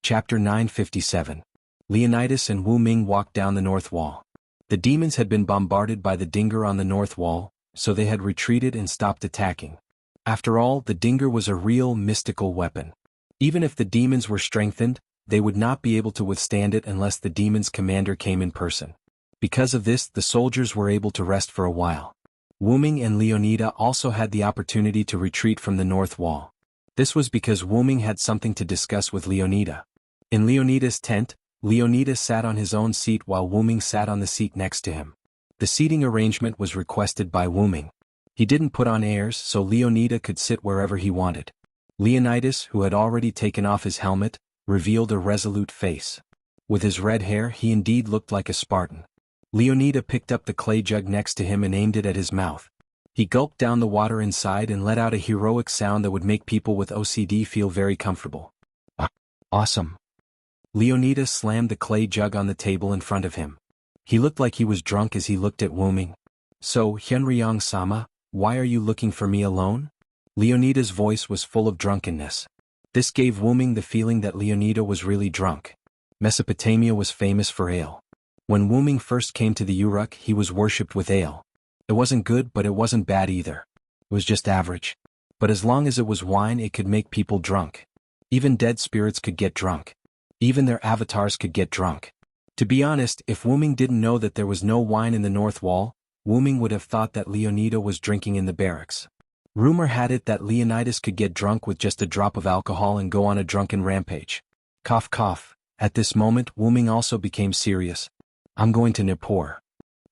Chapter 957. Leonidas and Wu Ming walked down the north wall. The demons had been bombarded by the Dinger on the north wall, so they had retreated and stopped attacking. After all, the Dinger was a real mystical weapon. Even if the demons were strengthened, they would not be able to withstand it unless the demon's commander came in person. Because of this, the soldiers were able to rest for a while. Wu Ming and Leonida also had the opportunity to retreat from the north wall. This was because Wu Ming had something to discuss with Leonida. In Leonida's tent, Leonidas sat on his own seat while Wu Ming sat on the seat next to him. The seating arrangement was requested by Wu Ming. He didn't put on airs, so Leonida could sit wherever he wanted. Leonidas, who had already taken off his helmet, revealed a resolute face. With his red hair, he indeed looked like a Spartan. Leonida picked up the clay jug next to him and aimed it at his mouth. He gulped down the water inside and let out a heroic sound that would make people with OCD feel very comfortable. Awesome. Leonidas slammed the clay jug on the table in front of him. He looked like he was drunk as he looked at Wu Ming. So, Hyunryong-sama, why are you looking for me alone? Leonida's voice was full of drunkenness. This gave Wu Ming the feeling that Leonida was really drunk. Mesopotamia was famous for ale. When Wu Ming first came to the Uruk, he was worshipped with ale. It wasn't good, but it wasn't bad either. It was just average. But as long as it was wine, it could make people drunk. Even dead spirits could get drunk. Even their avatars could get drunk. To be honest, if Wu Ming didn't know that there was no wine in the north wall, Wu Ming would have thought that Leonida was drinking in the barracks. Rumor had it that Leonidas could get drunk with just a drop of alcohol and go on a drunken rampage. Cough cough. At this moment, Wu Ming also became serious. I'm going to Nippur.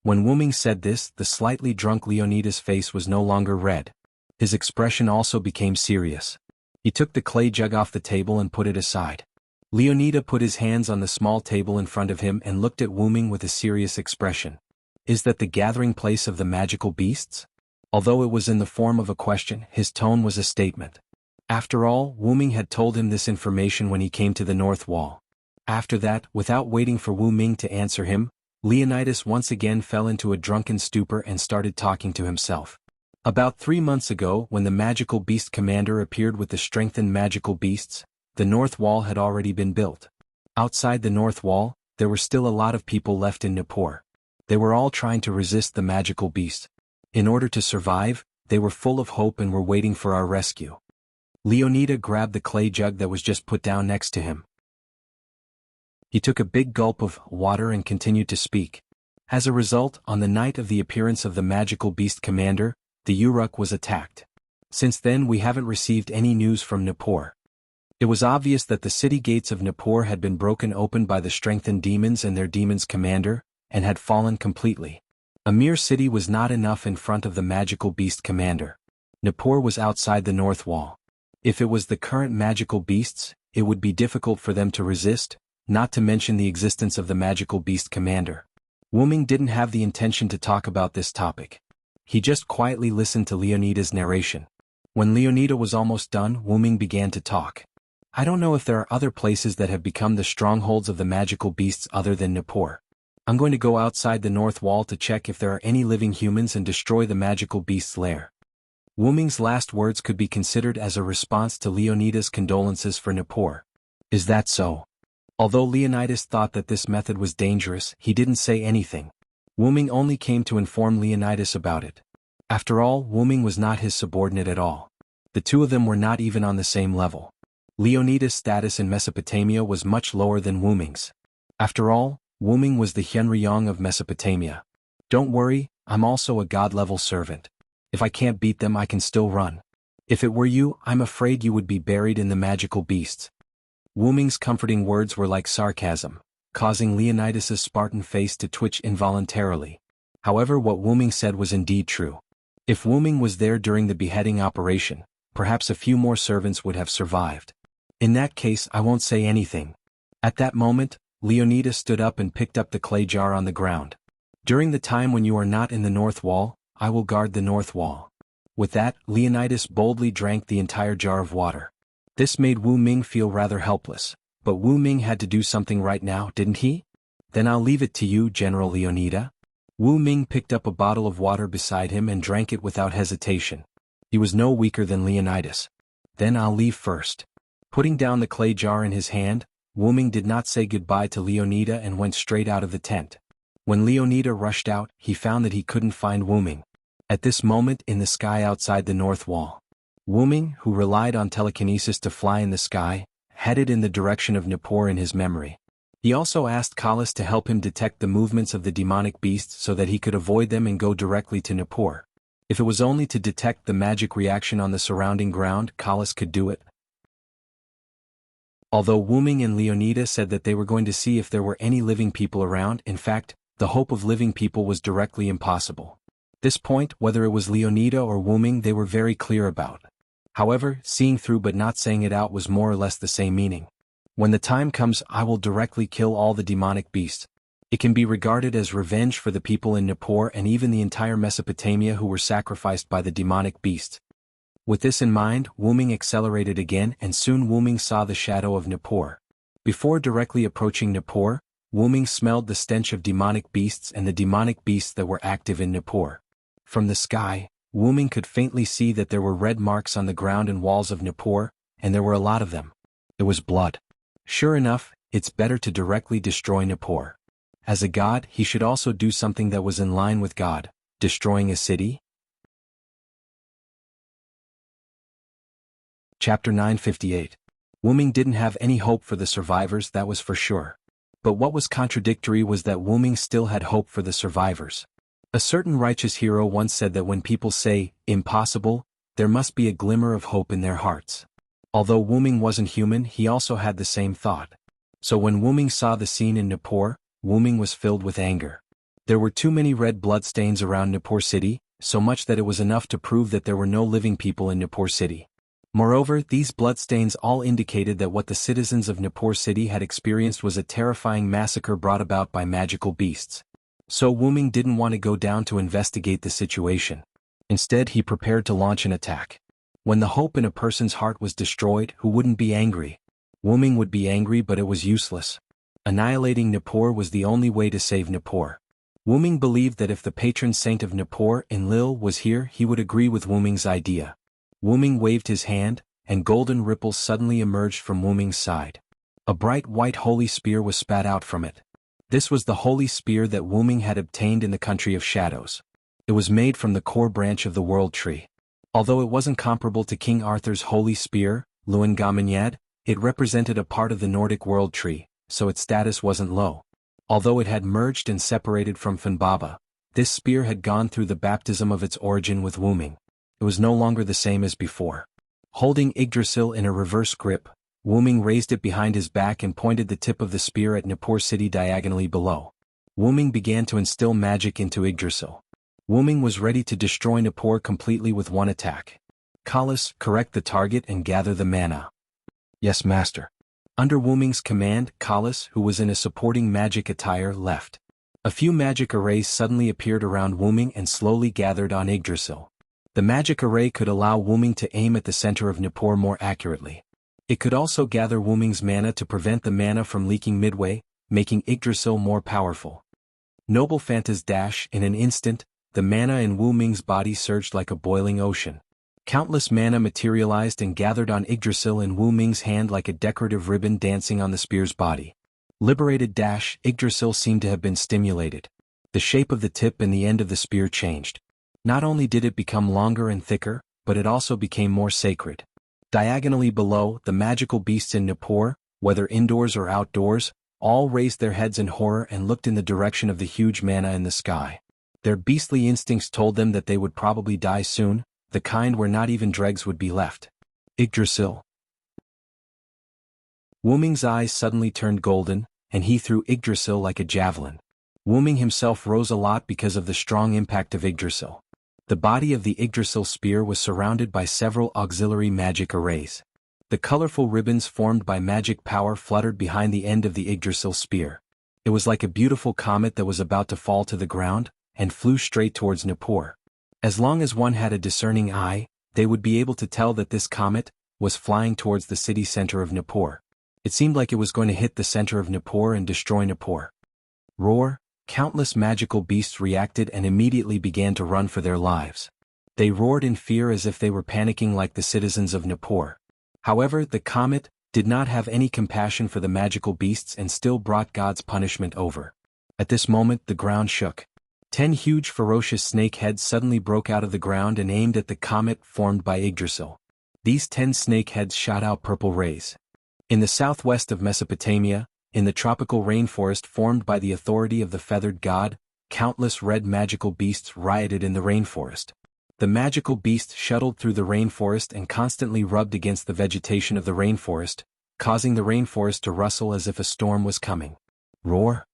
When Wu Ming said this, the slightly drunk Leonidas' face was no longer red. His expression also became serious. He took the clay jug off the table and put it aside. Leonida put his hands on the small table in front of him and looked at Wu Ming with a serious expression. Is that the gathering place of the magical beasts? Although it was in the form of a question, his tone was a statement. After all, Wu Ming had told him this information when he came to the north wall. After that, without waiting for Wu Ming to answer him, Leonidas once again fell into a drunken stupor and started talking to himself. About 3 months ago, when the magical beast commander appeared with the strengthened magical beasts, the north wall had already been built. Outside the north wall, there were still a lot of people left in Nippur. They were all trying to resist the magical beast. In order to survive, they were full of hope and were waiting for our rescue. Leonida grabbed the clay jug that was just put down next to him. He took a big gulp of water and continued to speak. As a result, on the night of the appearance of the magical beast commander, the Uruk was attacked. Since then we haven't received any news from Nippur. It was obvious that the city gates of Nippur had been broken open by the strengthened demons and their demon's commander, and had fallen completely. A mere city was not enough in front of the magical beast commander. Nippur was outside the north wall. If it was the current magical beasts, it would be difficult for them to resist, not to mention the existence of the magical beast commander. Wu Ming didn't have the intention to talk about this topic. He just quietly listened to Leonida's narration. When Leonida was almost done, Wu Ming began to talk. I don't know if there are other places that have become the strongholds of the magical beasts other than Nippur. I'm going to go outside the north wall to check if there are any living humans and destroy the magical beast's lair. Wu Ming's last words could be considered as a response to Leonida's condolences for Nippur. Is that so? Although Leonidas thought that this method was dangerous, he didn't say anything. Wu Ming only came to inform Leonidas about it. After all, Wu Ming was not his subordinate at all. The two of them were not even on the same level. Leonidas' status in Mesopotamia was much lower than Wu Ming's. After all, Wu Ming was the Hyunryong of Mesopotamia. Don't worry, I'm also a god-level servant. If I can't beat them, I can still run. If it were you, I'm afraid you would be buried in the magical beasts. Wu Ming's comforting words were like sarcasm, causing Leonidas's Spartan face to twitch involuntarily. However, what Wu Ming said was indeed true. If Wu Ming was there during the beheading operation, perhaps a few more servants would have survived. In that case, I won't say anything. At that moment, Leonidas stood up and picked up the clay jar on the ground. During the time when you are not in the north wall, I will guard the north wall. With that, Leonidas boldly drank the entire jar of water. This made Wu Ming feel rather helpless, but Wu Ming had to do something right now, didn't he? Then I'll leave it to you, General Leonida. Wu Ming picked up a bottle of water beside him and drank it without hesitation. He was no weaker than Leonidas. Then I'll leave first. Putting down the clay jar in his hand, Wu-Ming did not say goodbye to Leonida and went straight out of the tent. When Leonida rushed out, he found that he couldn't find Wu-Ming. At this moment in the sky outside the north wall, Wu-Ming, who relied on telekinesis to fly in the sky, headed in the direction of Nippur in his memory. He also asked Kalas to help him detect the movements of the demonic beasts so that he could avoid them and go directly to Nippur. If it was only to detect the magic reaction on the surrounding ground, Kalas could do it. Although Wu-Ming and Leonida said that they were going to see if there were any living people around, in fact, the hope of living people was directly impossible. This point, whether it was Leonida or Wu-Ming, they were very clear about. However, seeing through but not saying it out was more or less the same meaning. When the time comes, I will directly kill all the demonic beasts. It can be regarded as revenge for the people in Nippur and even the entire Mesopotamia who were sacrificed by the demonic beast. With this in mind, Wu-Ming accelerated again, and soon Wu-Ming saw the shadow of Nippur. Before directly approaching Nippur, Wu-Ming smelled the stench of demonic beasts and the demonic beasts that were active in Nippur. From the sky, Wu-Ming could faintly see that there were red marks on the ground and walls of Nippur, and there were a lot of them. It was blood. Sure enough, it's better to directly destroy Nippur. As a god, he should also do something that was in line with God, destroying a city. Chapter 958. Wu-Ming didn't have any hope for the survivors, that was for sure. But what was contradictory was that Wu-Ming still had hope for the survivors. A certain righteous hero once said that when people say, impossible, there must be a glimmer of hope in their hearts. Although Wu-Ming wasn't human, he also had the same thought. So when Wu-Ming saw the scene in Nippur, Wu-Ming was filled with anger. There were too many red bloodstains around Nippur city, so much that it was enough to prove that there were no living people in Nippur city. Moreover, these bloodstains all indicated that what the citizens of Nippur city had experienced was a terrifying massacre brought about by magical beasts. So Wu-Ming didn't want to go down to investigate the situation. Instead, he prepared to launch an attack. When the hope in a person's heart was destroyed, who wouldn't be angry? Wu-Ming would be angry, but it was useless. Annihilating Nippur was the only way to save Nippur. Wu-Ming believed that if the patron saint of Nippur, Enlil, was here, he would agree with Wu-Ming's idea. Wu-Ming waved his hand, and golden ripples suddenly emerged from Wu-Ming's side. A bright white holy spear was spat out from it. This was the holy spear that Wu-Ming had obtained in the country of shadows. It was made from the core branch of the world tree. Although it wasn't comparable to King Arthur's holy spear, Luangaminyad, it represented a part of the Nordic world tree, so its status wasn't low. Although it had merged and separated from Fanbaba, this spear had gone through the baptism of its origin with Wu-Ming. It was no longer the same as before. Holding Yggdrasil in a reverse grip, Wu-Ming raised it behind his back and pointed the tip of the spear at Nippur city diagonally below. Wu-Ming began to instill magic into Yggdrasil. Wu-Ming was ready to destroy Nippur completely with one attack. Kalas, correct the target and gather the mana. Yes, master. Under Wu-Ming's command, Kalas, who was in a supporting magic attire, left. A few magic arrays suddenly appeared around Wu-Ming and slowly gathered on Yggdrasil. The magic array could allow Wu-Ming to aim at the center of Nippur more accurately. It could also gather Wu-Ming's mana to prevent the mana from leaking midway, making Yggdrasil more powerful. Noble Fantas dash, in an instant, the mana in Wu-Ming's body surged like a boiling ocean. Countless mana materialized and gathered on Yggdrasil in Wu-Ming's hand like a decorative ribbon dancing on the spear's body. Liberated dash, Yggdrasil seemed to have been stimulated. The shape of the tip and the end of the spear changed. Not only did it become longer and thicker, but it also became more sacred. Diagonally below, the magical beasts in Nippur, whether indoors or outdoors, all raised their heads in horror and looked in the direction of the huge mana in the sky. Their beastly instincts told them that they would probably die soon, the kind where not even dregs would be left. Yggdrasil. Wu-Ming's eyes suddenly turned golden, and he threw Yggdrasil like a javelin. Wu-Ming himself rose a lot because of the strong impact of Yggdrasil. The body of the Yggdrasil spear was surrounded by several auxiliary magic arrays. The colorful ribbons formed by magic power fluttered behind the end of the Yggdrasil spear. It was like a beautiful comet that was about to fall to the ground, and flew straight towards Nippur. As long as one had a discerning eye, they would be able to tell that this comet was flying towards the city center of Nippur. It seemed like it was going to hit the center of Nippur and destroy Nippur. Roar! Countless magical beasts reacted and immediately began to run for their lives. They roared in fear as if they were panicking like the citizens of Nippur. However, the comet, did not have any compassion for the magical beasts and still brought God's punishment over. At this moment the ground shook. 10 huge ferocious snake heads suddenly broke out of the ground and aimed at the comet formed by Yggdrasil. These 10 snake heads shot out purple rays. In the southwest of Mesopotamia, in the tropical rainforest formed by the authority of the feathered god, countless red magical beasts rioted in the rainforest. The magical beasts shuttled through the rainforest and constantly rubbed against the vegetation of the rainforest, causing the rainforest to rustle as if a storm was coming. Roar!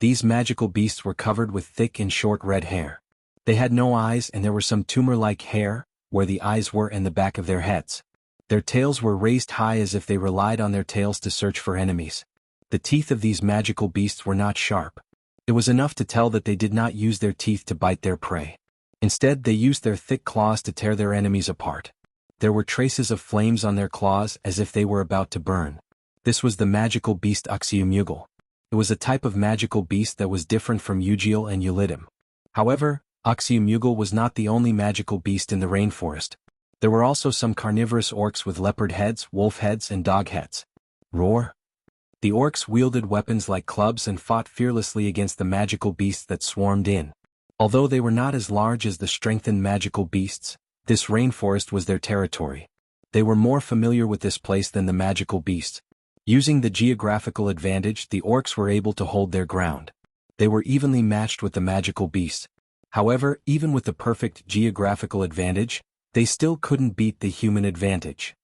These magical beasts were covered with thick and short red hair. They had no eyes and there were some tumor-like hair, where the eyes were and the back of their heads. Their tails were raised high as if they relied on their tails to search for enemies. The teeth of these magical beasts were not sharp. It was enough to tell that they did not use their teeth to bite their prey. Instead they used their thick claws to tear their enemies apart. There were traces of flames on their claws as if they were about to burn. This was the magical beast Uxiumugul. It was a type of magical beast that was different from Ugiel and Ulidim. However, Uxiumugul was not the only magical beast in the rainforest. There were also some carnivorous orcs with leopard heads, wolf heads and dog heads. Roar! The orcs wielded weapons like clubs and fought fearlessly against the magical beasts that swarmed in. Although they were not as large as the strengthened magical beasts, this rainforest was their territory. They were more familiar with this place than the magical beasts. Using the geographical advantage, the orcs were able to hold their ground. They were evenly matched with the magical beasts. However, even with the perfect geographical advantage, they still couldn't beat the human advantage.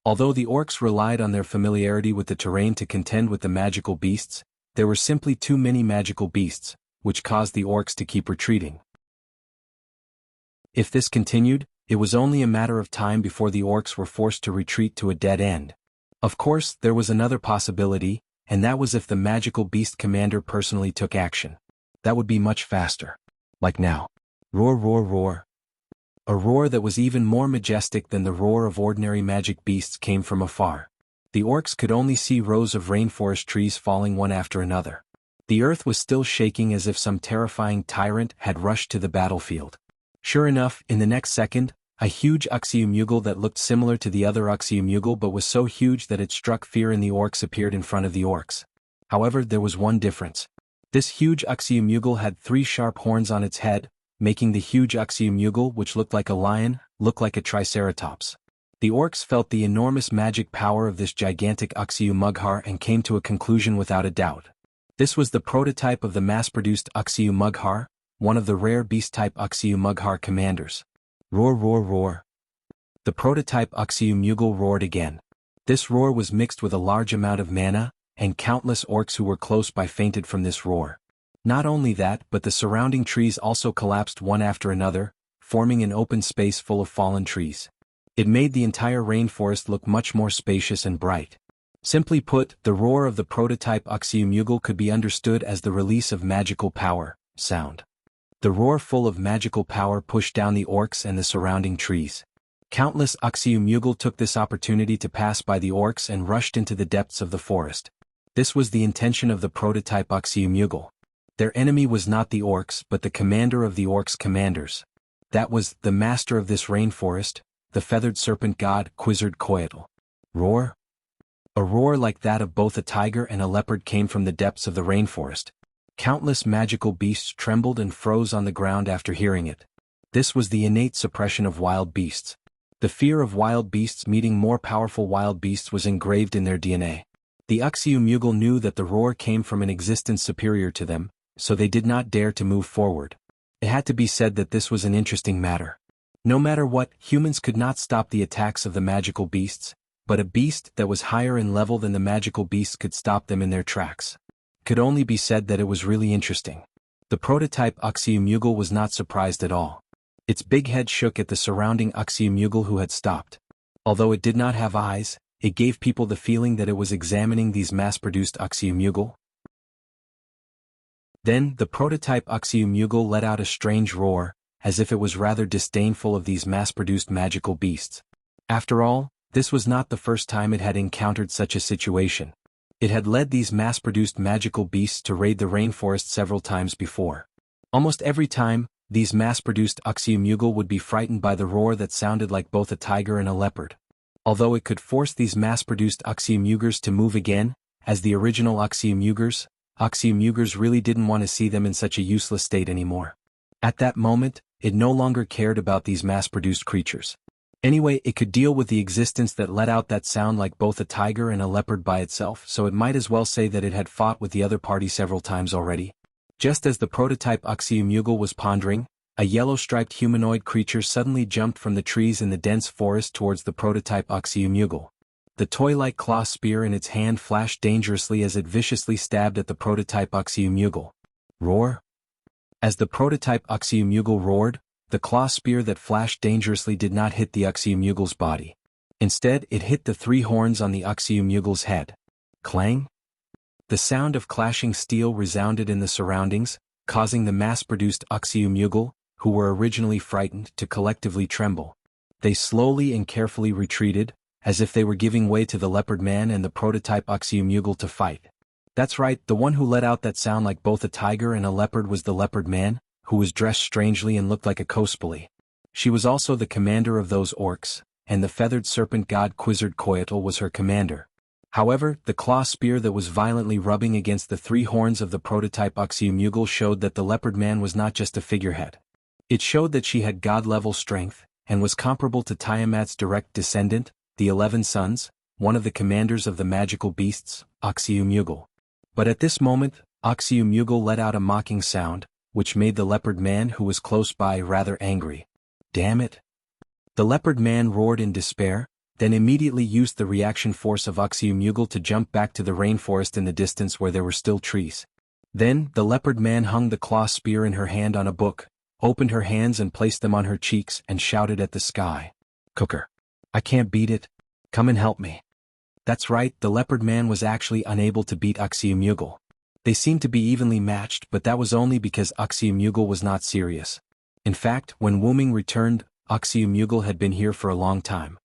Although the orcs relied on their familiarity with the terrain to contend with the magical beasts, there were simply too many magical beasts, which caused the orcs to keep retreating. If this continued, it was only a matter of time before the orcs were forced to retreat to a dead end. Of course, there was another possibility, and that was if the magical beast commander personally took action. That would be much faster. Like now. Roar, roar, roar. A roar that was even more majestic than the roar of ordinary magic beasts came from afar. The orcs could only see rows of rainforest trees falling one after another. The earth was still shaking as if some terrifying tyrant had rushed to the battlefield. Sure enough, in the next second, a huge Uxiumugul that looked similar to the other Uxiumugul but was so huge that it struck fear in the orcs appeared in front of the orcs. However, there was one difference. This huge Uxiumugul had 3 sharp horns on its head, making the huge Uxiumugul, which looked like a lion, look like a triceratops. The orcs felt the enormous magic power of this gigantic Uxiumughar and came to a conclusion without a doubt. This was the prototype of the mass-produced Uxiumughar, one of the rare beast-type Uxiumughar commanders. Roar, roar, roar. The prototype Uxiumugul roared again. This roar was mixed with a large amount of mana, and countless orcs who were close by fainted from this roar. Not only that, but the surrounding trees also collapsed one after another, forming an open space full of fallen trees. It made the entire rainforest look much more spacious and bright. Simply put, the roar of the prototype Uxiumugul could be understood as the release of magical power, sound. The roar full of magical power pushed down the orcs and the surrounding trees. Countless Uxiumugul took this opportunity to pass by the orcs and rushed into the depths of the forest. This was the intention of the prototype Uxiumugul. Their enemy was not the orcs but the commander of the orcs' commanders. That was the master of this rainforest, the feathered serpent god Quetzalcoatl. Roar? A roar like that of both a tiger and a leopard came from the depths of the rainforest. Countless magical beasts trembled and froze on the ground after hearing it. This was the innate suppression of wild beasts. The fear of wild beasts meeting more powerful wild beasts was engraved in their DNA. The Uxiumugul knew that the roar came from an existence superior to them, so they did not dare to move forward. It had to be said that this was an interesting matter. No matter what, humans could not stop the attacks of the magical beasts, but a beast that was higher in level than the magical beasts could stop them in their tracks. It could only be said that it was really interesting. The prototype Uxiumugul was not surprised at all. Its big head shook at the surrounding Uxiumugul who had stopped. Although it did not have eyes, it gave people the feeling that it was examining these mass-produced Uxiumugul. Then, the prototype Uxiumugul let out a strange roar, as if it was rather disdainful of these mass-produced magical beasts. After all, this was not the first time it had encountered such a situation. It had led these mass-produced magical beasts to raid the rainforest several times before. Almost every time, these mass-produced Uxiumugul would be frightened by the roar that sounded like both a tiger and a leopard. Although it could force these mass-produced Uxiumugers to move again, as the original Uxiumugers really didn't want to see them in such a useless state anymore. At that moment, it no longer cared about these mass-produced creatures. Anyway, it could deal with the existence that let out that sound like both a tiger and a leopard by itself, so it might as well say that it had fought with the other party several times already. Just as the prototype Uxiumugal was pondering, a yellow-striped humanoid creature suddenly jumped from the trees in the dense forest towards the prototype Uxiumugal. The toy-like claw spear in its hand flashed dangerously as it viciously stabbed at the prototype Uxiumugal. Roar! As the prototype Uxiumugal roared, the claw spear that flashed dangerously did not hit the Uxiumugal's body. Instead, it hit the 3 horns on the Uxiumugal's head. Clang! The sound of clashing steel resounded in the surroundings, causing the mass-produced Uxiumugal, who were originally frightened, to collectively tremble. They slowly and carefully retreated, as if they were giving way to the leopard man and the prototype Uxiumugal to fight. That's right, the one who let out that sound like both a tiger and a leopard was the leopard man, who was dressed strangely and looked like a Kospali. She was also the commander of those orcs, and the feathered serpent god Quetzalcoatl was her commander. However, the claw spear that was violently rubbing against the 3 horns of the prototype Uxiumugal showed that the leopard man was not just a figurehead. It showed that she had god-level strength, and was comparable to Tiamat's direct descendant, the 11 Sons, one of the commanders of the magical beasts, Uxiumugal. But at this moment, Uxiumugal let out a mocking sound, which made the leopard man who was close by rather angry. Damn it! The leopard man roared in despair, then immediately used the reaction force of Uxiumugal to jump back to the rainforest in the distance where there were still trees. Then, the leopard man hung the claw spear in her hand on a book, opened her hands and placed them on her cheeks and shouted at the sky. Cooker! I can't beat it. Come and help me. That's right, the leopard man was actually unable to beat Uxiumugal. They seemed to be evenly matched, but that was only because Uxiumugal was not serious. In fact, when Wuming returned, Uxiumugal had been here for a long time.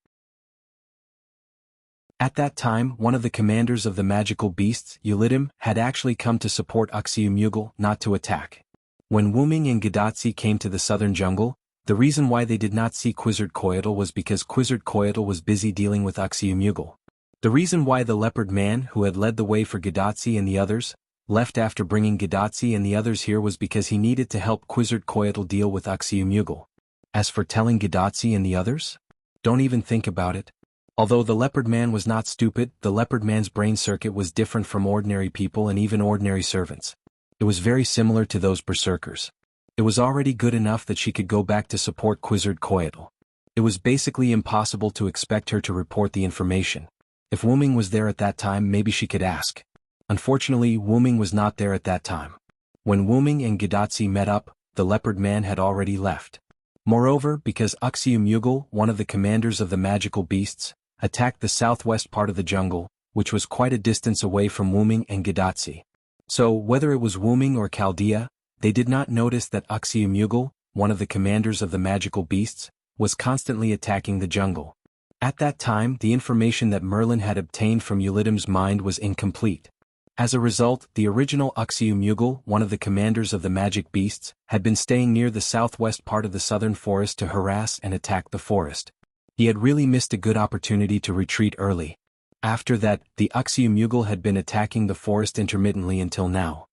At that time, one of the commanders of the magical beasts, Ulidim, had actually come to support Uxiumugal, not to attack. When Wuming and Gadatsi came to the southern jungle, the reason why they did not see Quetzalcoatl was because Quetzalcoatl was busy dealing with Uxiumugal. The reason why the leopard man, who had led the way for Gadatsi and the others, left after bringing Gadatsi and the others here was because he needed to help Quetzalcoatl deal with Uxiumugal. As for telling Gadatsi and the others? Don't even think about it. Although the leopard man was not stupid, the leopard man's brain circuit was different from ordinary people and even ordinary servants. It was very similar to those berserkers. It was already good enough that she could go back to support Quetzalcoatl. It was basically impossible to expect her to report the information. If Wuming was there at that time, maybe she could ask. Unfortunately, Wuming was not there at that time. When Wuming and Gadatsi met up, the leopard man had already left. Moreover, because Uxiumugal, one of the commanders of the magical beasts, attacked the southwest part of the jungle, which was quite a distance away from Wuming and Gadatsi. So, whether it was Wuming or Chaldea, they did not notice that Uxiumugal, one of the commanders of the magical beasts, was constantly attacking the jungle. At that time, the information that Merlin had obtained from Ulidim's mind was incomplete. As a result, the original Uxiumugal, one of the commanders of the magic beasts, had been staying near the southwest part of the southern forest to harass and attack the forest. He had really missed a good opportunity to retreat early. After that, the Uxiumugal had been attacking the forest intermittently until now.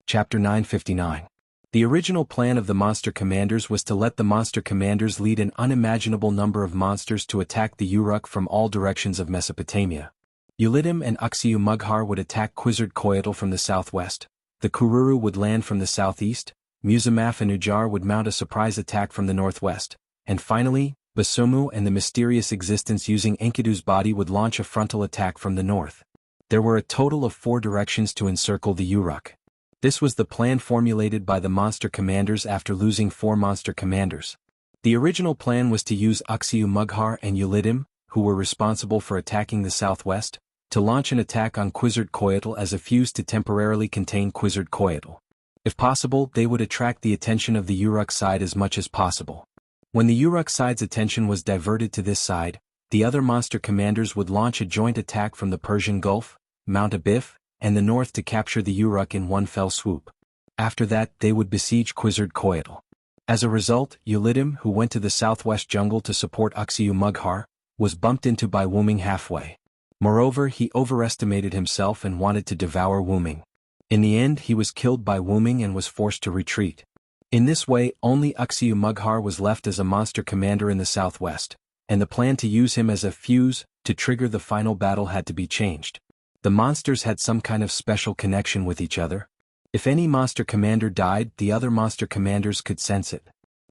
Chapter 959. The original plan of the monster commanders was to let the monster commanders lead an unimaginable number of monsters to attack the Uruk from all directions of Mesopotamia. Ulidim and Uxiumughar would attack Quetzalcoatl from the southwest, the Kururu would land from the southeast, Musamaf and Ujar would mount a surprise attack from the northwest, and finally, Basumu and the mysterious existence using Enkidu's body would launch a frontal attack from the north. There were a total of 4 directions to encircle the Uruk. This was the plan formulated by the monster commanders after losing 4 monster commanders. The original plan was to use Uxiumughar and Ulidim, who were responsible for attacking the southwest, to launch an attack on Quetzalcoatl as a fuse to temporarily contain Quetzalcoatl. If possible, they would attract the attention of the Uruk side as much as possible. When the Uruk side's attention was diverted to this side, the other monster commanders would launch a joint attack from the Persian Gulf, Mount Abif, and the north to capture the Uruk in one fell swoop. After that, they would besiege Quetzalcoatl. As a result, Ulidim, who went to the southwest jungle to support Uxiu Mughar, was bumped into by Wuming halfway. Moreover, he overestimated himself and wanted to devour Wuming. In the end, he was killed by Wuming and was forced to retreat. In this way, only Uxiu Mughar was left as a monster commander in the southwest, and the plan to use him as a fuse to trigger the final battle had to be changed. The monsters had some kind of special connection with each other. If any monster commander died, the other monster commanders could sense it.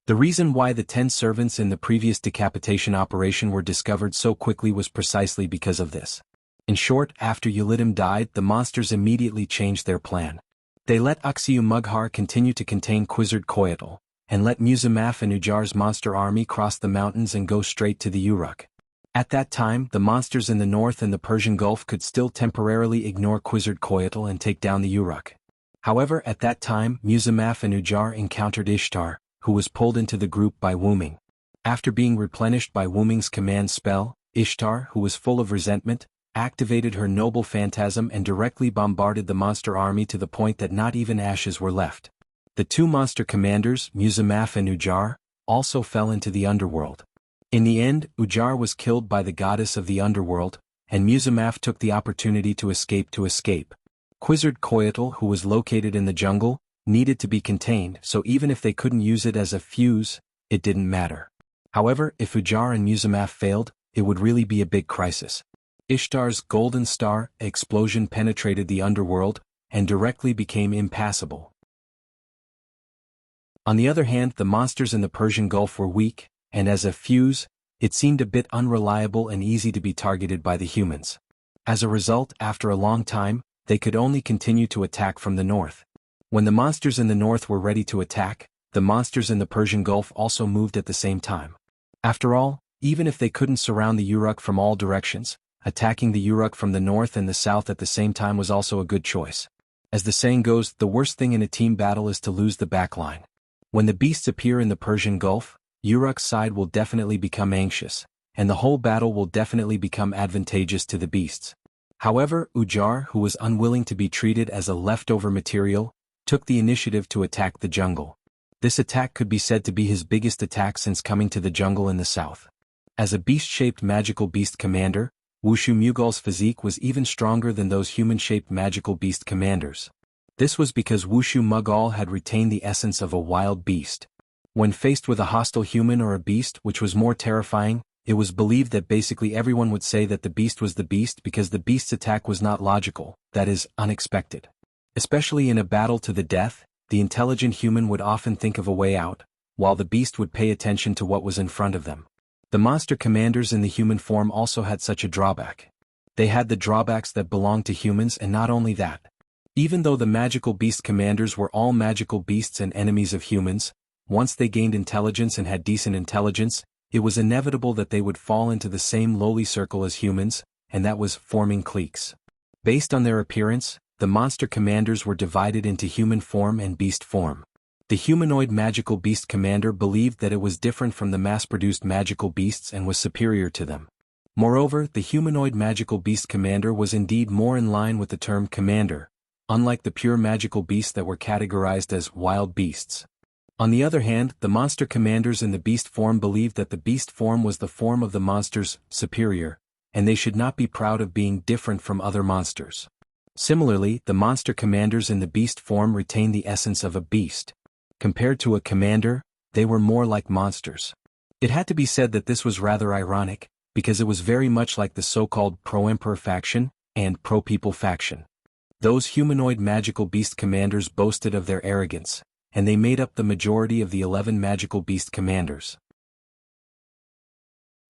The reason why the 10 servants in the previous decapitation operation were discovered so quickly was precisely because of this. In short, after Ulidim died, the monsters immediately changed their plan. They let Uxiu Mughar continue to contain Quetzalcoatl, and let Muzamaf and Ujar's monster army cross the mountains and go straight to the Uruk. At that time, the monsters in the north and the Persian Gulf could still temporarily ignore Quetzalcoatl and take down the Uruk. However, at that time, Muzamaf and Ujar encountered Ishtar, who was pulled into the group by Wuming. After being replenished by Wuming's command spell, Ishtar, who was full of resentment, activated her noble phantasm and directly bombarded the monster army to the point that not even ashes were left. The two monster commanders, Muzamaf and Ujar, also fell into the underworld. In the end, Ujar was killed by the goddess of the underworld, and Muzamaf took the opportunity to escape. Quetzalcoatl, who was located in the jungle, needed to be contained, so even if they couldn't use it as a fuse, it didn't matter. However, if Ujar and Muzamaf failed, it would really be a big crisis. Ishtar's golden star explosion penetrated the underworld, and directly became impassable. On the other hand, the monsters in the Persian Gulf were weak, and as a fuse, it seemed a bit unreliable and easy to be targeted by the humans. As a result, after a long time, they could only continue to attack from the north. When the monsters in the north were ready to attack, the monsters in the Persian Gulf also moved at the same time. After all, even if they couldn't surround the Uruk from all directions, attacking the Uruk from the north and the south at the same time was also a good choice. As the saying goes, the worst thing in a team battle is to lose the backline. When the beasts appear in the Persian Gulf, Uruk's side will definitely become anxious, and the whole battle will definitely become advantageous to the beasts. However, Ujar, who was unwilling to be treated as a leftover material, took the initiative to attack the jungle. This attack could be said to be his biggest attack since coming to the jungle in the south. As a beast-shaped magical beast commander, Wushu Mughals' physique was even stronger than those human-shaped magical beast commanders. This was because Wushu Mughal had retained the essence of a wild beast. When faced with a hostile human or a beast which was more terrifying, it was believed that basically everyone would say that the beast was the beast because the beast's attack was not logical, that is, unexpected. Especially in a battle to the death, the intelligent human would often think of a way out, while the beast would pay attention to what was in front of them. The monster commanders in the human form also had such a drawback. They had the drawbacks that belonged to humans, and not only that. Even though the magical beast commanders were all magical beasts and enemies of humans, once they gained intelligence and had decent intelligence, it was inevitable that they would fall into the same lowly circle as humans, and that was forming cliques. Based on their appearance, the monster commanders were divided into human form and beast form. The humanoid magical beast commander believed that it was different from the mass-produced magical beasts and was superior to them. Moreover, the humanoid magical beast commander was indeed more in line with the term commander, unlike the pure magical beasts that were categorized as wild beasts. On the other hand, the monster commanders in the beast form believed that the beast form was the form of the monsters, superior, and they should not be proud of being different from other monsters. Similarly, the monster commanders in the beast form retained the essence of a beast. Compared to a commander, they were more like monsters. It had to be said that this was rather ironic, because it was very much like the so-called pro-emperor faction and pro-people faction. Those humanoid magical beast commanders boasted of their arrogance, and they made up the majority of the 11 magical beast commanders.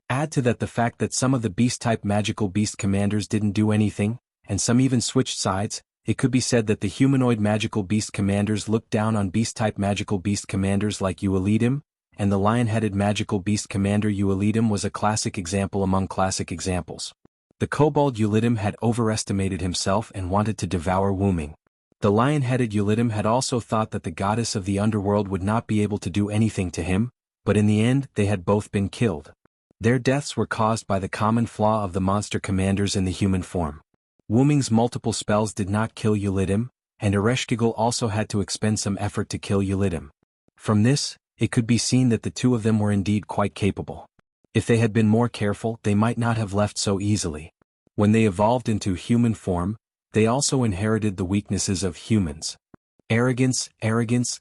Add to that the fact that some of the beast-type magical beast commanders didn't do anything, and some even switched sides, it could be said that the humanoid magical beast commanders looked down on beast-type magical beast commanders like Ulidim, and the lion-headed magical beast commander Ulidim was a classic example among classic examples. The kobold Ulidim had overestimated himself and wanted to devour Wuming. The lion-headed Ulidim had also thought that the goddess of the underworld would not be able to do anything to him, but in the end they had both been killed. Their deaths were caused by the common flaw of the monster commanders in the human form. Wuming's multiple spells did not kill Ulidim, and Ereshkigal also had to expend some effort to kill Ulidim. From this, it could be seen that the two of them were indeed quite capable. If they had been more careful, they might not have left so easily. When they evolved into human form, they also inherited the weaknesses of humans. Arrogance,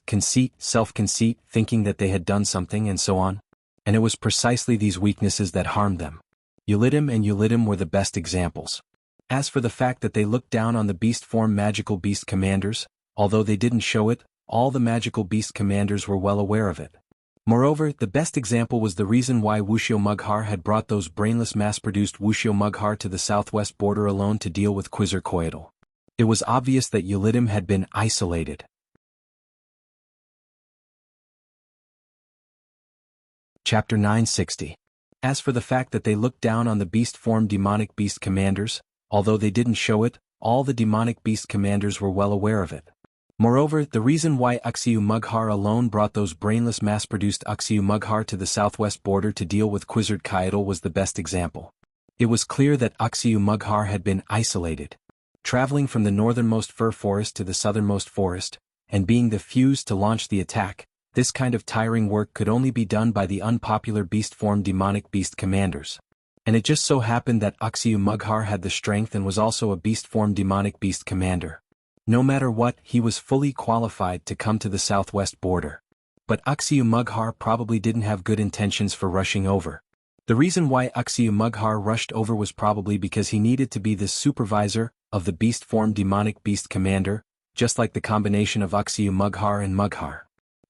conceit, self-conceit, thinking that they had done something and so on. And it was precisely these weaknesses that harmed them. Ulidim were the best examples. As for the fact that they looked down on the beast form magical beast commanders, although they didn't show it, all the magical beast commanders were well aware of it. Moreover, the best example was the reason why Wuxia Mughar had brought those brainless mass-produced Wuxia Mughar to the southwest border alone to deal with Quetzalcoatl. It was obvious that Ulidim had been isolated. Chapter 960. As for the fact that they looked down on the beast form demonic beast commanders, although they didn't show it, all the demonic beast commanders were well aware of it. Moreover, the reason why Wuxia Mughar alone brought those brainless mass-produced Wuxia Mughar to the southwest border to deal with Quetzalcoatl was the best example. It was clear that Wuxia Mughar had been isolated. Traveling from the northernmost fir forest to the southernmost forest, and being the fuse to launch the attack, this kind of tiring work could only be done by the unpopular beast form demonic beast commanders. And it just so happened that Wuxia Mughar had the strength and was also a beast form demonic beast commander. No matter what, he was fully qualified to come to the southwest border. But Wuxia Mughar probably didn't have good intentions for rushing over. The reason why Wuxia Mughar rushed over was probably because he needed to be the supervisor of the beast form demonic beast commander, just like the combination of Wuxia Mughar and Mughar.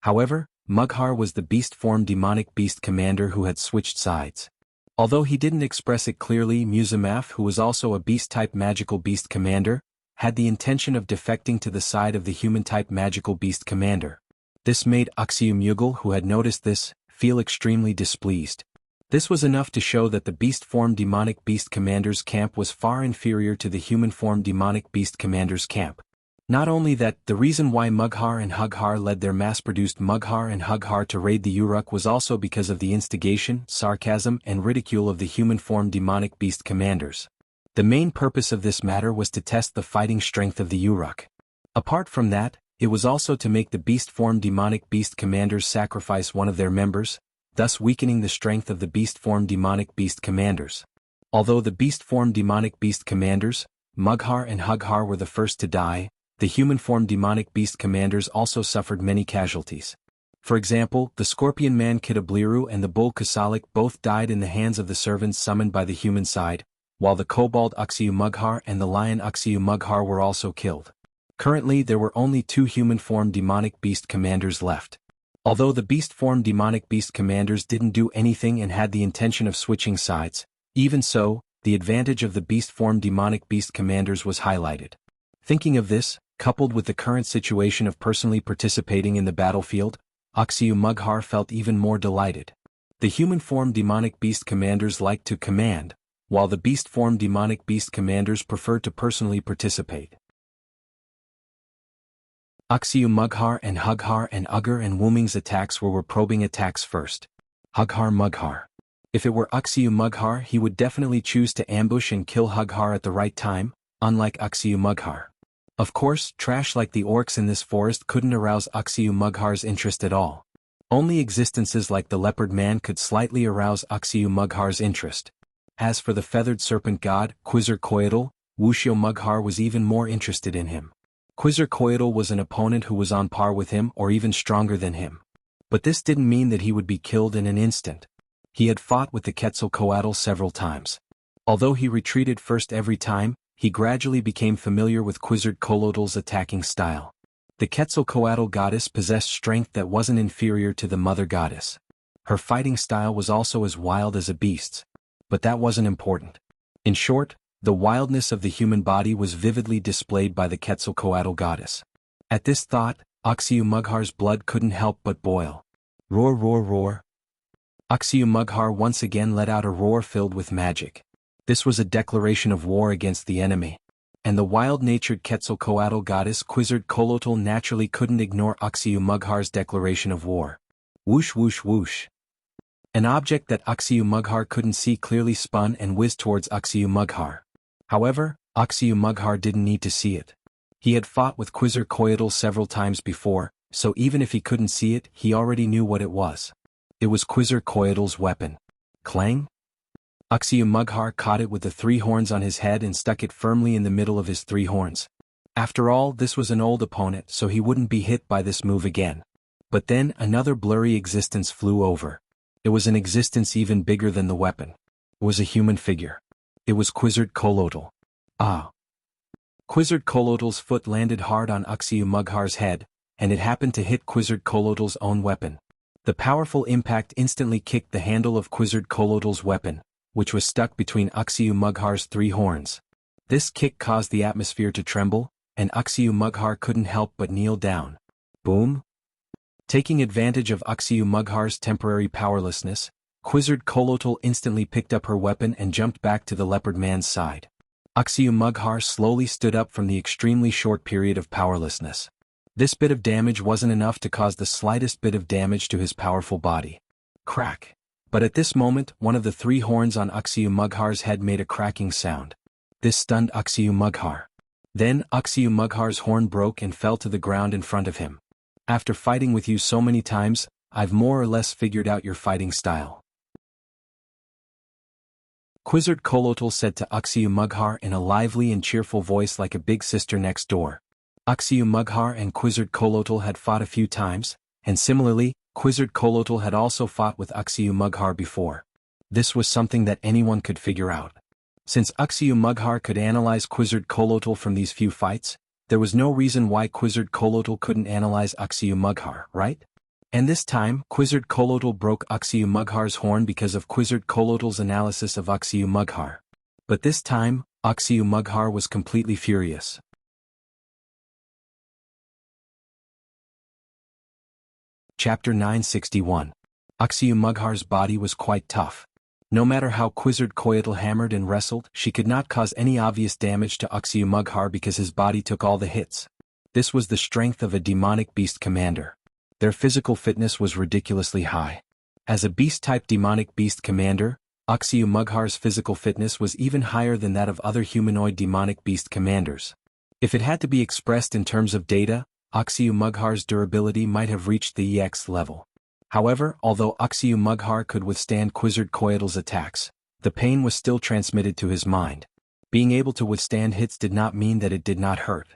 However, Mughar was the beast form demonic beast commander who had switched sides. Although he didn't express it clearly, Muzamaf, who was also a beast-type magical beast commander, had the intention of defecting to the side of the human-type magical beast commander. This made Wuxia Mughal, who had noticed this, feel extremely displeased. This was enough to show that the beast form demonic beast commander's camp was far inferior to the human form demonic beast commander's camp. Not only that, the reason why Mughar and Hughar led their mass-produced Mughar and Hughar to raid the Uruk was also because of the instigation, sarcasm, and ridicule of the human form demonic beast commanders. The main purpose of this matter was to test the fighting strength of the Uruk. Apart from that, it was also to make the beast form demonic beast commanders sacrifice one of their members, thus weakening the strength of the beast form demonic beast commanders. Although the beast form demonic beast commanders, Mughar and Hughar, were the first to die, the human form demonic beast commanders also suffered many casualties. For example, the scorpion man Kitabliru and the bull Kasalik both died in the hands of the servants summoned by the human side, while the kobold Wuxia Mughar and the lion Wuxia Mughar were also killed. Currently there were only 2 human form demonic beast commanders left. Although the beast form demonic beast commanders didn't do anything and had the intention of switching sides, even so, the advantage of the beast form demonic beast commanders was highlighted. Thinking of this, coupled with the current situation of personally participating in the battlefield, Wuxia Mughar felt even more delighted. The human form demonic beast commanders liked to command, while the beast form demonic beast commanders preferred to personally participate. Wuxia Mughar and Hughar and Ugar and Wuming's attacks were probing attacks first. Hughar Mughar. If it were Wuxia Mughar, he would definitely choose to ambush and kill Hughar at the right time, unlike Wuxia Mughar. Of course, trash like the orcs in this forest couldn't arouse Wuxia Mughar's interest at all. Only existences like the leopard man could slightly arouse Wuxia Mughar's interest. As for the feathered serpent god, Quetzalcoatl, Wuxia Mughar was even more interested in him. Quetzalcoatl was an opponent who was on par with him or even stronger than him. But this didn't mean that he would be killed in an instant. He had fought with the Quetzalcoatl several times. Although he retreated first every time, he gradually became familiar with Quetzalcoatl's attacking style. The Quetzalcoatl goddess possessed strength that wasn't inferior to the mother goddess. Her fighting style was also as wild as a beast's. But that wasn't important. In short, the wildness of the human body was vividly displayed by the Quetzalcoatl goddess. At this thought, Wuxia Mughar's blood couldn't help but boil. Roar, roar, roar. Wuxia Mughar once again let out a roar filled with magic. This was a declaration of war against the enemy. And the wild-natured Quetzalcoatl goddess Quetzalcoatl naturally couldn't ignore Wuxia Mughar's declaration of war. Whoosh whoosh whoosh. An object that Wuxia Mughar couldn't see clearly spun and whizzed towards Wuxia Mughar. However, Wuxia Mughar didn't need to see it. He had fought with Quetzalcoatl several times before, so even if he couldn't see it, he already knew what it was. It was Quetzalcoatl's weapon. Clang? Uxie-Mughar caught it with the 3 horns on his head and stuck it firmly in the middle of his 3 horns. After all, this was an old opponent, so he wouldn't be hit by this move again. But then another blurry existence flew over. It was an existence even bigger than the weapon. It was a human figure. It was Quetzalcoatl. Ah! Quetzalcoatl's foot landed hard on Uxie-Mughar's head, and it happened to hit Quetzalcoatl's own weapon. The powerful impact instantly kicked the handle of Quetzalcoatl's weapon, which was stuck between Uxie-Mughar's 3 horns. This kick caused the atmosphere to tremble, and Uxie-Mughar couldn't help but kneel down. Boom! Taking advantage of Uxie-Mughar's temporary powerlessness, Quetzalcoatl instantly picked up her weapon and jumped back to the leopard man's side. Uxie-Mughar slowly stood up from the extremely short period of powerlessness. This bit of damage wasn't enough to cause the slightest bit of damage to his powerful body. Crack! But at this moment, one of the 3 horns on Uxie-Mughar's head made a cracking sound. This stunned Uxie-Mughar. Then Uxie-Mughar's horn broke and fell to the ground in front of him. After fighting with you so many times, I've more or less figured out your fighting style. Quetzalcoatl said to Uxie-Mughar in a lively and cheerful voice like a big sister next door. Uxie-Mughar and Quetzalcoatl had fought a few times, and similarly, Quetzalcoatl had also fought with Uxie-Mughar before. This was something that anyone could figure out. Since Uxie-Mughar could analyze Quetzalcoatl from these few fights, there was no reason why Quetzalcoatl couldn't analyze Uxie-Mughar, right? And this time, Quetzalcoatl broke Uxie-Mughar's horn because of Quetzalcoatl's analysis of Uxie-Mughar. But this time, Uxie-Mughar was completely furious. Chapter 961. Uxie-Mughar's body was quite tough. No matter how Quetzalcoatl hammered and wrestled, she could not cause any obvious damage to Uxie-Mughar because his body took all the hits. This was the strength of a demonic beast commander. Their physical fitness was ridiculously high. As a beast-type demonic beast commander, Uxie-Mughar's physical fitness was even higher than that of other humanoid demonic beast commanders. If it had to be expressed in terms of data, Uxie-Mughar's durability might have reached the EX level. However, although Uxie-Mughar could withstand Quetzalcoatl's attacks, the pain was still transmitted to his mind. Being able to withstand hits did not mean that it did not hurt.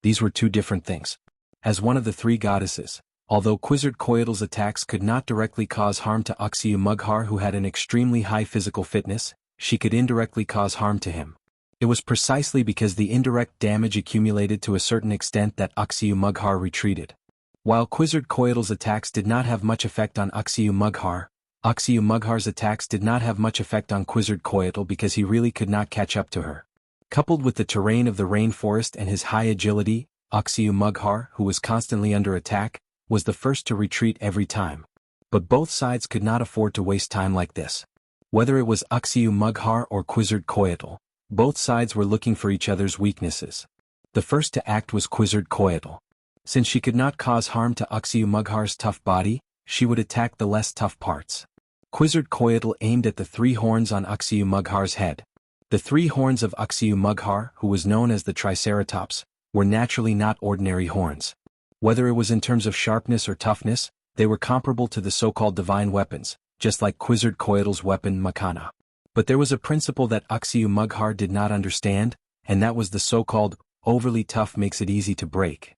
These were 2 different things. As one of the 3 goddesses, although Quetzalcoatl's attacks could not directly cause harm to Uxie-Mughar, who had an extremely high physical fitness, she could indirectly cause harm to him. It was precisely because the indirect damage accumulated to a certain extent that Uxie-Mughar retreated. While Quetzalcoatl's attacks did not have much effect on Uxie-Mughar, Uxie-Mughar's attacks did not have much effect on Quetzalcoatl because he really could not catch up to her. Coupled with the terrain of the rainforest and his high agility, Uxie-Mughar, who was constantly under attack, was the first to retreat every time. But both sides could not afford to waste time like this. Whether it was Uxie-Mughar or Quetzalcoatl, both sides were looking for each other's weaknesses. The first to act was Quetzalcoatl. Since she could not cause harm to Uxie-Mughar's tough body, she would attack the less tough parts. Quetzalcoatl aimed at the 3 horns on Uxie-Mughar's head. The 3 horns of Uxie-Mughar, who was known as the Triceratops, were naturally not ordinary horns. Whether it was in terms of sharpness or toughness, they were comparable to the so-called divine weapons, just like Quetzalcoatl's weapon Makana. But there was a principle that Uxie-Mughar did not understand, and that was the so-called, overly tough makes it easy to break.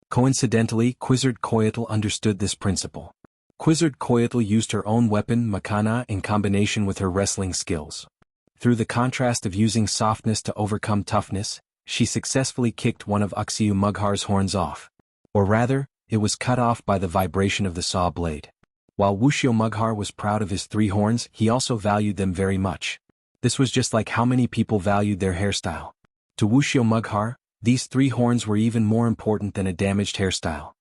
Coincidentally, Quetzalcoatl understood this principle. Quetzalcoatl used her own weapon Makana in combination with her wrestling skills. Through the contrast of using softness to overcome toughness, she successfully kicked one of Uxie-Mughar's horns off. Or rather, it was cut off by the vibration of the saw blade. While Wuxia-Mughar was proud of his 3 horns, he also valued them very much. This was just like how many people valued their hairstyle. To Wuxia-Mughar, these 3 horns were even more important than a damaged hairstyle.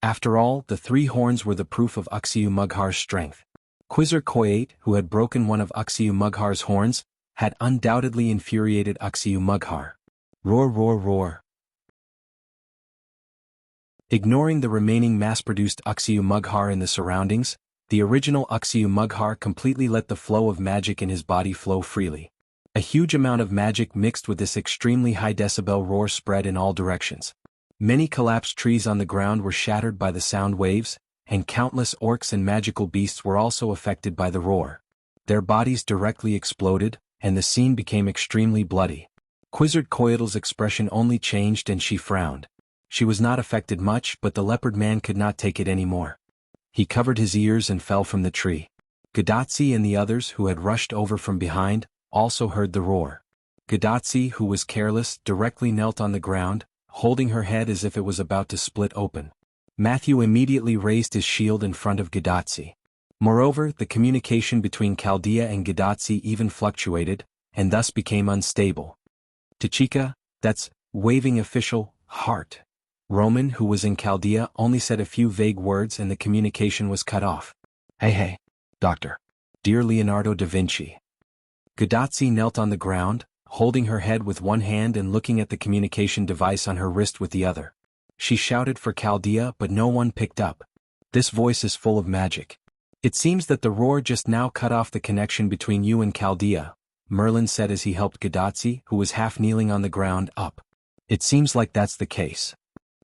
After all, the 3 horns were the proof of Uxie-Mughar's strength. Quetzalcoatl, who had broken one of Uxie-Mughar's horns, had undoubtedly infuriated Uxie-Mughar. Roar, roar, roar. Ignoring the remaining mass-produced Uxie-Mughar in the surroundings, the original Uxie-Mughar completely let the flow of magic in his body flow freely. A huge amount of magic mixed with this extremely high decibel roar spread in all directions. Many collapsed trees on the ground were shattered by the sound waves, and countless orcs and magical beasts were also affected by the roar. Their bodies directly exploded, and the scene became extremely bloody. Quetzalcoatl's expression only changed and she frowned. She was not affected much, but the leopard man could not take it anymore. He covered his ears and fell from the tree. Gadotsi and the others who had rushed over from behind also heard the roar. Gadotsi, who was careless, directly knelt on the ground, holding her head as if it was about to split open. Matthew immediately raised his shield in front of Gadotsi. Moreover, the communication between Chaldea and Gadotsi even fluctuated, and thus became unstable. Tachika, that's waving official heart. Roman, who was in Chaldea, only said a few vague words and the communication was cut off. Hey, Doctor. Dear Leonardo da Vinci. Gadotsi knelt on the ground, holding her head with one hand and looking at the communication device on her wrist with the other. She shouted for Chaldea, but no one picked up. This voice is full of magic. It seems that the roar just now cut off the connection between you and Chaldea, Merlin said as he helped Gadotsi, who was half kneeling on the ground, up. It seems like that's the case.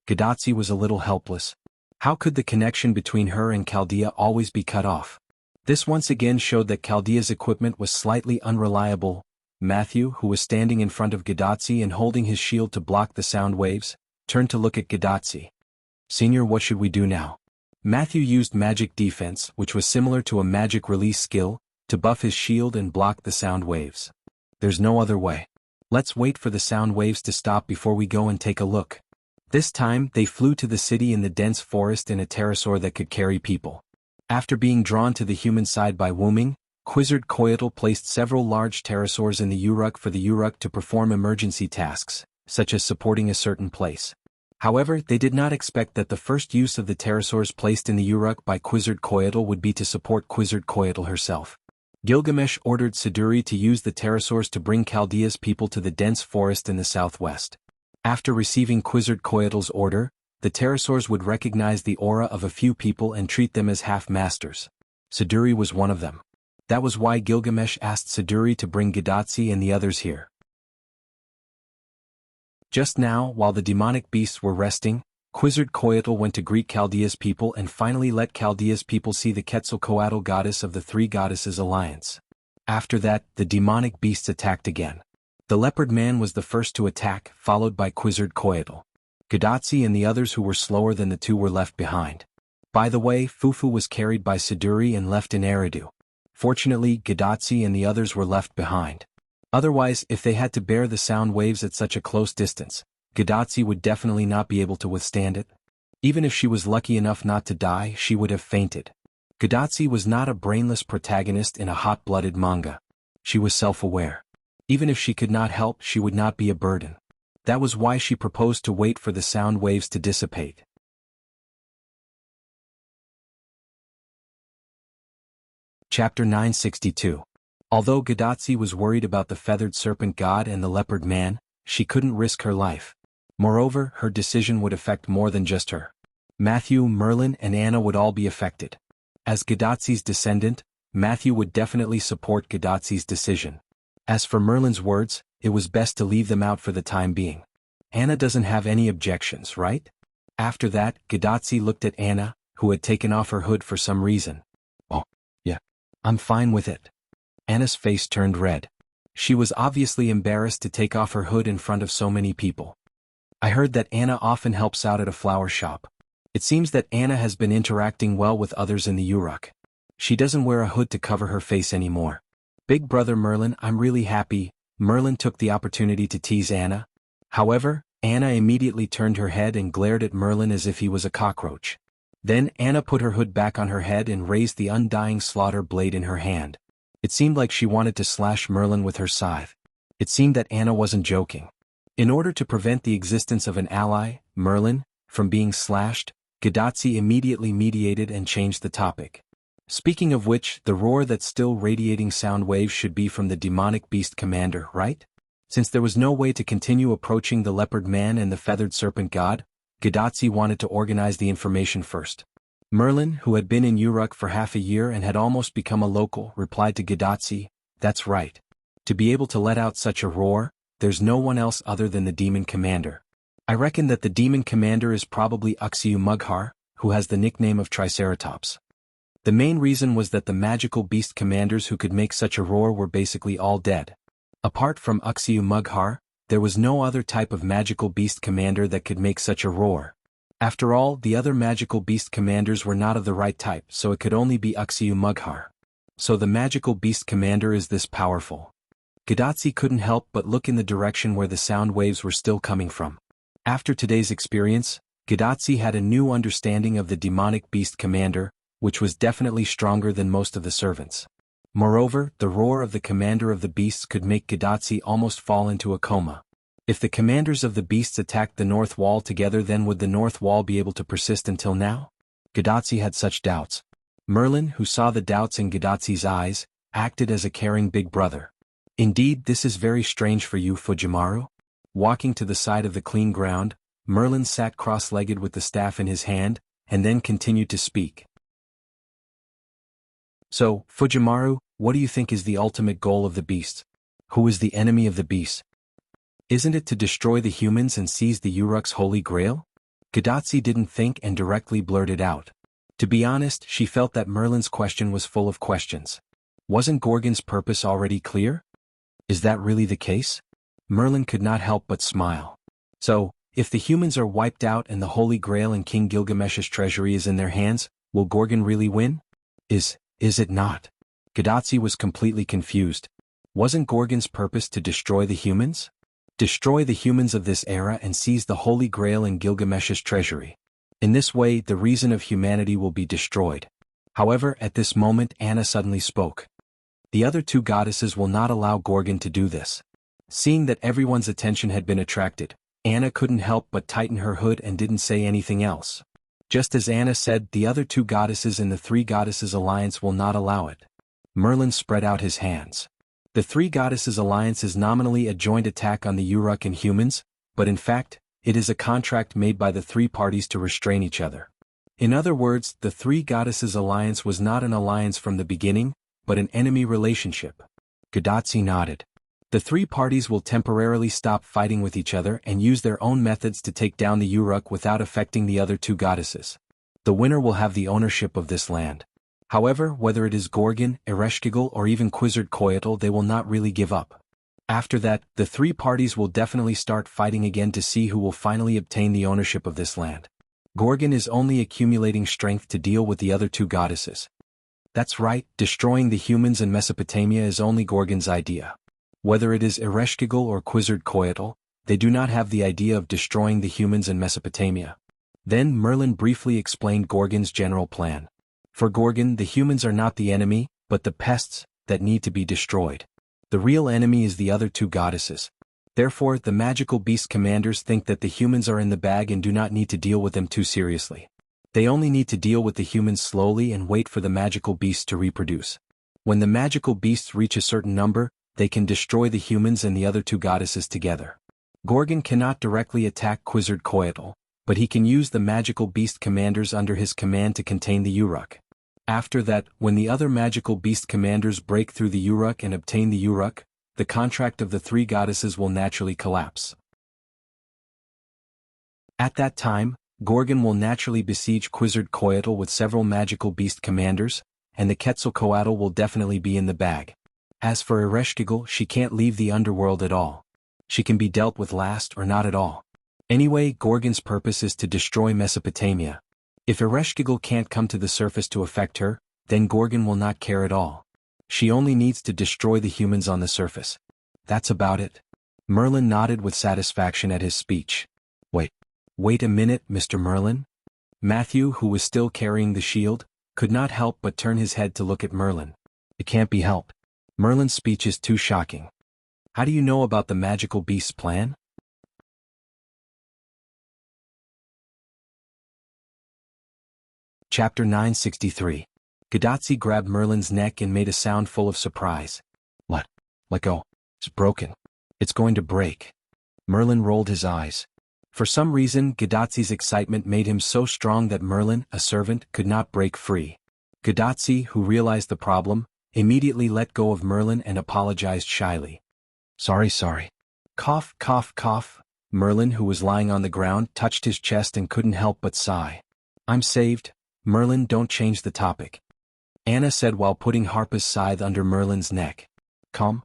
Gadotsi was a little helpless. How could the connection between her and Chaldea always be cut off? This once again showed that Chaldea's equipment was slightly unreliable. Matthew, who was standing in front of Gadotsi and holding his shield to block the sound waves, turned to look at Gadotsi. Senior, what should we do now? Matthew used magic defense, which was similar to a magic release skill, to buff his shield and block the sound waves. There's no other way. Let's wait for the sound waves to stop before we go and take a look. This time, they flew to the city in the dense forest in a pterosaur that could carry people. After being drawn to the human side by Wuming, Quetzalcoatl placed several large pterosaurs in the Uruk for the Uruk to perform emergency tasks, such as supporting a certain place. However, they did not expect that the first use of the pterosaurs placed in the Uruk by Quetzalcoatl would be to support Quetzalcoatl herself. Gilgamesh ordered Siduri to use the pterosaurs to bring Chaldea's people to the dense forest in the southwest. After receiving Quetzalcoatl's order, the pterosaurs would recognize the aura of a few people and treat them as half-masters. Siduri was one of them. That was why Gilgamesh asked Siduri to bring Gadotsi and the others here. Just now, while the demonic beasts were resting, Quetzalcoatl went to greet Chaldea's people and finally let Chaldea's people see the Quetzalcoatl goddess of the Three Goddesses Alliance. After that, the demonic beasts attacked again. The leopard man was the first to attack, followed by Quetzalcoatl. Gadotsi and the others who were slower than the two were left behind. By the way, Fufu was carried by Siduri and left in Eridu. Fortunately, Gadotsi and the others were left behind. Otherwise, if they had to bear the sound waves at such a close distance, Gadotsi would definitely not be able to withstand it. Even if she was lucky enough not to die, she would have fainted. Gadotsi was not a brainless protagonist in a hot-blooded manga. She was self-aware. Even if she could not help, she would not be a burden. That was why she proposed to wait for the sound waves to dissipate. Chapter 962. Although Gadotsi was worried about the feathered serpent god and the leopard man, she couldn't risk her life. Moreover, her decision would affect more than just her. Matthew, Merlin, and Anna would all be affected. As Gadotsi's descendant, Matthew would definitely support Gadotsi's decision. As for Merlin's words, it was best to leave them out for the time being. Anna doesn't have any objections, right? After that, Gadotsi looked at Anna, who had taken off her hood for some reason. Oh, yeah. I'm fine with it. Anna's face turned red. She was obviously embarrassed to take off her hood in front of so many people. I heard that Anna often helps out at a flower shop. It seems that Anna has been interacting well with others in the Uruk. She doesn't wear a hood to cover her face anymore. Big brother Merlin, I'm really happy. Merlin took the opportunity to tease Anna. However, Anna immediately turned her head and glared at Merlin as if he was a cockroach. Then Anna put her hood back on her head and raised the undying slaughter blade in her hand. It seemed like she wanted to slash Merlin with her scythe. It seemed that Anna wasn't joking. In order to prevent the existence of an ally, Merlin, from being slashed, Gadotsi immediately mediated and changed the topic. Speaking of which, the roar that's still radiating sound waves should be from the demonic beast commander, right? Since there was no way to continue approaching the leopard man and the feathered serpent god, Gadotsi wanted to organize the information first. Merlin, who had been in Uruk for half a year and had almost become a local, replied to Gadotsi, "That's right. To be able to let out such a roar, there's no one else other than the demon commander. I reckon that the demon commander is probably Wuxia Mughar, who has the nickname of Triceratops. The main reason was that the magical beast commanders who could make such a roar were basically all dead. Apart from Wuxia Mughar, there was no other type of magical beast commander that could make such a roar. After all, the other magical beast commanders were not of the right type, so it could only be Wuxia Mughar. So the magical beast commander is this powerful. Gadotsi couldn't help but look in the direction where the sound waves were still coming from. After today's experience, Gadotsi had a new understanding of the demonic beast commander, which was definitely stronger than most of the servants. Moreover, the roar of the commander of the beasts could make Gadotsi almost fall into a coma. If the commanders of the beasts attacked the north wall together, then would the north wall be able to persist until now? Gadotsi had such doubts. Merlin, who saw the doubts in Gadotsi's eyes, acted as a caring big brother. Indeed, this is very strange for you, Fujimaru. Walking to the side of the clean ground, Merlin sat cross-legged with the staff in his hand, and then continued to speak. So, Fujimaru, what do you think is the ultimate goal of the beasts? Who is the enemy of the beasts? Isn't it to destroy the humans and seize the Uruk's holy grail? Gadotsi didn't think and directly blurted out. To be honest, she felt that Merlin's question was full of questions. Wasn't Gorgon's purpose already clear? Is that really the case? Merlin could not help but smile. So, if the humans are wiped out and the Holy Grail and King Gilgamesh's treasury is in their hands, will Gorgon really win? Is it not? Gadotsi was completely confused. Wasn't Gorgon's purpose to destroy the humans? Destroy the humans of this era and seize the Holy Grail and Gilgamesh's treasury. In this way, the reason of humanity will be destroyed. However, at this moment Anna suddenly spoke. The other two goddesses will not allow Gorgon to do this. Seeing that everyone's attention had been attracted, Anna couldn't help but tighten her hood and didn't say anything else. Just as Anna said, the other two goddesses in the Three Goddesses Alliance will not allow it. Merlin spread out his hands. The Three Goddesses Alliance is nominally a joint attack on the Uruk and humans, but in fact, it is a contract made by the three parties to restrain each other. In other words, the Three Goddesses Alliance was not an alliance from the beginning, but an enemy relationship. Gadotsi nodded. The three parties will temporarily stop fighting with each other and use their own methods to take down the Uruk without affecting the other two goddesses. The winner will have the ownership of this land. However, whether it is Gorgon, Ereshkigal or even Quetzalcoatl, they will not really give up. After that, the three parties will definitely start fighting again to see who will finally obtain the ownership of this land. Gorgon is only accumulating strength to deal with the other two goddesses. That's right, destroying the humans in Mesopotamia is only Gorgon's idea. Whether it is Ereshkigal or Quetzalcoatl, they do not have the idea of destroying the humans in Mesopotamia. Then Merlin briefly explained Gorgon's general plan. For Gorgon, the humans are not the enemy, but the pests that need to be destroyed. The real enemy is the other two goddesses. Therefore, the magical beast commanders think that the humans are in the bag and do not need to deal with them too seriously. They only need to deal with the humans slowly and wait for the magical beasts to reproduce. When the magical beasts reach a certain number, they can destroy the humans and the other two goddesses together. Gorgon cannot directly attack Quetzalcoatl, but he can use the magical beast commanders under his command to contain the Uruk. After that, when the other magical beast commanders break through the Uruk and obtain the Uruk, the contract of the three goddesses will naturally collapse. At that time, Gorgon will naturally besiege Quetzalcoatl with several magical beast commanders, and the Quetzalcoatl will definitely be in the bag. As for Ereshkigal, she can't leave the underworld at all. She can be dealt with last or not at all. Anyway, Gorgon's purpose is to destroy Mesopotamia. If Ereshkigal can't come to the surface to affect her, then Gorgon will not care at all. She only needs to destroy the humans on the surface. That's about it. Merlin nodded with satisfaction at his speech. Wait a minute, Mr. Merlin. Matthew, who was still carrying the shield, could not help but turn his head to look at Merlin. It can't be helped. Merlin's speech is too shocking. How do you know about the magical beast's plan? Chapter 963. Gadotsi grabbed Merlin's neck and made a sound full of surprise. What? Let go. It's broken. It's going to break. Merlin rolled his eyes. For some reason, Gadotsi's excitement made him so strong that Merlin, a servant, could not break free. Gadotsi, who realized the problem, immediately let go of Merlin and apologized shyly. Sorry. Cough, cough, cough. Merlin, who was lying on the ground, touched his chest and couldn't help but sigh. I'm saved. Merlin, don't change the topic. Anna said while putting Harpa's scythe under Merlin's neck. Calm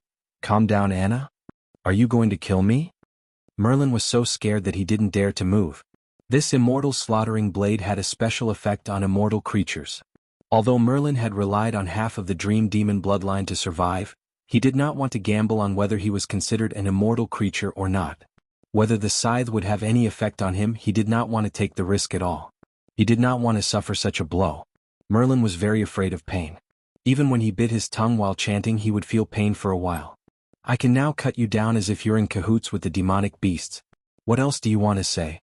down, Anna. Are you going to kill me? Merlin was so scared that he didn't dare to move. This immortal slaughtering blade had a special effect on immortal creatures. Although Merlin had relied on half of the dream demon bloodline to survive, he did not want to gamble on whether he was considered an immortal creature or not. Whether the scythe would have any effect on him, he did not want to take the risk at all. He did not want to suffer such a blow. Merlin was very afraid of pain. Even when he bit his tongue while chanting, he would feel pain for a while. I can now cut you down as if you're in cahoots with the demonic beasts. What else do you want to say?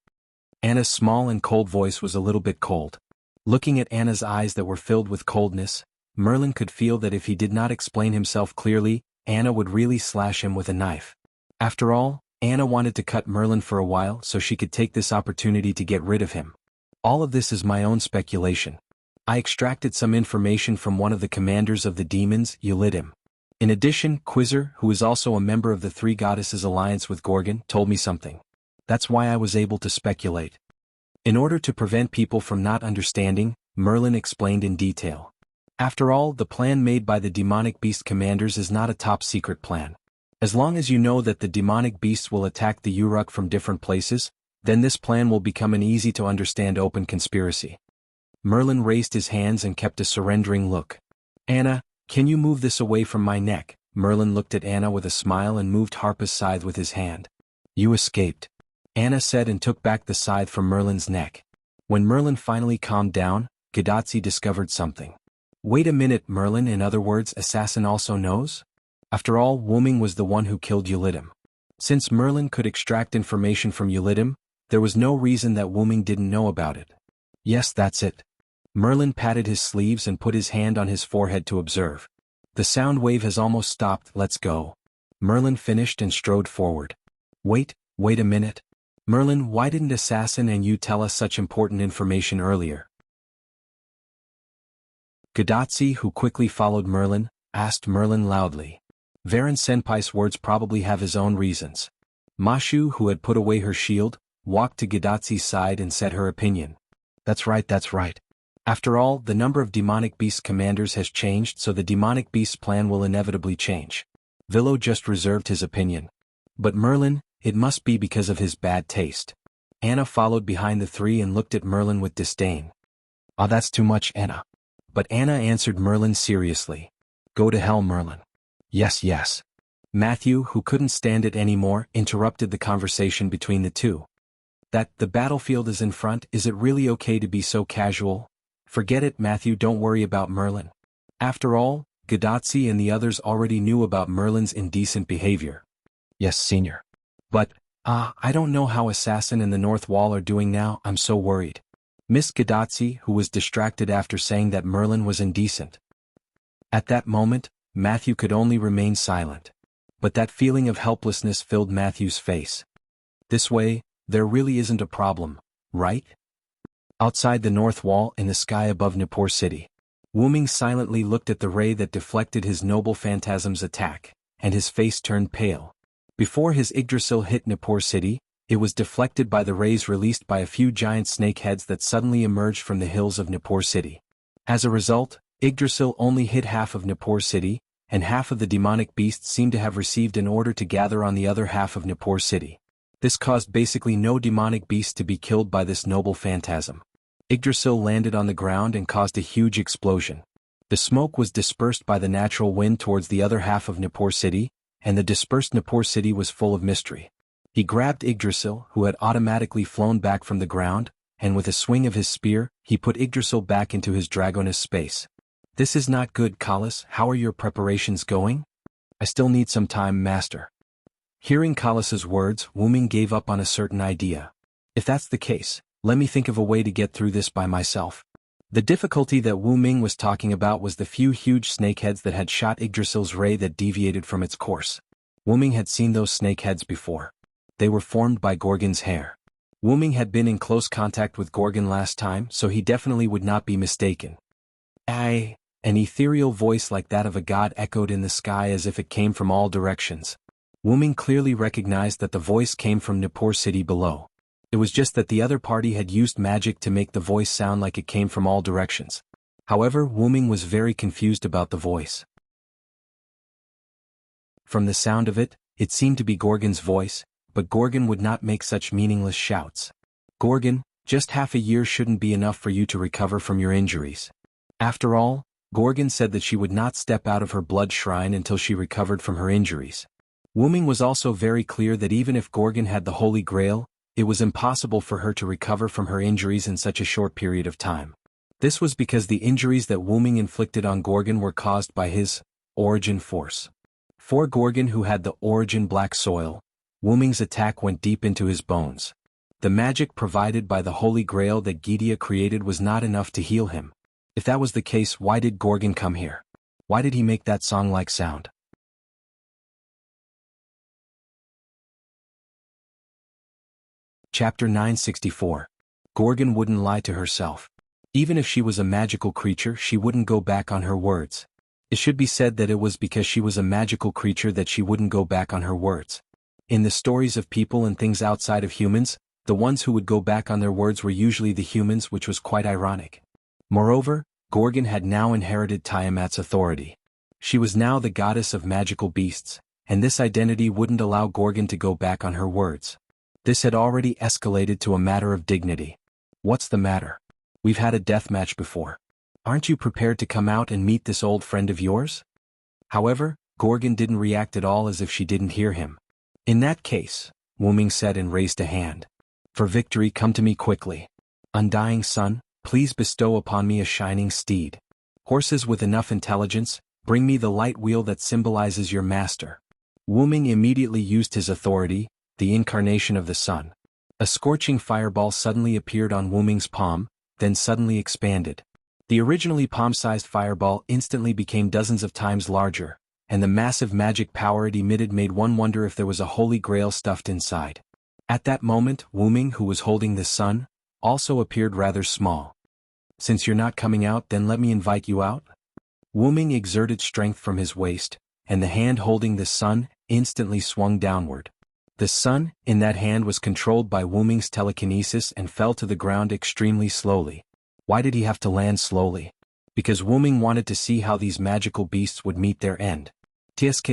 Anna's small and cold voice was a little bit cold. Looking at Anna's eyes that were filled with coldness, Merlin could feel that if he did not explain himself clearly, Anna would really slash him with a knife. After all, Anna wanted to cut Merlin for a while so she could take this opportunity to get rid of him. All of this is my own speculation. I extracted some information from one of the commanders of the demons, Ulidim. In addition, Quizzer, who is also a member of the Three Goddesses Alliance with Gorgon, told me something. That's why I was able to speculate. In order to prevent people from not understanding, Merlin explained in detail. After all, the plan made by the demonic beast commanders is not a top-secret plan. As long as you know that the demonic beasts will attack the Uruk from different places, then this plan will become an easy-to-understand open conspiracy. Merlin raised his hands and kept a surrendering look. Anna, can you move this away from my neck? Merlin looked at Anna with a smile and moved Harpa's scythe with his hand. You escaped. Anna said and took back the scythe from Merlin's neck. When Merlin finally calmed down, Gadotsi discovered something. Wait a minute, Merlin, in other words, Assassin also knows? After all, Wuming was the one who killed Ulidim. Since Merlin could extract information from Ulidim, there was no reason that Wuming didn't know about it. Yes, that's it. Merlin patted his sleeves and put his hand on his forehead to observe. The sound wave has almost stopped, let's go. Merlin finished and strode forward. Wait a minute. Merlin, why didn't Assassin and you tell us such important information earlier? Gadotsi, who quickly followed Merlin, asked Merlin loudly. Varen Senpai's words probably have his own reasons. Mashu, who had put away her shield, walked to Gadotsi's side and said her opinion. That's right. After all, the number of demonic beast commanders has changed, so the demonic beast plan will inevitably change. Villo just reserved his opinion. But Merlin, it must be because of his bad taste. Anna followed behind the three and looked at Merlin with disdain. Ah, that's too much, Anna. But Anna answered Merlin seriously. Go to hell, Merlin. Yes. Matthew, who couldn't stand it anymore, interrupted the conversation between the two. That the battlefield is in front, is it really okay to be so casual? Forget it, Matthew, don't worry about Merlin. After all, Gadotsi and the others already knew about Merlin's indecent behavior. Yes, Senior. But, I don't know how Assassin and the North Wall are doing now, I'm so worried. Miss Gadotsi, who was distracted after saying that Merlin was indecent. At that moment, Matthew could only remain silent. But that feeling of helplessness filled Matthew's face. This way, there really isn't a problem, right? Outside the North Wall, in the sky above Nippur City, Wuming silently looked at the ray that deflected his noble phantasm's attack, and his face turned pale. Before his Yggdrasil hit Nippur City, it was deflected by the rays released by a few giant snakeheads that suddenly emerged from the hills of Nippur City. As a result, Yggdrasil only hit half of Nippur City, and half of the demonic beasts seemed to have received an order to gather on the other half of Nippur City. This caused basically no demonic beast to be killed by this noble phantasm. Yggdrasil landed on the ground and caused a huge explosion. The smoke was dispersed by the natural wind towards the other half of Nippur City, and the dispersed Nippur City was full of mystery. He grabbed Yggdrasil, who had automatically flown back from the ground, and with a swing of his spear, he put Yggdrasil back into his Dragoness space. This is not good, Kalas. How are your preparations going? I still need some time, Master. Hearing Kalas's words, Wuming gave up on a certain idea. If that's the case, let me think of a way to get through this by myself. The difficulty that Wuming was talking about was the few huge snakeheads that had shot Yggdrasil's ray that deviated from its course. Wuming had seen those snakeheads before. They were formed by Gorgon's hair. Wuming had been in close contact with Gorgon last time, so he definitely would not be mistaken. Aye, an ethereal voice like that of a god echoed in the sky as if it came from all directions. Ming clearly recognized that the voice came from Nippur city below. It was just that the other party had used magic to make the voice sound like it came from all directions. However, Ming was very confused about the voice. From the sound of it, it seemed to be Gorgon's voice, but Gorgon would not make such meaningless shouts. Gorgon, just half a year shouldn't be enough for you to recover from your injuries. After all, Gorgon said that she would not step out of her blood shrine until she recovered from her injuries. Ming was also very clear that even if Gorgon had the Holy Grail, it was impossible for her to recover from her injuries in such a short period of time. This was because the injuries that Ming inflicted on Gorgon were caused by his origin force. For Gorgon, who had the origin black soil, Ming's attack went deep into his bones. The magic provided by the Holy Grail that Gidia created was not enough to heal him. If that was the case, why did Gorgon come here? Why did he make that song-like sound? Chapter 964. Gorgon wouldn't lie to herself. Even if she was a magical creature, she wouldn't go back on her words. It should be said that it was because she was a magical creature that she wouldn't go back on her words. In the stories of people and things outside of humans, the ones who would go back on their words were usually the humans, which was quite ironic. Moreover, Gorgon had now inherited Tiamat's authority. She was now the goddess of magical beasts, and this identity wouldn't allow Gorgon to go back on her words. This had already escalated to a matter of dignity. What's the matter? We've had a death match before. Aren't you prepared to come out and meet this old friend of yours? However, Gorgon didn't react at all, as if she didn't hear him. In that case, Ming said and raised a hand. For victory, come to me quickly. Undying sun, please bestow upon me a shining steed. Horses with enough intelligence, bring me the light wheel that symbolizes your master. Ming immediately used his authority, the incarnation of the sun. A scorching fireball suddenly appeared on Ming's palm, then suddenly expanded. The originally palm-sized fireball instantly became dozens of times larger, and the massive magic power it emitted made one wonder if there was a holy grail stuffed inside. At that moment, Ming, who was holding the sun, also appeared rather small. Since you're not coming out, then let me invite you out? Ming exerted strength from his waist, and the hand holding the sun instantly swung downward. The sun, in that hand, was controlled by Ming's telekinesis and fell to the ground extremely slowly. Why did he have to land slowly? Because Ming wanted to see how these magical beasts would meet their end. Tsk,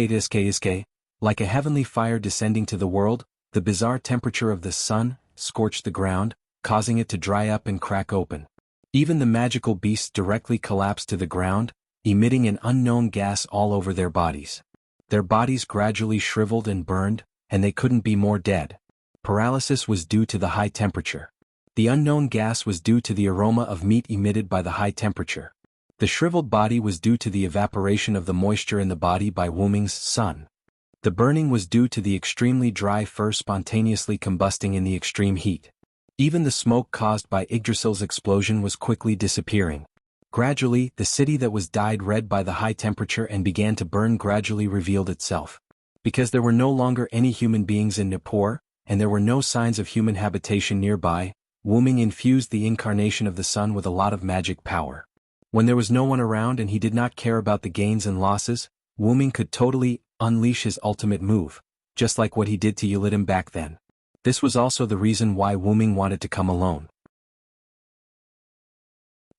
like a heavenly fire descending to the world, the bizarre temperature of the sun scorched the ground, causing it to dry up and crack open. Even the magical beasts directly collapsed to the ground, emitting an unknown gas all over their bodies. Their bodies gradually shriveled and burned, and they couldn't be more dead. Paralysis was due to the high temperature. The unknown gas was due to the aroma of meat emitted by the high temperature. The shriveled body was due to the evaporation of the moisture in the body by Ming's sun. The burning was due to the extremely dry fur spontaneously combusting in the extreme heat. Even the smoke caused by Yggdrasil's explosion was quickly disappearing. Gradually, the city that was dyed red by the high temperature and began to burn gradually revealed itself. Because there were no longer any human beings in Nippur, and there were no signs of human habitation nearby, Ming infused the incarnation of the sun with a lot of magic power. When there was no one around and he did not care about the gains and losses, Ming could totally unleash his ultimate move, just like what he did to Yilidim back then. This was also the reason why Ming wanted to come alone.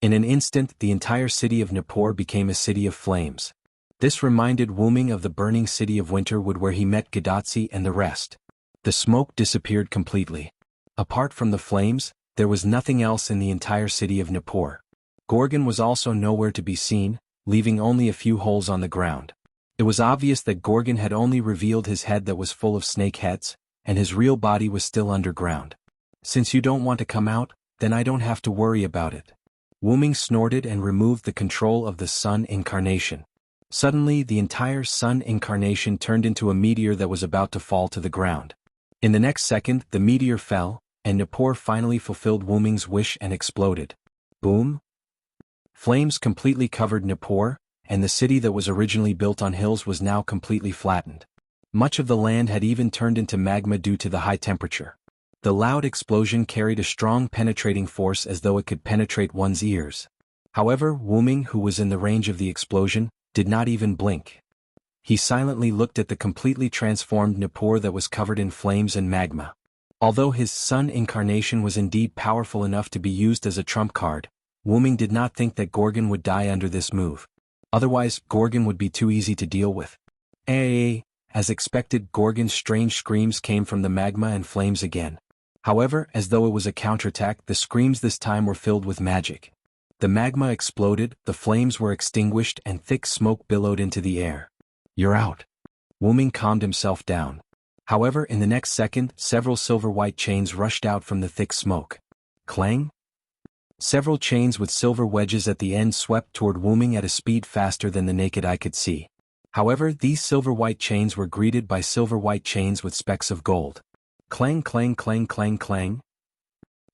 In an instant, the entire city of Nippur became a city of flames. This reminded Ming of the burning city of Winterwood where he met Gadatsi and the rest. The smoke disappeared completely. Apart from the flames, there was nothing else in the entire city of Nippur. Gorgon was also nowhere to be seen, leaving only a few holes on the ground. It was obvious that Gorgon had only revealed his head that was full of snake heads, and his real body was still underground. Since you don't want to come out, then I don't have to worry about it. Ming snorted and removed the control of the sun incarnation. Suddenly, the entire sun incarnation turned into a meteor that was about to fall to the ground. In the next second, the meteor fell, and Nippur finally fulfilled Ming's wish and exploded. Boom! Flames completely covered Nippur, and the city that was originally built on hills was now completely flattened. Much of the land had even turned into magma due to the high temperature. The loud explosion carried a strong penetrating force as though it could penetrate one's ears. However, Ming, who was in the range of the explosion, did not even blink. He silently looked at the completely transformed Nippur that was covered in flames and magma. Although his sun incarnation was indeed powerful enough to be used as a trump card, Wu-Ming did not think that Gorgon would die under this move. Otherwise, Gorgon would be too easy to deal with. As expected, Gorgon's strange screams came from the magma and flames again. However, as though it was a counterattack, the screams this time were filled with magic. The magma exploded, the flames were extinguished, and thick smoke billowed into the air. "You're out." Wu-Ming calmed himself down. However, in the next second, several silver-white chains rushed out from the thick smoke. Clang! Several chains with silver wedges at the end swept toward Wu-Ming at a speed faster than the naked eye could see. However, these silver-white chains were greeted by silver-white chains with specks of gold. Clang, clang, clang, clang, clang.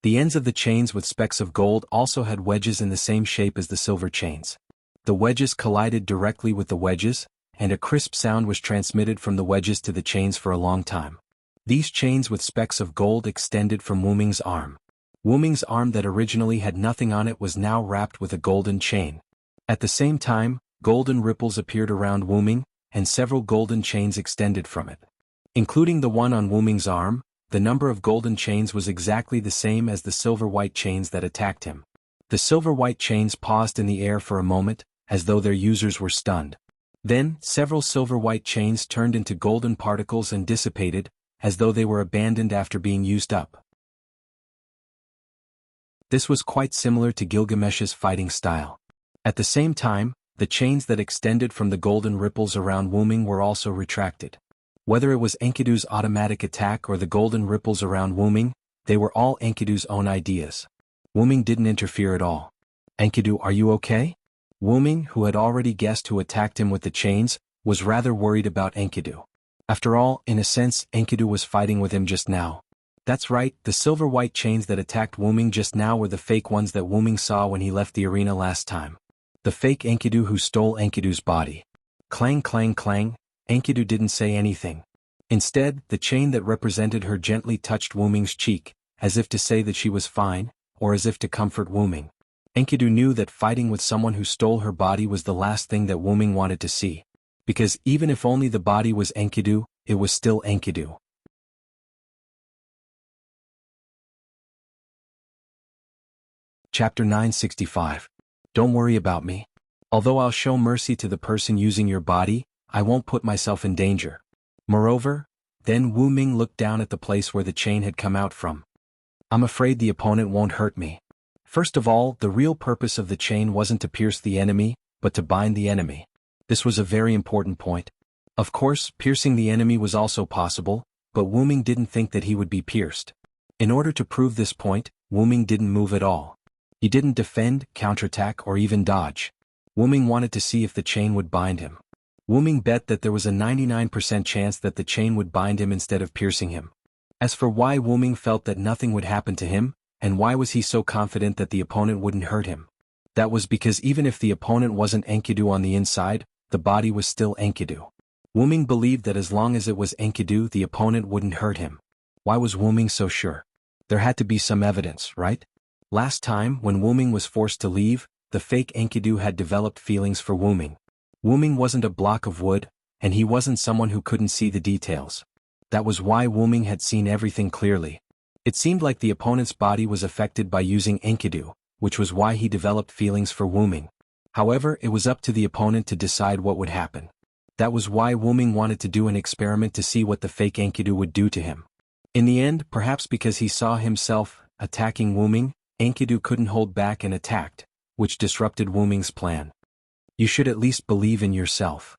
The ends of the chains with specks of gold also had wedges in the same shape as the silver chains. The wedges collided directly with the wedges, and a crisp sound was transmitted from the wedges to the chains for a long time. These chains with specks of gold extended from Wu-Ming's arm. Wu-Ming's arm that originally had nothing on it was now wrapped with a golden chain. At the same time, golden ripples appeared around Wu-Ming, and several golden chains extended from it. Including the one on Wu-Ming's arm, the number of golden chains was exactly the same as the silver-white chains that attacked him. The silver-white chains paused in the air for a moment, as though their users were stunned. Then, several silver-white chains turned into golden particles and dissipated, as though they were abandoned after being used up. This was quite similar to Gilgamesh's fighting style. At the same time, the chains that extended from the golden ripples around Wu-Ming were also retracted. Whether it was Enkidu's automatic attack or the golden ripples around Wu-Ming, they were all Enkidu's own ideas. Wu-Ming didn't interfere at all. "Enkidu, are you okay?" Wu-Ming, who had already guessed who attacked him with the chains, was rather worried about Enkidu. After all, in a sense, Enkidu was fighting with him just now. That's right, the silver-white chains that attacked Wu-Ming just now were the fake ones that Wu-Ming saw when he left the arena last time. The fake Enkidu who stole Enkidu's body. Clang, clang, clang. Enkidu didn't say anything. Instead, the chain that represented her gently touched Wu-Ming's cheek, as if to say that she was fine, or as if to comfort Wu-Ming. Enkidu knew that fighting with someone who stole her body was the last thing that Wu-Ming wanted to see. Because even if only the body was Enkidu, it was still Enkidu. Chapter 965. Don't worry about me. Although I'll show mercy to the person using your body, I won't put myself in danger. Moreover, then Wu-Ming looked down at the place where the chain had come out from. I'm afraid the opponent won't hurt me. First of all, the real purpose of the chain wasn't to pierce the enemy, but to bind the enemy. This was a very important point. Of course, piercing the enemy was also possible, but Wu-Ming didn't think that he would be pierced. In order to prove this point, Wu-Ming didn't move at all. He didn't defend, counterattack, or even dodge. Wu-Ming wanted to see if the chain would bind him. Wu-Ming bet that there was a 99% chance that the chain would bind him instead of piercing him. As for why Wu-Ming felt that nothing would happen to him, and why was he so confident that the opponent wouldn't hurt him? That was because even if the opponent wasn't Enkidu on the inside, the body was still Enkidu. Wu-Ming believed that as long as it was Enkidu, the opponent wouldn't hurt him. Why was Wu-Ming so sure? There had to be some evidence, right? Last time, when Wu-Ming was forced to leave, the fake Enkidu had developed feelings for Wu-Ming. Wu-Ming wasn't a block of wood, and he wasn't someone who couldn't see the details. That was why Wu-Ming had seen everything clearly. It seemed like the opponent's body was affected by using Enkidu, which was why he developed feelings for Wu-Ming. However, it was up to the opponent to decide what would happen. That was why Wu-Ming wanted to do an experiment to see what the fake Enkidu would do to him. In the end, perhaps because he saw himself attacking Wu-Ming, Enkidu couldn't hold back and attacked, which disrupted Wu-Ming's plan. You should at least believe in yourself.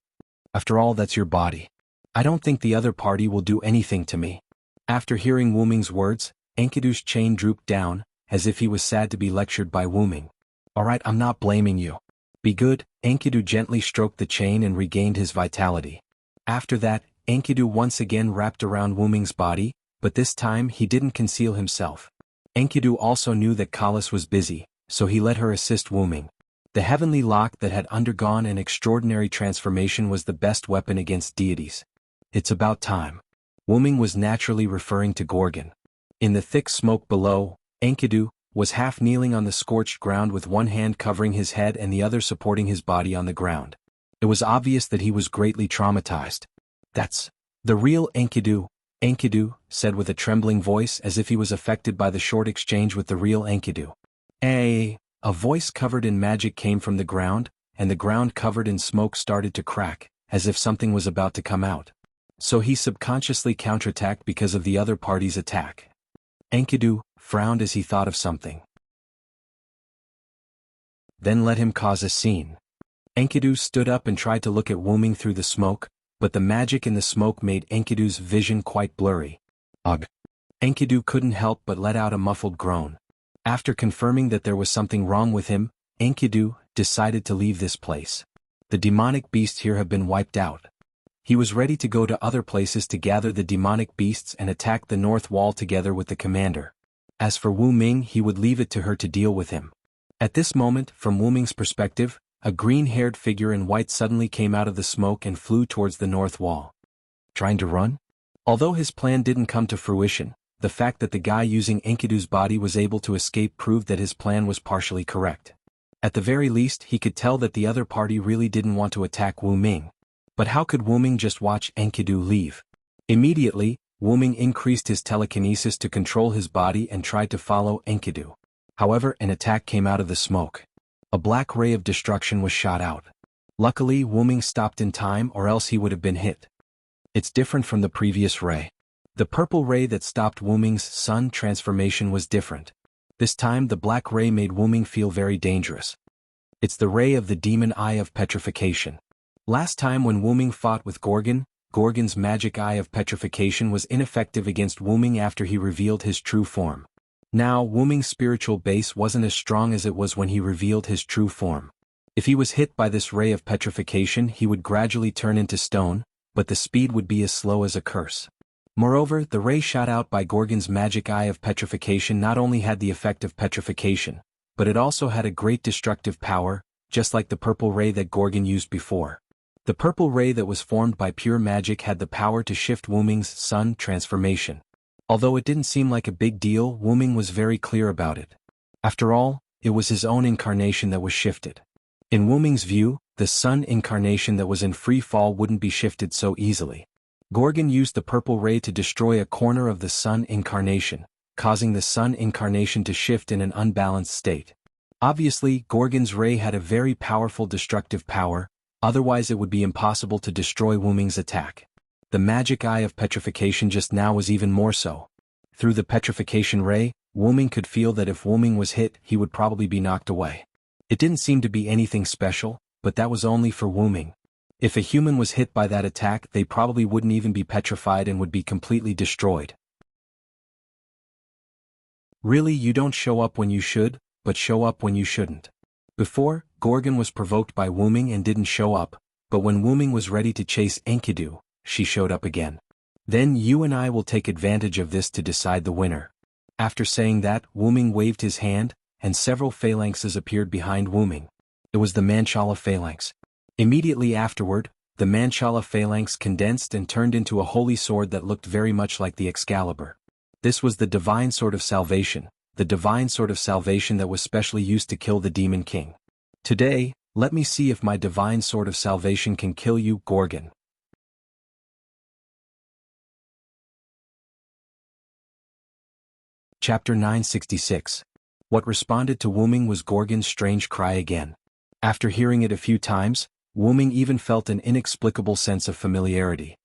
After all, that's your body. I don't think the other party will do anything to me. After hearing Wu-Ming's words, Enkidu's chain drooped down, as if he was sad to be lectured by Wu-Ming. Alright, I'm not blaming you. Be good. Enkidu gently stroked the chain and regained his vitality. After that, Enkidu once again wrapped around Wu-Ming's body, but this time he didn't conceal himself. Enkidu also knew that Kalis was busy, so he let her assist Wu-Ming. The heavenly lock that had undergone an extraordinary transformation was the best weapon against deities. It's about time. Wu-Ming was naturally referring to Gorgon. In the thick smoke below, Enkidu was half kneeling on the scorched ground with one hand covering his head and the other supporting his body on the ground. It was obvious that he was greatly traumatized. "That's the real Enkidu," Enkidu said with a trembling voice as if he was affected by the short exchange with the real Enkidu. A voice covered in magic came from the ground, and the ground covered in smoke started to crack, as if something was about to come out. So he subconsciously counterattacked because of the other party's attack. Enkidu frowned as he thought of something. Then let him cause a scene. Enkidu stood up and tried to look at Wu Ming through the smoke, but the magic in the smoke made Enkidu's vision quite blurry. Ugh! Enkidu couldn't help but let out a muffled groan. After confirming that there was something wrong with him, Enkidu decided to leave this place. The demonic beasts here have been wiped out. He was ready to go to other places to gather the demonic beasts and attack the north wall together with the commander. As for Wu Ming, he would leave it to her to deal with him. At this moment, from Wu Ming's perspective, a green-haired figure in white suddenly came out of the smoke and flew towards the north wall. Trying to run? Although his plan didn't come to fruition, the fact that the guy using Enkidu's body was able to escape proved that his plan was partially correct. At the very least, he could tell that the other party really didn't want to attack Wu Ming. But how could Wu Ming just watch Enkidu leave? Immediately, Wu Ming increased his telekinesis to control his body and tried to follow Enkidu. However, an attack came out of the smoke. A black ray of destruction was shot out. Luckily, Wu Ming stopped in time, or else he would have been hit. It's different from the previous ray. The purple ray that stopped Wu Ming's sun transformation was different. This time the black ray made Wu Ming feel very dangerous. It's the ray of the demon eye of petrification. Last time when Wu Ming fought with Gorgon, Gorgon's magic eye of petrification was ineffective against Wu Ming after he revealed his true form. Now Wu Ming's spiritual base wasn't as strong as it was when he revealed his true form. If he was hit by this ray of petrification, he would gradually turn into stone, but the speed would be as slow as a curse. Moreover, the ray shot out by Gorgon's magic eye of petrification not only had the effect of petrification, but it also had a great destructive power, just like the purple ray that Gorgon used before. The purple ray that was formed by pure magic had the power to shift Wu Ming's sun transformation. Although it didn't seem like a big deal, Wu Ming was very clear about it. After all, it was his own incarnation that was shifted. In Wu Ming's view, the sun incarnation that was in free fall wouldn't be shifted so easily. Gorgon used the purple ray to destroy a corner of the sun incarnation, causing the sun incarnation to shift in an unbalanced state. Obviously, Gorgon's ray had a very powerful destructive power, otherwise it would be impossible to destroy Wu Ming's attack. The magic eye of petrification just now was even more so. Through the petrification ray, Wu Ming could feel that if Wu Ming was hit, he would probably be knocked away. It didn't seem to be anything special, but that was only for Wu Ming. If a human was hit by that attack, they probably wouldn't even be petrified and would be completely destroyed. Really, you don't show up when you should, but show up when you shouldn't. Before, Gorgon was provoked by Wu Ming and didn't show up, but when Wu Ming was ready to chase Enkidu, she showed up again. Then you and I will take advantage of this to decide the winner. After saying that, Wu Ming waved his hand, and several phalanxes appeared behind Wu Ming. It was the Manchala phalanx. Immediately afterward, the Manchala phalanx condensed and turned into a holy sword that looked very much like the Excalibur. This was the divine sword of salvation, the divine sword of salvation that was specially used to kill the Demon King. Today, let me see if my divine sword of salvation can kill you, Gorgon. Chapter 966. What responded to Wu Ming was Gorgon's strange cry again. After hearing it a few times, Wu Ming even felt an inexplicable sense of familiarity.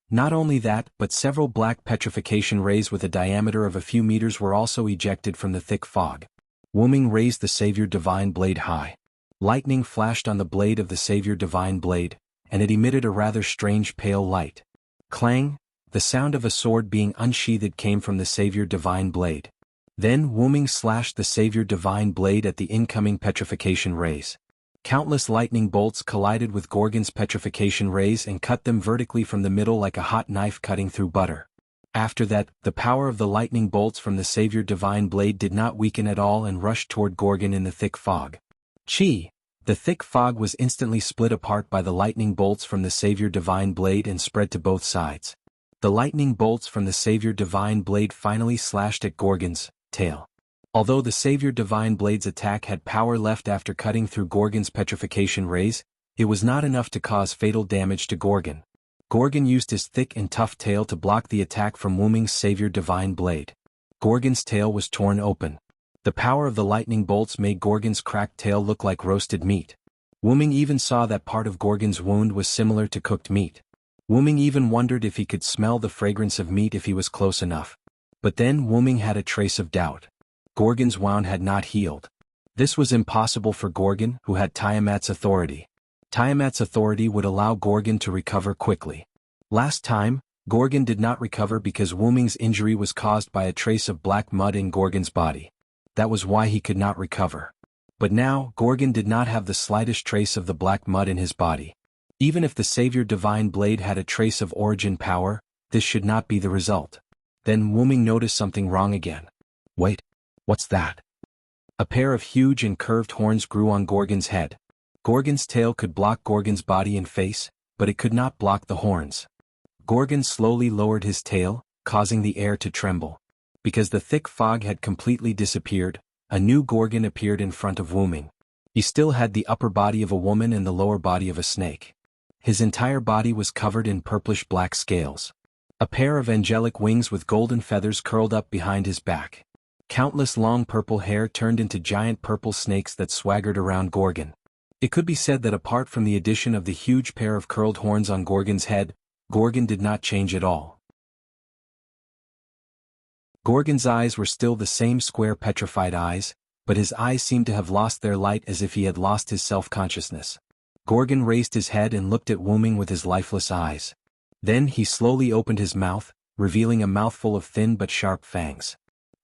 Not only that, but several black petrification rays with a diameter of a few meters were also ejected from the thick fog. Wu Ming raised the Savior Divine Blade high. Lightning flashed on the blade of the Savior Divine Blade, and it emitted a rather strange pale light. Clang! The sound of a sword being unsheathed came from the Savior Divine Blade. Then Wu Ming slashed the Savior Divine Blade at the incoming petrification rays. Countless lightning bolts collided with Gorgon's petrification rays and cut them vertically from the middle like a hot knife cutting through butter. After that, the power of the lightning bolts from the Savior Divine Blade did not weaken at all and rushed toward Gorgon in the thick fog. Chi! The thick fog was instantly split apart by the lightning bolts from the Savior Divine Blade and spread to both sides. The lightning bolts from the Savior Divine Blade finally slashed at Gorgon's tail. Although the Savior Divine Blade's attack had power left after cutting through Gorgon's petrification rays, It was not enough to cause fatal damage to Gorgon. Gorgon used his thick and tough tail to block the attack from Wu Ming's savior divine blade. Gorgon's tail was torn open. The power of the lightning bolts made Gorgon's cracked tail look like roasted meat. Wu Ming even saw that part of Gorgon's wound was similar to cooked meat. Wu Ming even wondered if he could smell the fragrance of meat if he was close enough. But then Wu Ming had a trace of doubt. Gorgon's wound had not healed. This was impossible for Gorgon, who had Tiamat's authority. Tiamat's authority would allow Gorgon to recover quickly. Last time, Gorgon did not recover because Wu Ming's injury was caused by a trace of black mud in Gorgon's body. That was why he could not recover. But now, Gorgon did not have the slightest trace of the black mud in his body. Even if the Savior Divine Blade had a trace of origin power, this should not be the result. Then Wu Ming noticed something wrong again. Wait, what's that? A pair of huge and curved horns grew on Gorgon's head. Gorgon's tail could block Gorgon's body and face, but it could not block the horns. Gorgon slowly lowered his tail, causing the air to tremble. Because the thick fog had completely disappeared, a new Gorgon appeared in front of Wu Ming. He still had the upper body of a woman and the lower body of a snake. His entire body was covered in purplish-black scales. A pair of angelic wings with golden feathers curled up behind his back. Countless long purple hair turned into giant purple snakes that swaggered around Gorgon. It could be said that apart from the addition of the huge pair of curled horns on Gorgon's head, Gorgon did not change at all. Gorgon's eyes were still the same square petrified eyes, but his eyes seemed to have lost their light as if he had lost his self-consciousness. Gorgon raised his head and looked at Wu Ming with his lifeless eyes. Then he slowly opened his mouth, revealing a mouthful of thin but sharp fangs.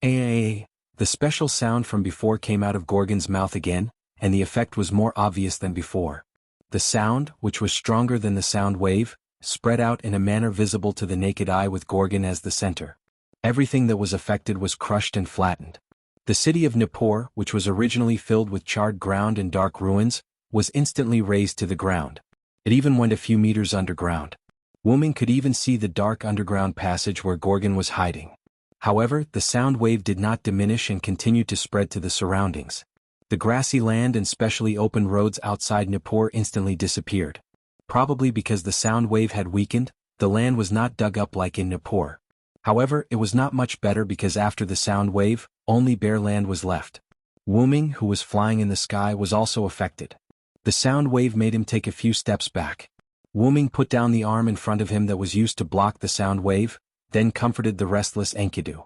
The special sound from before came out of Gorgon's mouth again, and the effect was more obvious than before. The sound, which was stronger than the sound wave, spread out in a manner visible to the naked eye with Gorgon as the center. Everything that was affected was crushed and flattened. The city of Nippur, which was originally filled with charred ground and dark ruins, was instantly razed to the ground. It even went a few meters underground. Wu Ming could even see the dark underground passage where Gorgon was hiding. However, the sound wave did not diminish and continued to spread to the surroundings. The grassy land and specially open roads outside Nippur instantly disappeared. Probably because the sound wave had weakened, the land was not dug up like in Nippur. However, it was not much better because after the sound wave, only bare land was left. Wu Ming, who was flying in the sky, was also affected. The sound wave made him take a few steps back. Wu Ming put down the arm in front of him that was used to block the sound wave, then comforted the restless Enkidu.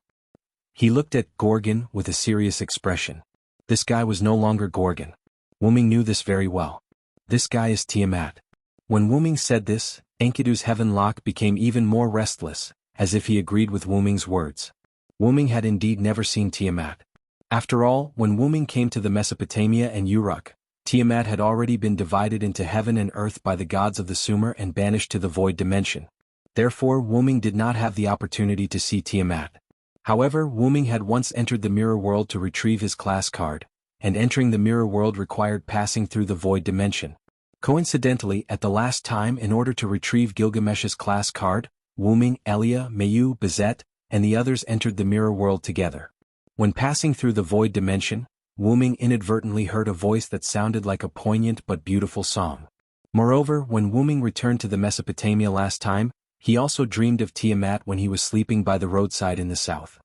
He looked at Gorgon with a serious expression. This guy was no longer Gorgon. Wu Ming knew this very well. This guy is Tiamat. When Wu Ming said this, Enkidu's heaven lock became even more restless, as if he agreed with Wu Ming's words. Wu Ming had indeed never seen Tiamat. After all, when Wu Ming came to the Mesopotamia and Uruk, Tiamat had already been divided into heaven and earth by the gods of the Sumer and banished to the void dimension. Therefore, Wu Ming did not have the opportunity to see Tiamat. However, Wu Ming had once entered the mirror world to retrieve his class card, and entering the mirror world required passing through the void dimension. Coincidentally, at the last time, in order to retrieve Gilgamesh's class card, Wu Ming, Elia, Mayu, Bizet, and the others entered the mirror world together. When passing through the void dimension, Wu Ming inadvertently heard a voice that sounded like a poignant but beautiful song. Moreover, when Wu Ming returned to the Mesopotamia last time, he also dreamed of Tiamat when he was sleeping by the roadside in the south.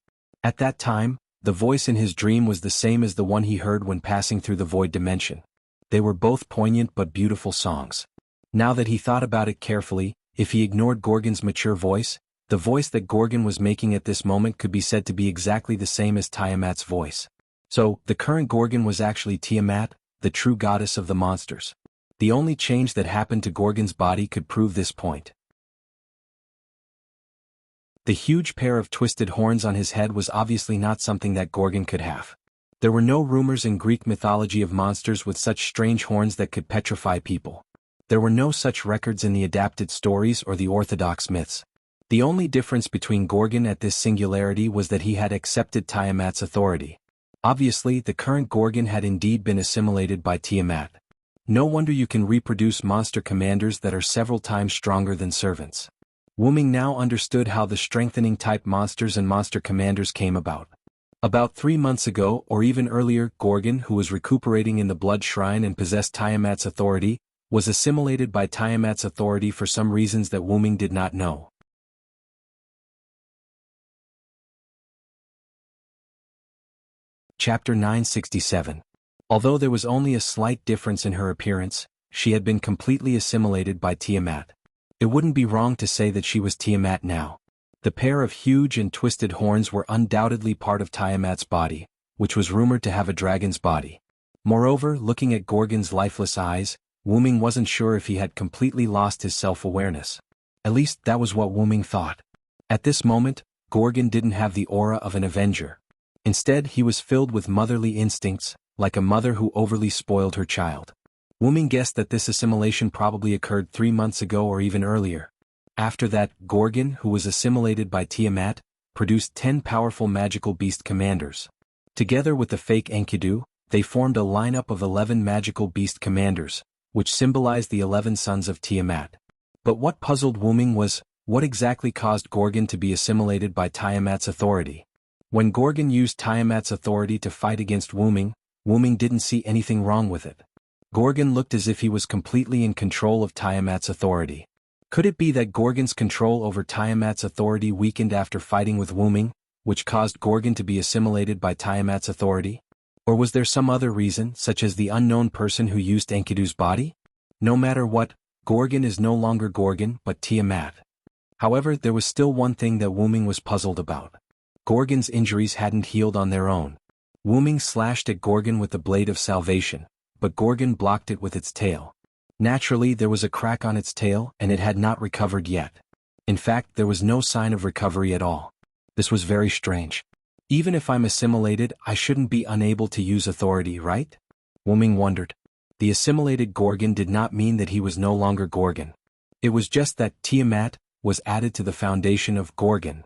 At that time, the voice in his dream was the same as the one he heard when passing through the void dimension. They were both poignant but beautiful songs. Now that he thought about it carefully, if he ignored Gorgon's mature voice, the voice that Gorgon was making at this moment could be said to be exactly the same as Tiamat's voice. So, the current Gorgon was actually Tiamat, the true goddess of the monsters. The only change that happened to Gorgon's body could prove this point. The huge pair of twisted horns on his head was obviously not something that Gorgon could have. There were no rumors in Greek mythology of monsters with such strange horns that could petrify people. There were no such records in the adapted stories or the orthodox myths. The only difference between Gorgon at this singularity was that he had accepted Tiamat's authority. Obviously, the current Gorgon had indeed been assimilated by Tiamat. No wonder you can reproduce monster commanders that are several times stronger than servants. Wu Ming now understood how the strengthening type monsters and monster commanders came about. About 3 months ago, or even earlier, Gorgon, who was recuperating in the blood shrine and possessed Tiamat's authority, was assimilated by Tiamat's authority for some reasons that Wu Ming did not know. Chapter 967. Although there was only a slight difference in her appearance, she had been completely assimilated by Tiamat. It wouldn't be wrong to say that she was Tiamat now. The pair of huge and twisted horns were undoubtedly part of Tiamat's body, which was rumored to have a dragon's body. Moreover, looking at Gorgon's lifeless eyes, Wu Ming wasn't sure if he had completely lost his self-awareness. At least that was what Wu Ming thought. At this moment, Gorgon didn't have the aura of an avenger. Instead, he was filled with motherly instincts, like a mother who overly spoiled her child. Wu Ming guessed that this assimilation probably occurred 3 months ago or even earlier. After that, Gorgon, who was assimilated by Tiamat, produced 10 powerful magical beast commanders. Together with the fake Enkidu, they formed a lineup of 11 magical beast commanders, which symbolized the 11 sons of Tiamat. But what puzzled Wu Ming was, what exactly caused Gorgon to be assimilated by Tiamat's authority? When Gorgon used Tiamat's authority to fight against Wu Ming didn't see anything wrong with it. Gorgon looked as if he was completely in control of Tiamat's authority. Could it be that Gorgon's control over Tiamat's authority weakened after fighting with Wu Ming, which caused Gorgon to be assimilated by Tiamat's authority? Or was there some other reason, such as the unknown person who used Enkidu's body? No matter what, Gorgon is no longer Gorgon but Tiamat. However, there was still one thing that Wu Ming was puzzled about. Gorgon's injuries hadn't healed on their own. Wu Ming slashed at Gorgon with the blade of salvation, but Gorgon blocked it with its tail. Naturally, there was a crack on its tail and it had not recovered yet. In fact, there was no sign of recovery at all. This was very strange. Even if I'm assimilated, I shouldn't be unable to use authority, right? Wu Ming wondered. The assimilated Gorgon did not mean that he was no longer Gorgon. It was just that Tiamat was added to the foundation of Gorgon.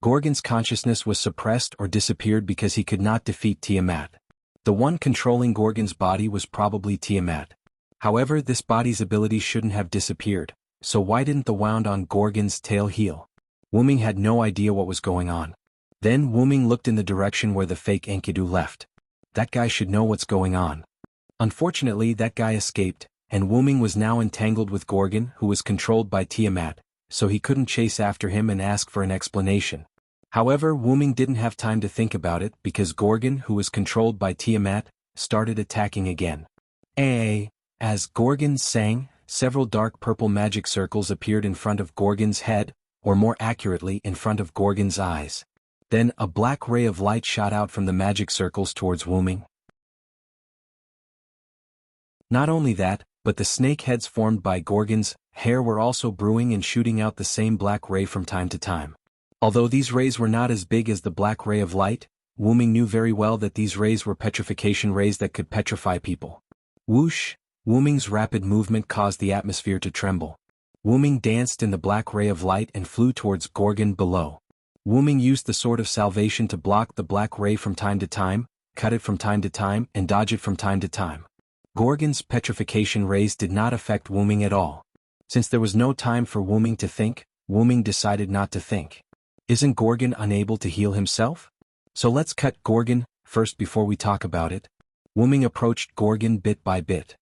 Gorgon's consciousness was suppressed or disappeared because he could not defeat Tiamat. The one controlling Gorgon's body was probably Tiamat. However, this body's ability shouldn't have disappeared, so why didn't the wound on Gorgon's tail heal? Wu Ming had no idea what was going on. Then Wu Ming looked in the direction where the fake Enkidu left. That guy should know what's going on. Unfortunately, that guy escaped, and Wu Ming was now entangled with Gorgon, who was controlled by Tiamat, so he couldn't chase after him and ask for an explanation. However, Wu Ming didn't have time to think about it because Gorgon, who was controlled by Tiamat, started attacking again. As Gorgon sang, several dark purple magic circles appeared in front of Gorgon's head, or more accurately in front of Gorgon's eyes. Then a black ray of light shot out from the magic circles towards Wu Ming. Not only that, but the snake heads formed by Gorgon's hair were also brewing and shooting out the same black ray from time to time. Although these rays were not as big as the black ray of light, Wu Ming knew very well that these rays were petrification rays that could petrify people. Whoosh! Wu Ming's rapid movement caused the atmosphere to tremble. Wu Ming danced in the black ray of light and flew towards Gorgon below. Wu Ming used the sword of salvation to block the black ray from time to time, cut it from time to time, and dodge it from time to time. Gorgon's petrification rays did not affect Wu Ming at all. Since there was no time for Wu Ming to think, Wu Ming decided not to think. Isn't Gorgon unable to heal himself? So let's cut Gorgon first before we talk about it. Wu Ming approached Gorgon bit by bit.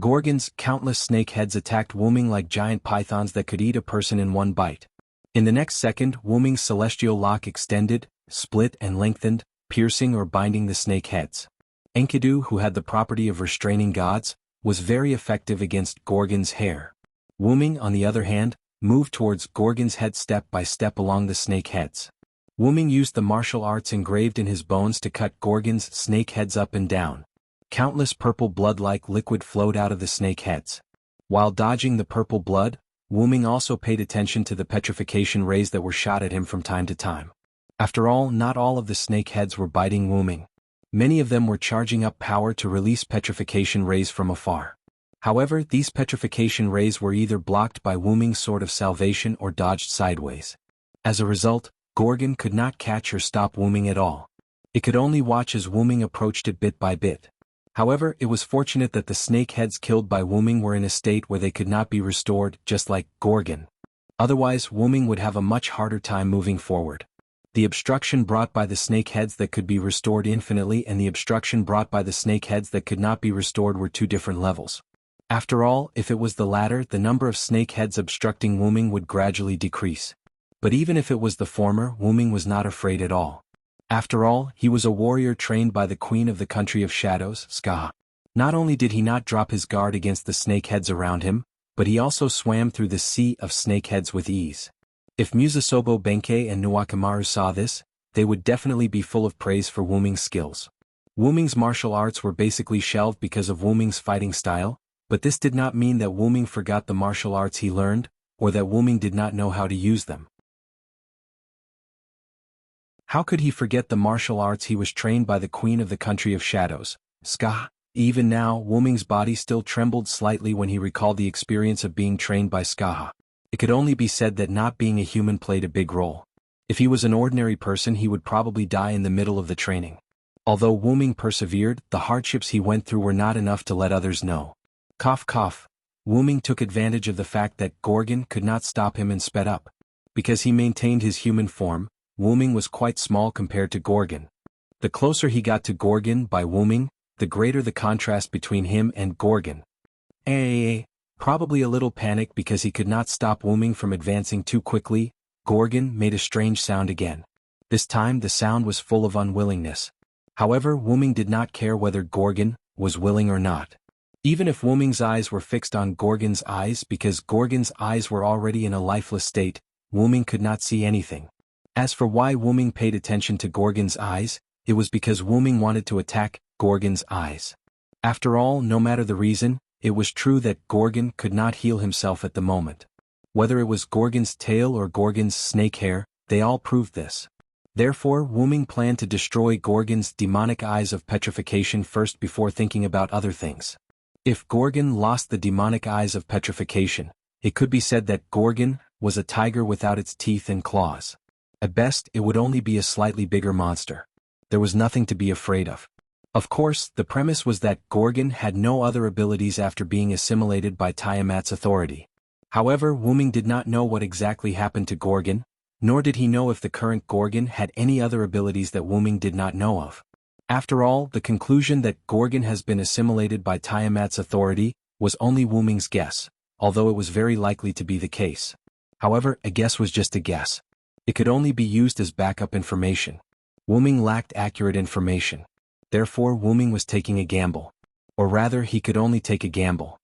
Gorgon's countless snake heads attacked Wu Ming like giant pythons that could eat a person in one bite. In the next second, Wu Ming's celestial lock extended, split and lengthened, piercing or binding the snake heads. Enkidu, who had the property of restraining gods, was very effective against Gorgon's hair. Wu Ming, on the other hand, moved towards Gorgon's head step by step along the snake heads. Wu Ming used the martial arts engraved in his bones to cut Gorgon's snake heads up and down. Countless purple blood-like liquid flowed out of the snake heads. While dodging the purple blood, Wu Ming also paid attention to the petrification rays that were shot at him from time to time. After all, not all of the snake heads were biting Wu Ming. Many of them were charging up power to release petrification rays from afar. However, these petrification rays were either blocked by Wu Ming's sword of salvation or dodged sideways. As a result, Gorgon could not catch or stop Wu Ming at all. It could only watch as Wu Ming approached it bit by bit. However, it was fortunate that the snake heads killed by Wu Ming were in a state where they could not be restored, just like Gorgon. Otherwise, Wu Ming would have a much harder time moving forward. The obstruction brought by the snake heads that could be restored infinitely and the obstruction brought by the snake heads that could not be restored were two different levels. After all, if it was the latter, the number of snake heads obstructing Wu Ming would gradually decrease. But even if it was the former, Wu Ming was not afraid at all. After all, he was a warrior trained by the Queen of the Country of Shadows, Ska. Not only did he not drop his guard against the snake heads around him, but he also swam through the sea of snake heads with ease. If Musasobo Benkei and Nuwakamaru saw this, they would definitely be full of praise for Wu Ming's skills. Wu Ming's martial arts were basically shelved because of Wu Ming's fighting style, but this did not mean that Wu Ming forgot the martial arts he learned, or that Wu Ming did not know how to use them. How could he forget the martial arts he was trained by the Queen of the Country of Shadows, Ska? Even now, Wu Ming's body still trembled slightly when he recalled the experience of being trained by Ska. It could only be said that not being a human played a big role. If he was an ordinary person, he would probably die in the middle of the training. Although Wu Ming persevered, the hardships he went through were not enough to let others know. Cough cough. Wu Ming took advantage of the fact that Gorgon could not stop him and sped up. Because he maintained his human form, Wu Ming was quite small compared to Gorgon. The closer he got to Gorgon by Wu Ming, the greater the contrast between him and Gorgon. Probably a little panicked because he could not stop Wu Ming from advancing too quickly, Gorgon made a strange sound again. This time the sound was full of unwillingness. However, Wu Ming did not care whether Gorgon was willing or not. Even if Wu Ming's eyes were fixed on Gorgon's eyes, because Gorgon's eyes were already in a lifeless state, Wu Ming could not see anything. As for why Wu Ming paid attention to Gorgon's eyes, it was because Wu Ming wanted to attack Gorgon's eyes. After all, no matter the reason, it was true that Gorgon could not heal himself at the moment. Whether it was Gorgon's tail or Gorgon's snake hair, they all proved this. Therefore, Wu Ming planned to destroy Gorgon's demonic eyes of petrification first before thinking about other things. If Gorgon lost the demonic eyes of petrification, it could be said that Gorgon was a tiger without its teeth and claws. At best, it would only be a slightly bigger monster. There was nothing to be afraid of. Of course, the premise was that Gorgon had no other abilities after being assimilated by Tiamat's authority. However, Wu Ming did not know what exactly happened to Gorgon, nor did he know if the current Gorgon had any other abilities that Wu Ming did not know of. After all, the conclusion that Gorgon has been assimilated by Tiamat's authority was only Wu Ming's guess, although it was very likely to be the case. However, a guess was just a guess. It could only be used as backup information. Wu Ming lacked accurate information. Therefore, Wu Ming was taking a gamble. Or rather, he could only take a gamble.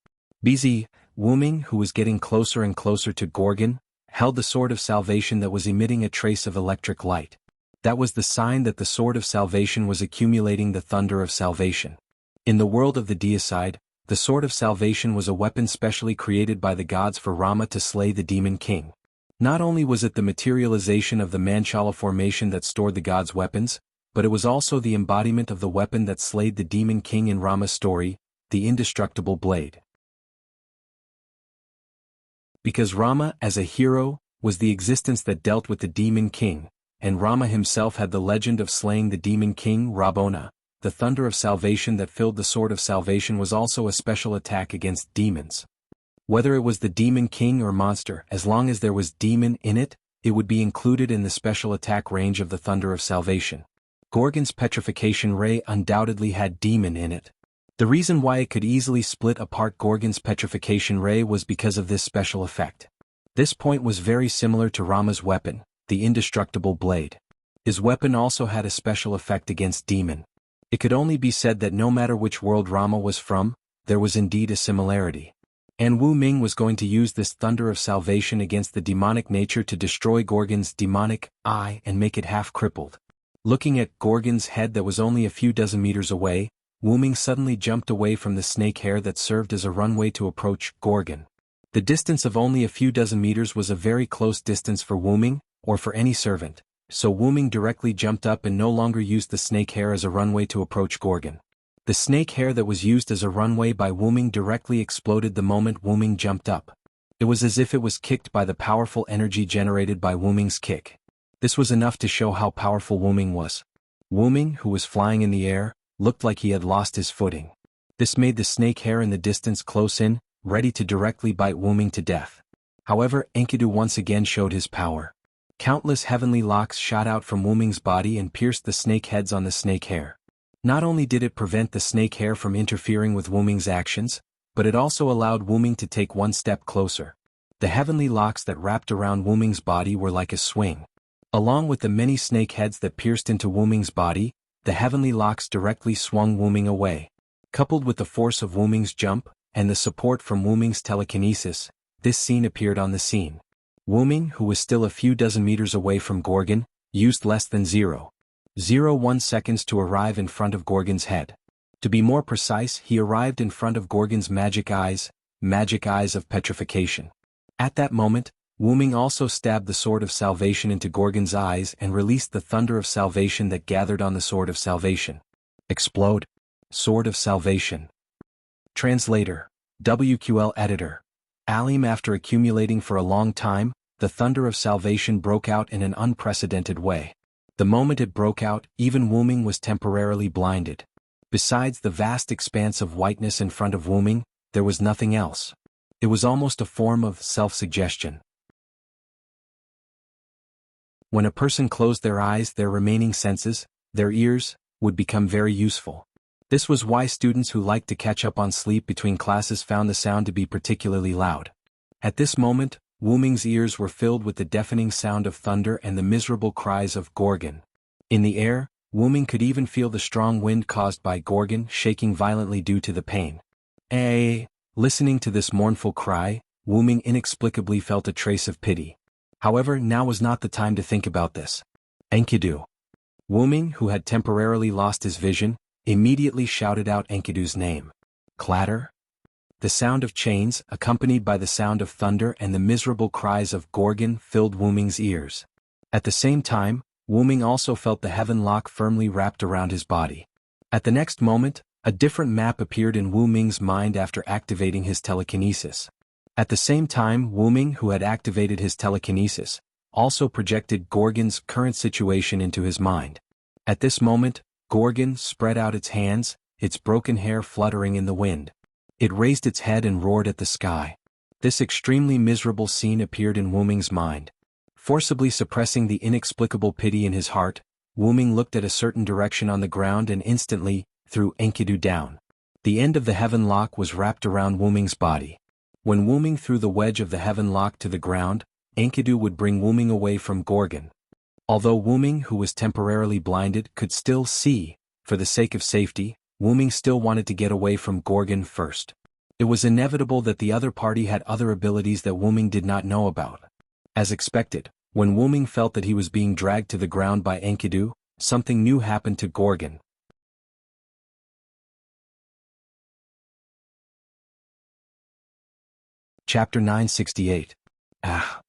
BZ, Wu Ming, who was getting closer and closer to Gorgon, held the Sword of Salvation that was emitting a trace of electric light. That was the sign that the Sword of Salvation was accumulating the thunder of salvation. In the world of the deicide, the Sword of Salvation was a weapon specially created by the gods for Rama to slay the Demon King. Not only was it the materialization of the Manchala formation that stored the gods' weapons, but it was also the embodiment of the weapon that slayed the Demon King in Rama's story, the indestructible blade. Because Rama, as a hero, was the existence that dealt with the Demon King, and Rama himself had the legend of slaying the Demon King, Rabona, the thunder of salvation that filled the Sword of Salvation was also a special attack against demons. Whether it was the Demon King or monster, as long as there was demon in it, it would be included in the special attack range of the thunder of salvation. Gorgon's petrification ray undoubtedly had demon in it. The reason why it could easily split apart Gorgon's petrification ray was because of this special effect. This point was very similar to Rama's weapon, the indestructible blade. His weapon also had a special effect against demon. It could only be said that no matter which world Rama was from, there was indeed a similarity. And Wu Ming was going to use this thunder of salvation against the demonic nature to destroy Gorgon's demonic eye and make it half crippled. Looking at Gorgon's head that was only a few dozen meters away, Wu Ming suddenly jumped away from the snake hair that served as a runway to approach Gorgon. The distance of only a few dozen meters was a very close distance for Wu Ming, or for any servant, so Wu Ming directly jumped up and no longer used the snake hair as a runway to approach Gorgon. The snake hair that was used as a runway by Wu Ming directly exploded the moment Wu Ming jumped up. It was as if it was kicked by the powerful energy generated by Wu Ming's kick. This was enough to show how powerful Wu Ming was. Wu Ming, who was flying in the air, looked like he had lost his footing. This made the snake hair in the distance close in, ready to directly bite Wu Ming to death. However, Enkidu once again showed his power. Countless heavenly locks shot out from Wu Ming's body and pierced the snake heads on the snake hair. Not only did it prevent the snake hair from interfering with Wu Ming's actions, but it also allowed Wu Ming to take one step closer. The heavenly locks that wrapped around Wu Ming's body were like a swing. Along with the many snake heads that pierced into Wu Ming's body, the heavenly locks directly swung Wu Ming away. Coupled with the force of Wu Ming's jump, and the support from Wu Ming's telekinesis, this scene appeared on the scene. Wu Ming, who was still a few dozen meters away from Gorgon, used less than 0.01 seconds to arrive in front of Gorgon's head. To be more precise, he arrived in front of Gorgon's magic eyes of petrification. At that moment, Wu Ming also stabbed the Sword of Salvation into Gorgon's eyes and released the thunder of salvation that gathered on the Sword of Salvation. Explode. Sword of Salvation. Translator. WQL Editor. Alim. After accumulating for a long time, the thunder of salvation broke out in an unprecedented way. The moment it broke out, even Wu Ming was temporarily blinded. Besides the vast expanse of whiteness in front of Wu Ming, there was nothing else. It was almost a form of self-suggestion. When a person closed their eyes, their remaining senses, their ears, would become very useful. This was why students who liked to catch up on sleep between classes found the sound to be particularly loud. At this moment, Wu Ming's ears were filled with the deafening sound of thunder and the miserable cries of Gorgon. In the air, Wu Ming could even feel the strong wind caused by Gorgon shaking violently due to the pain. Listening to this mournful cry, Wu Ming inexplicably felt a trace of pity. However, now was not the time to think about this. Enkidu. Wu Ming, who had temporarily lost his vision, immediately shouted out Enkidu's name. Clatter. The sound of chains, accompanied by the sound of thunder and the miserable cries of Gorgon, filled Wu Ming's ears. At the same time, Wu Ming also felt the heaven lock firmly wrapped around his body. At the next moment, a different map appeared in Wu Ming's mind after activating his telekinesis. At the same time, Wu Ming, who had activated his telekinesis, also projected Gorgon's current situation into his mind. At this moment, Gorgon spread out its hands, its broken hair fluttering in the wind. It raised its head and roared at the sky. This extremely miserable scene appeared in Wu Ming's mind. Forcibly suppressing the inexplicable pity in his heart, Wu Ming looked at a certain direction on the ground and instantly threw Enkidu down. The end of the heaven lock was wrapped around Wu Ming's body. When Wu Ming threw the wedge of the heaven lock to the ground, Enkidu would bring Wu Ming away from Gorgon. Although Wu Ming, who was temporarily blinded, could still see, for the sake of safety, Wu Ming still wanted to get away from Gorgon first. It was inevitable that the other party had other abilities that Wu Ming did not know about. As expected, when Wu Ming felt that he was being dragged to the ground by Enkidu, something new happened to Gorgon. Chapter 968. Ah!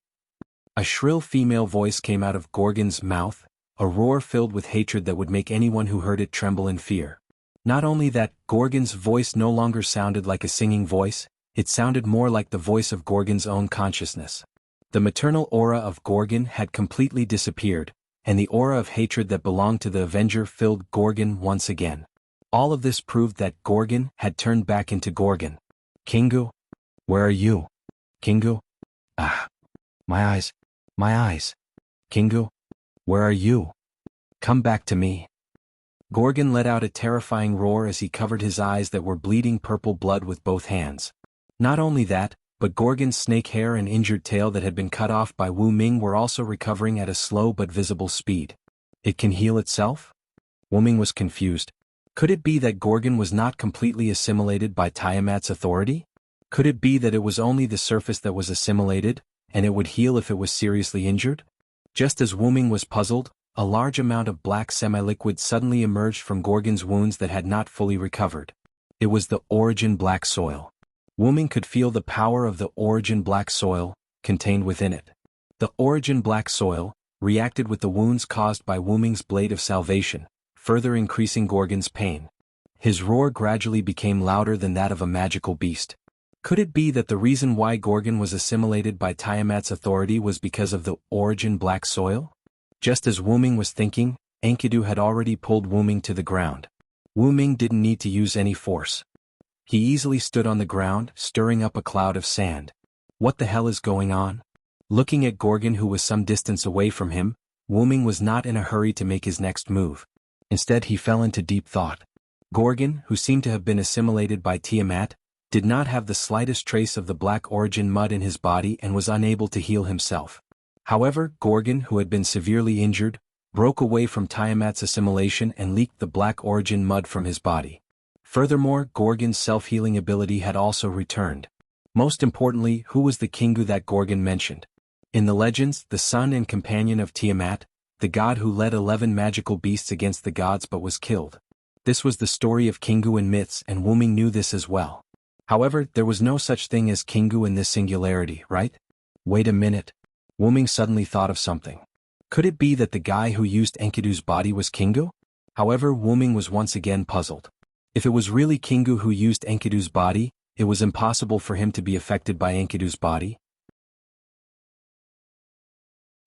A shrill female voice came out of Gorgon's mouth, a roar filled with hatred that would make anyone who heard it tremble in fear. Not only that, Gorgon's voice no longer sounded like a singing voice, it sounded more like the voice of Gorgon's own consciousness. The maternal aura of Gorgon had completely disappeared, and the aura of hatred that belonged to the Avenger filled Gorgon once again. All of this proved that Gorgon had turned back into Gorgon. Kingu? Where are you? Kingu? Ah! My eyes! My eyes! Kingu? Where are you? Come back to me! Gorgon let out a terrifying roar as he covered his eyes that were bleeding purple blood with both hands. Not only that, but Gorgon's snake hair and injured tail that had been cut off by Wu Ming were also recovering at a slow but visible speed. It can heal itself? Wu Ming was confused. Could it be that Gorgon was not completely assimilated by Tiamat's authority? Could it be that it was only the surface that was assimilated, and it would heal if it was seriously injured? Just as Wu Ming was puzzled, a large amount of black semi-liquid suddenly emerged from Gorgon's wounds that had not fully recovered. It was the origin black soil. Wu Ming could feel the power of the origin black soil contained within it. The origin black soil reacted with the wounds caused by Wu Ming's blade of salvation, further increasing Gorgon's pain. His roar gradually became louder than that of a magical beast. Could it be that the reason why Gorgon was assimilated by Tiamat's authority was because of the origin black soil? Just as Wu Ming was thinking, Enkidu had already pulled Wu Ming to the ground. Wu Ming didn't need to use any force. He easily stood on the ground, stirring up a cloud of sand. What the hell is going on? Looking at Gorgon, who was some distance away from him, Wu Ming was not in a hurry to make his next move. Instead, he fell into deep thought. Gorgon, who seemed to have been assimilated by Tiamat, did not have the slightest trace of the black origin mud in his body and was unable to heal himself. However, Gorgon, who had been severely injured, broke away from Tiamat's assimilation and leaked the black origin mud from his body. Furthermore, Gorgon's self-healing ability had also returned. Most importantly, who was the Kingu that Gorgon mentioned? In the legends, the son and companion of Tiamat, the god who led 11 magical beasts against the gods but was killed. This was the story of Kingu in myths, and Wu Ming knew this as well. However, there was no such thing as Kingu in this singularity, right? Wait a minute. Wu Ming suddenly thought of something. Could it be that the guy who used Enkidu's body was Kingu? However, Wu Ming was once again puzzled. If it was really Kingu who used Enkidu's body, it was impossible for him to be affected by Enkidu's body.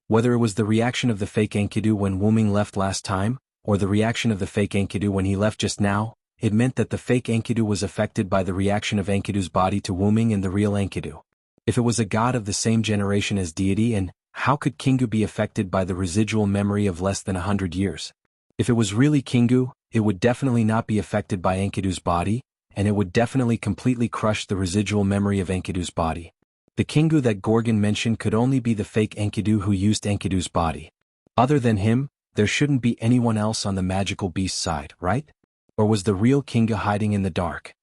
Whether it was the reaction of the fake Enkidu when Wu Ming left last time, or the reaction of the fake Enkidu when he left just now, it meant that the fake Enkidu was affected by the reaction of Enkidu's body to Wu Ming and the real Enkidu. If it was a god of the same generation as deity, and how could Kingu be affected by the residual memory of less than 100 years? If it was really Kingu, it would definitely not be affected by Enkidu's body, and it would definitely completely crush the residual memory of Enkidu's body. The Kingu that Gorgon mentioned could only be the fake Enkidu who used Enkidu's body. Other than him, there shouldn't be anyone else on the magical beast side, right? Or was the real Kingu hiding in the dark?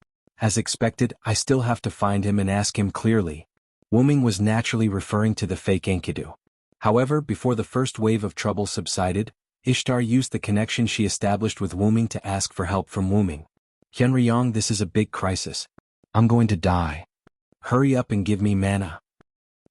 As expected, I still have to find him and ask him clearly. Wu Ming was naturally referring to the fake Enkidu. However, before the first wave of trouble subsided, Ishtar used the connection she established with Wu Ming to ask for help from Wu Ming. Hyunryong, this is a big crisis. I'm going to die. Hurry up and give me mana.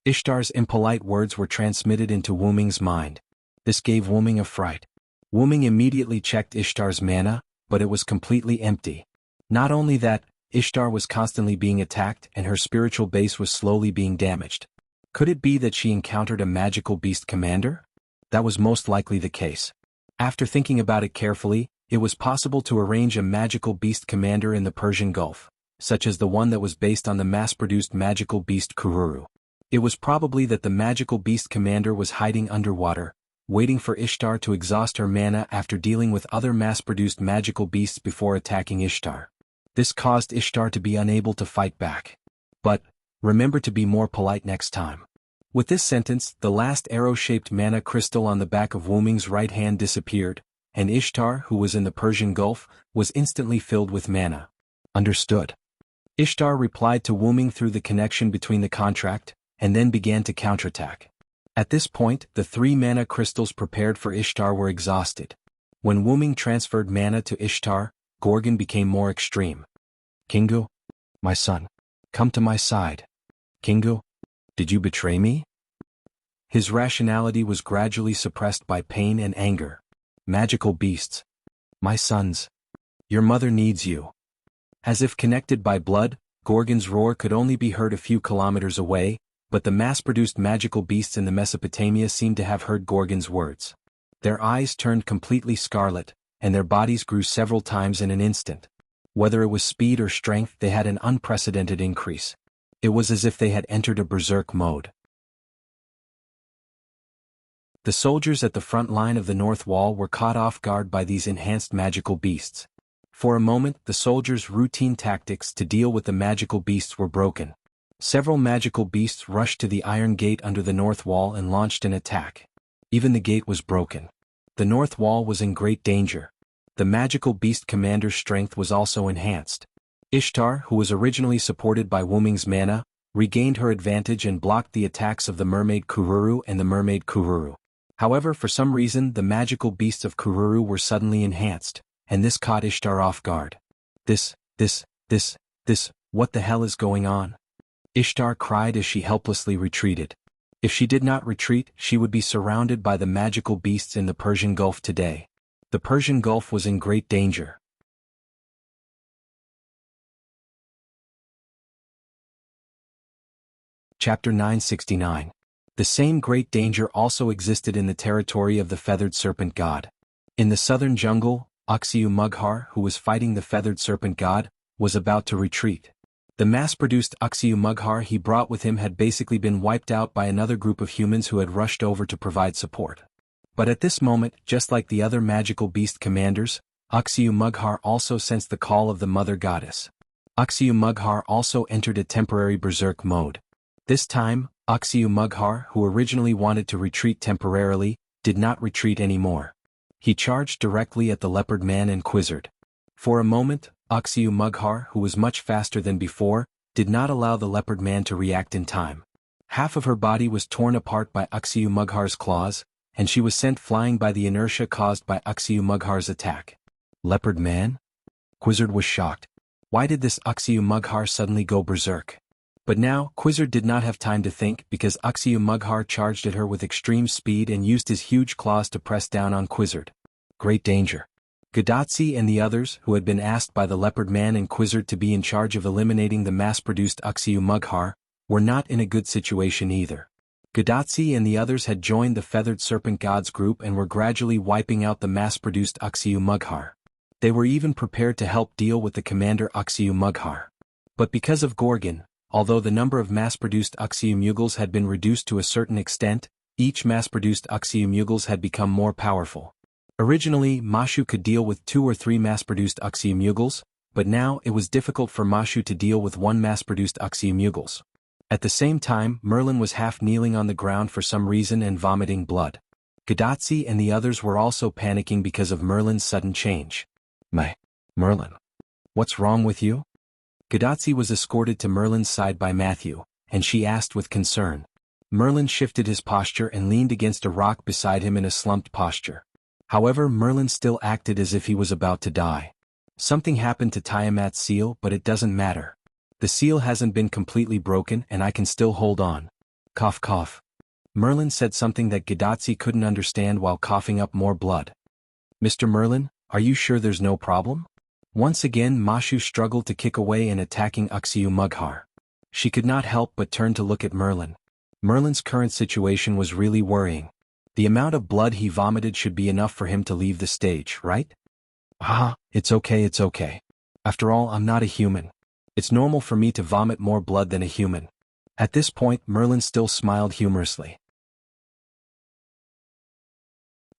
Ishtar's impolite words were transmitted into Wu Ming's mind. This gave Wu Ming a fright. Wu Ming immediately checked Ishtar's mana, but it was completely empty. Not only that, Ishtar was constantly being attacked and her spiritual base was slowly being damaged. Could it be that she encountered a magical beast commander? That was most likely the case. After thinking about it carefully, it was possible to arrange a magical beast commander in the Persian Gulf, such as the one that was based on the mass-produced magical beast Kururu. It was probably that the magical beast commander was hiding underwater, waiting for Ishtar to exhaust her mana after dealing with other mass-produced magical beasts before attacking Ishtar. This caused Ishtar to be unable to fight back. But, remember to be more polite next time. With this sentence, the last arrow-shaped mana crystal on the back of Wu Ming's right hand disappeared, and Ishtar, who was in the Persian Gulf, was instantly filled with mana. Understood. Ishtar replied to Wu Ming through the connection between the contract, and then began to counterattack. At this point, the 3 mana crystals prepared for Ishtar were exhausted. When Wu Ming transferred mana to Ishtar, Gorgon became more extreme. Kingu? My son. Come to my side. Kingu? Did you betray me? His rationality was gradually suppressed by pain and anger. Magical beasts. My sons. Your mother needs you. As if connected by blood, Gorgon's roar could only be heard a few kilometers away, but the mass-produced magical beasts in the Mesopotamia seemed to have heard Gorgon's words. Their eyes turned completely scarlet, and their bodies grew several times in an instant. Whether it was speed or strength, they had an unprecedented increase. It was as if they had entered a berserk mode. The soldiers at the front line of the north wall were caught off guard by these enhanced magical beasts. For a moment, the soldiers' routine tactics to deal with the magical beasts were broken. Several magical beasts rushed to the iron gate under the north wall and launched an attack. Even the gate was broken. The north wall was in great danger. The magical beast commander's strength was also enhanced. Ishtar, who was originally supported by Wu Ming's mana, regained her advantage and blocked the attacks of the mermaid Kururu and the mermaid Kururu. However, for some reason, the magical beasts of Kururu were suddenly enhanced, and this caught Ishtar off guard. This, what the hell is going on? Ishtar cried as she helplessly retreated. If she did not retreat, she would be surrounded by the magical beasts in the Persian Gulf today. The Persian Gulf was in great danger. Chapter 969. The same great danger also existed in the territory of the feathered serpent god. In the southern jungle, Wuxia Mughar, who was fighting the feathered serpent god, was about to retreat. The mass-produced Wuxia Mughar he brought with him had basically been wiped out by another group of humans who had rushed over to provide support. But at this moment, just like the other magical beast commanders, Wuxia Mughar also sensed the call of the mother goddess. Wuxia Mughar also entered a temporary berserk mode. This time, Wuxia Mughar, who originally wanted to retreat temporarily, did not retreat anymore. He charged directly at the leopard man and quizzed. For a moment, Wuxia Mughar, who was much faster than before, did not allow the leopard man to react in time. Half of her body was torn apart by Wuxia Mughar's claws, and she was sent flying by the inertia caused by Wuxia Mughar's attack. Leopard man? Quizzard was shocked. Why did this Wuxia Mughar suddenly go berserk? But now, Quizzard did not have time to think because Wuxia Mughar charged at her with extreme speed and used his huge claws to press down on Quizzard. Great danger. Gadotsi and the others, who had been asked by the leopard man and Quizzard to be in charge of eliminating the mass-produced Wuxia Mughar, were not in a good situation either. Gadotsi and the others had joined the Feathered Serpent Gods group and were gradually wiping out the mass-produced Wuxia Mughar. They were even prepared to help deal with the commander Wuxia Mughar. But because of Gorgon, although the number of mass-produced Wuxia Mugals had been reduced to a certain extent, each mass-produced Wuxia Mugals had become more powerful. Originally, Mashu could deal with 2 or 3 mass-produced Wuxia Mugals, but now it was difficult for Mashu to deal with 1 mass-produced Wuxia Mugals. At the same time, Merlin was half kneeling on the ground for some reason and vomiting blood. Gadotsi and the others were also panicking because of Merlin's sudden change. Merlin. What's wrong with you? Gadotsi was escorted to Merlin's side by Matthew, and she asked with concern. Merlin shifted his posture and leaned against a rock beside him in a slumped posture. However, Merlin still acted as if he was about to die. Something happened to Tiamat's seal, but it doesn't matter. The seal hasn't been completely broken and I can still hold on. Cough cough. Merlin said something that Gadotsi couldn't understand while coughing up more blood. Mr. Merlin, are you sure there's no problem? Once again Mashu struggled to kick away and attacking Wuxia Mughar. She could not help but turn to look at Merlin. Merlin's current situation was really worrying. The amount of blood he vomited should be enough for him to leave the stage, right? It's okay. After all, I'm not a human. It's normal for me to vomit more blood than a human. At this point, Merlin still smiled humorously.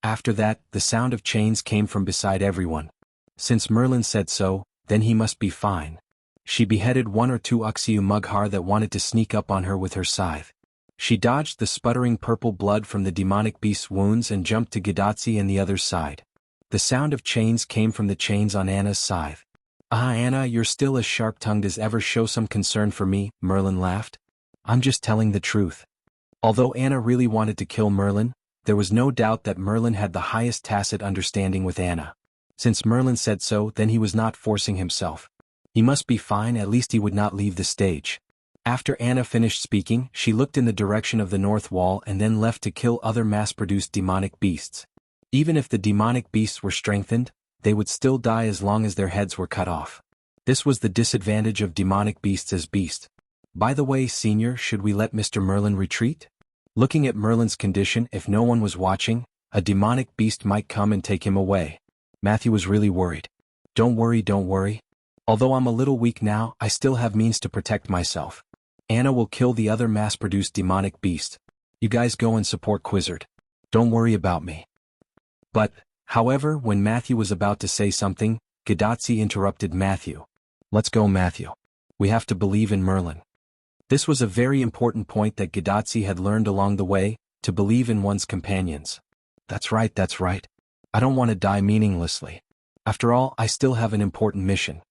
After that, the sound of chains came from beside everyone. Since Merlin said so, then he must be fine. She beheaded 1 or 2 Wuxia Mughar that wanted to sneak up on her with her scythe. She dodged the sputtering purple blood from the demonic beast's wounds and jumped to Gadotsi and the other's side. The sound of chains came from the chains on Anna's scythe. Anna, you're still as sharp-tongued as ever. Show some concern for me, Merlin laughed. I'm just telling the truth. Although Anna really wanted to kill Merlin, there was no doubt that Merlin had the highest tacit understanding with Anna. Since Merlin said so, then he was not forcing himself. He must be fine, at least he would not leave the stage. After Anna finished speaking, she looked in the direction of the north wall and then left to kill other mass-produced demonic beasts. Even if the demonic beasts were strengthened, they would still die as long as their heads were cut off. This was the disadvantage of demonic beasts as beast. By the way, Senior, should we let Mr. Merlin retreat? Looking at Merlin's condition, if no one was watching, a demonic beast might come and take him away. Matthew was really worried. Don't worry. Although I'm a little weak now, I still have means to protect myself. Anna will kill the other mass-produced demonic beast. You guys go and support Quizzard. Don't worry about me. But, however, when Matthew was about to say something, Gadotsi interrupted Matthew. Let's go, Matthew. We have to believe in Merlin. This was a very important point that Gadotsi had learned along the way, to believe in one's companions. That's right. I don't want to die meaninglessly. After all, I still have an important mission.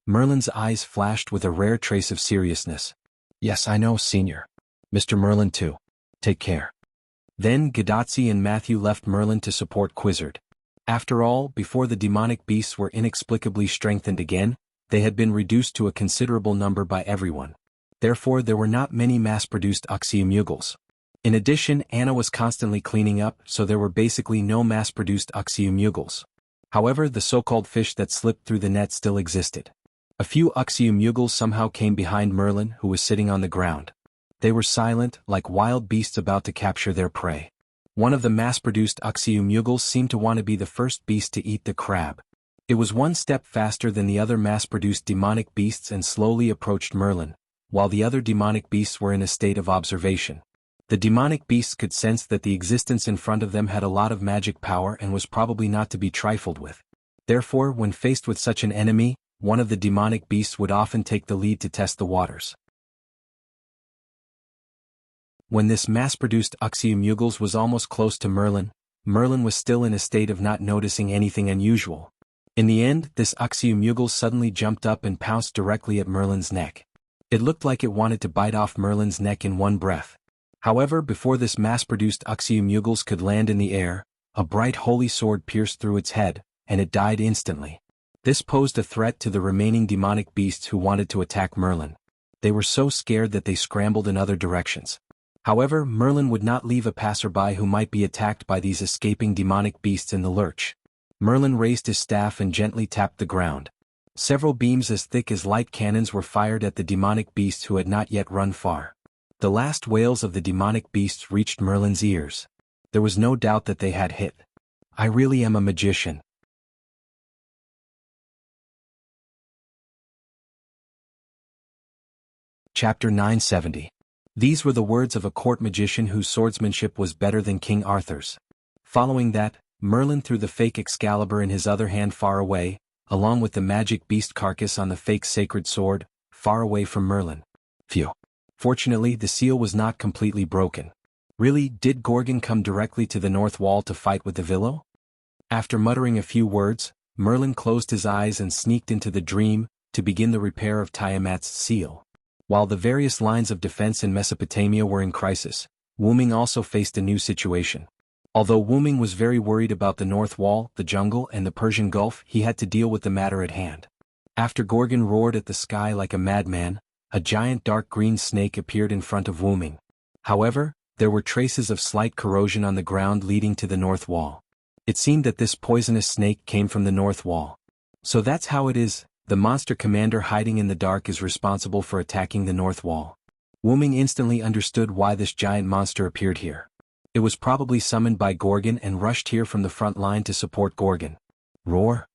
Merlin's eyes flashed with a rare trace of seriousness. Yes, I know, Senior. Mr. Merlin too. Take care. Then Gadotsi and Matthew left Merlin to support Quizzard. After all, before the demonic beasts were inexplicably strengthened again, they had been reduced to a considerable number by everyone. Therefore, there were not many mass-produced Wuxia Mugals. In addition, Anna was constantly cleaning up, so there were basically no mass-produced Wuxia Mugals. However, the so-called fish that slipped through the net still existed. A few Wuxia Mugals somehow came behind Merlin, who was sitting on the ground. They were silent, like wild beasts about to capture their prey. One of the mass-produced Wuxia Mugals seemed to want to be the first beast to eat the crab. It was one step faster than the other mass-produced demonic beasts and slowly approached Merlin, while the other demonic beasts were in a state of observation. The demonic beasts could sense that the existence in front of them had a lot of magic power and was probably not to be trifled with. Therefore, when faced with such an enemy, one of the demonic beasts would often take the lead to test the waters. When this mass-produced Wuxia was almost close to Merlin, Merlin was still in a state of not noticing anything unusual. In the end, this Wuxia suddenly jumped up and pounced directly at Merlin's neck. It looked like it wanted to bite off Merlin's neck in one breath. However, before this mass-produced Wuxia could land in the air, a bright holy sword pierced through its head, and it died instantly. This posed a threat to the remaining demonic beasts who wanted to attack Merlin. They were so scared that they scrambled in other directions. However, Merlin would not leave a passerby who might be attacked by these escaping demonic beasts in the lurch. Merlin raised his staff and gently tapped the ground. Several beams as thick as light cannons were fired at the demonic beasts who had not yet run far. The last wails of the demonic beasts reached Merlin's ears. There was no doubt that they had hit. "I really am a magician." Chapter 970. These were the words of a court magician whose swordsmanship was better than King Arthur's. Following that, Merlin threw the fake Excalibur in his other hand far away, along with the magic beast carcass on the fake sacred sword, far away from Merlin. Phew. Fortunately, the seal was not completely broken. Really, did Gorgon come directly to the north wall to fight with the Villo? After muttering a few words, Merlin closed his eyes and sneaked into the dream, to begin the repair of Tiamat's seal. While the various lines of defense in Mesopotamia were in crisis, Wuming also faced a new situation. Although Wuming was very worried about the North Wall, the jungle and the Persian Gulf, he had to deal with the matter at hand. After Gorgon roared at the sky like a madman, a giant dark green snake appeared in front of Wuming. However, there were traces of slight corrosion on the ground leading to the North Wall. It seemed that this poisonous snake came from the North Wall. So that's how it is, the monster commander hiding in the dark is responsible for attacking the North Wall. Wuming instantly understood why this giant monster appeared here. It was probably summoned by Gorgon and rushed here from the front line to support Gorgon. Roar!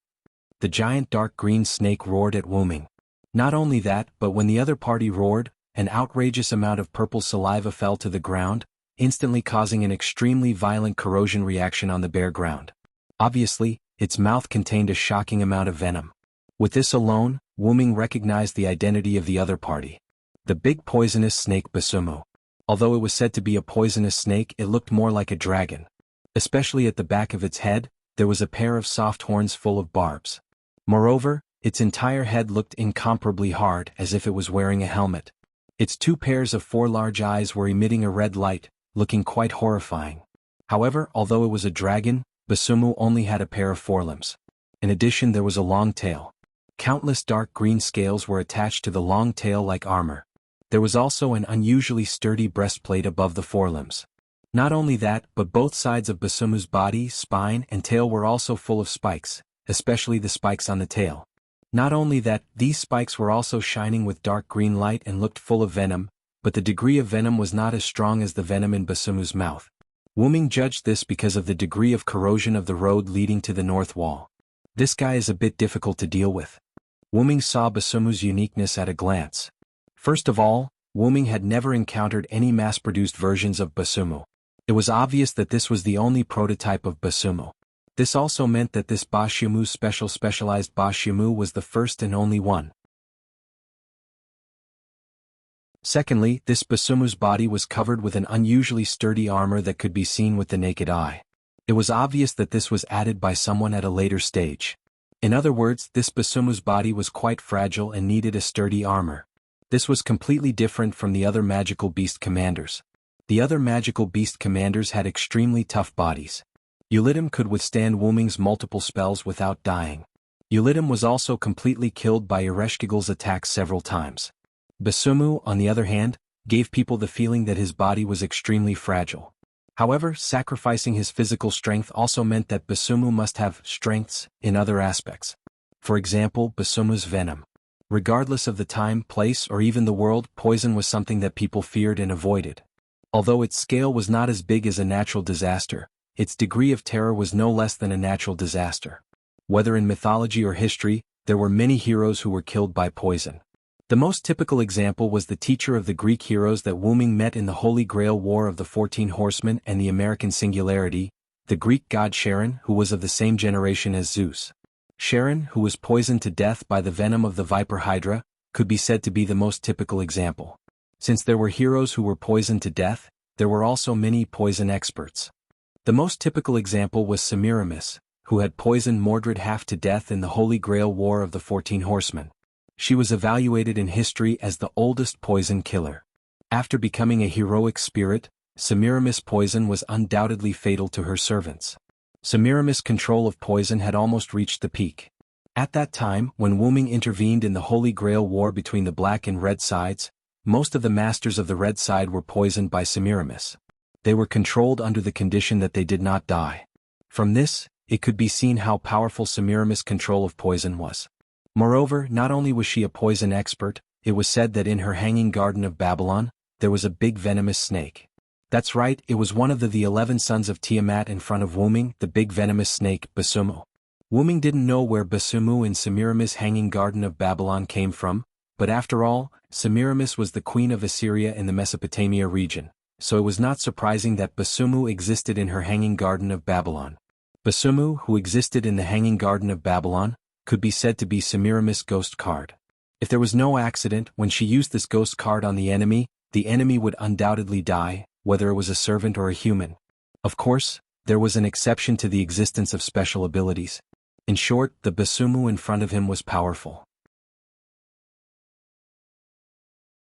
The giant dark green snake roared at Wuming. Not only that, but when the other party roared, an outrageous amount of purple saliva fell to the ground, instantly causing an extremely violent corrosion reaction on the bare ground. Obviously, its mouth contained a shocking amount of venom. With this alone, Wuming recognized the identity of the other party. The big poisonous snake Basumu. Although it was said to be a poisonous snake, it looked more like a dragon. Especially at the back of its head, there was a pair of soft horns full of barbs. Moreover, its entire head looked incomparably hard, as if it was wearing a helmet. Its 2 pairs of 4 large eyes were emitting a red light, looking quite horrifying. However, although it was a dragon, Basumu only had a pair of forelimbs. In addition, there was a long tail. Countless dark green scales were attached to the long tail like armor. There was also an unusually sturdy breastplate above the forelimbs. Not only that, but both sides of Basumu's body, spine, and tail were also full of spikes, especially the spikes on the tail. Not only that, these spikes were also shining with dark green light and looked full of venom, but the degree of venom was not as strong as the venom in Basumu's mouth. Wuming judged this because of the degree of corrosion of the road leading to the North Wall. This guy is a bit difficult to deal with. Wuming saw Basumu's uniqueness at a glance. First of all, Wuming had never encountered any mass-produced versions of Basumu. It was obvious that this was the only prototype of Basumu. This also meant that this Basumu's specialized Basumu was the first and only one. Secondly, this Basumu's body was covered with an unusually sturdy armor that could be seen with the naked eye. It was obvious that this was added by someone at a later stage. In other words, this Basumu's body was quite fragile and needed a sturdy armor. This was completely different from the other magical beast commanders. The other magical beast commanders had extremely tough bodies. Ulidim could withstand Wuming's multiple spells without dying. Ulidim was also completely killed by Ereshkigal's attacks several times. Basumu, on the other hand, gave people the feeling that his body was extremely fragile. However, sacrificing his physical strength also meant that Basumu must have strengths in other aspects. For example, Basumu's venom. Regardless of the time, place, or even the world, poison was something that people feared and avoided. Although its scale was not as big as a natural disaster, its degree of terror was no less than a natural disaster. Whether in mythology or history, there were many heroes who were killed by poison. The most typical example was the teacher of the Greek heroes that Wuming met in the Holy Grail War of the 14 Horsemen and the American Singularity, the Greek god Charon, who was of the same generation as Zeus. Sharon, who was poisoned to death by the venom of the viper hydra, could be said to be the most typical example. Since there were heroes who were poisoned to death, there were also many poison experts. The most typical example was Semiramis, who had poisoned Mordred half to death in the Holy Grail War of the 14 Horsemen. She was evaluated in history as the oldest poison killer. After becoming a heroic spirit, Semiramis' poison was undoubtedly fatal to her servants. Semiramis' control of poison had almost reached the peak. At that time, when Wu Ming intervened in the Holy Grail War between the black and red sides, most of the masters of the red side were poisoned by Semiramis. They were controlled under the condition that they did not die. From this, it could be seen how powerful Semiramis' control of poison was. Moreover, not only was she a poison expert, it was said that in her hanging garden of Babylon, there was a big venomous snake. That's right, it was one of the 11 sons of Tiamat in front of Wu Ming, the big venomous snake, Basumu. Wu Ming didn't know where Basumu in Semiramis' hanging garden of Babylon came from, but after all, Semiramis was the queen of Assyria in the Mesopotamia region, so it was not surprising that Basumu existed in her hanging garden of Babylon. Basumu, who existed in the hanging garden of Babylon, could be said to be Semiramis' ghost card. If there was no accident when she used this ghost card on the enemy would undoubtedly die, whether it was a servant or a human. Of course, there was an exception to the existence of special abilities. In short, the Basumu in front of him was powerful.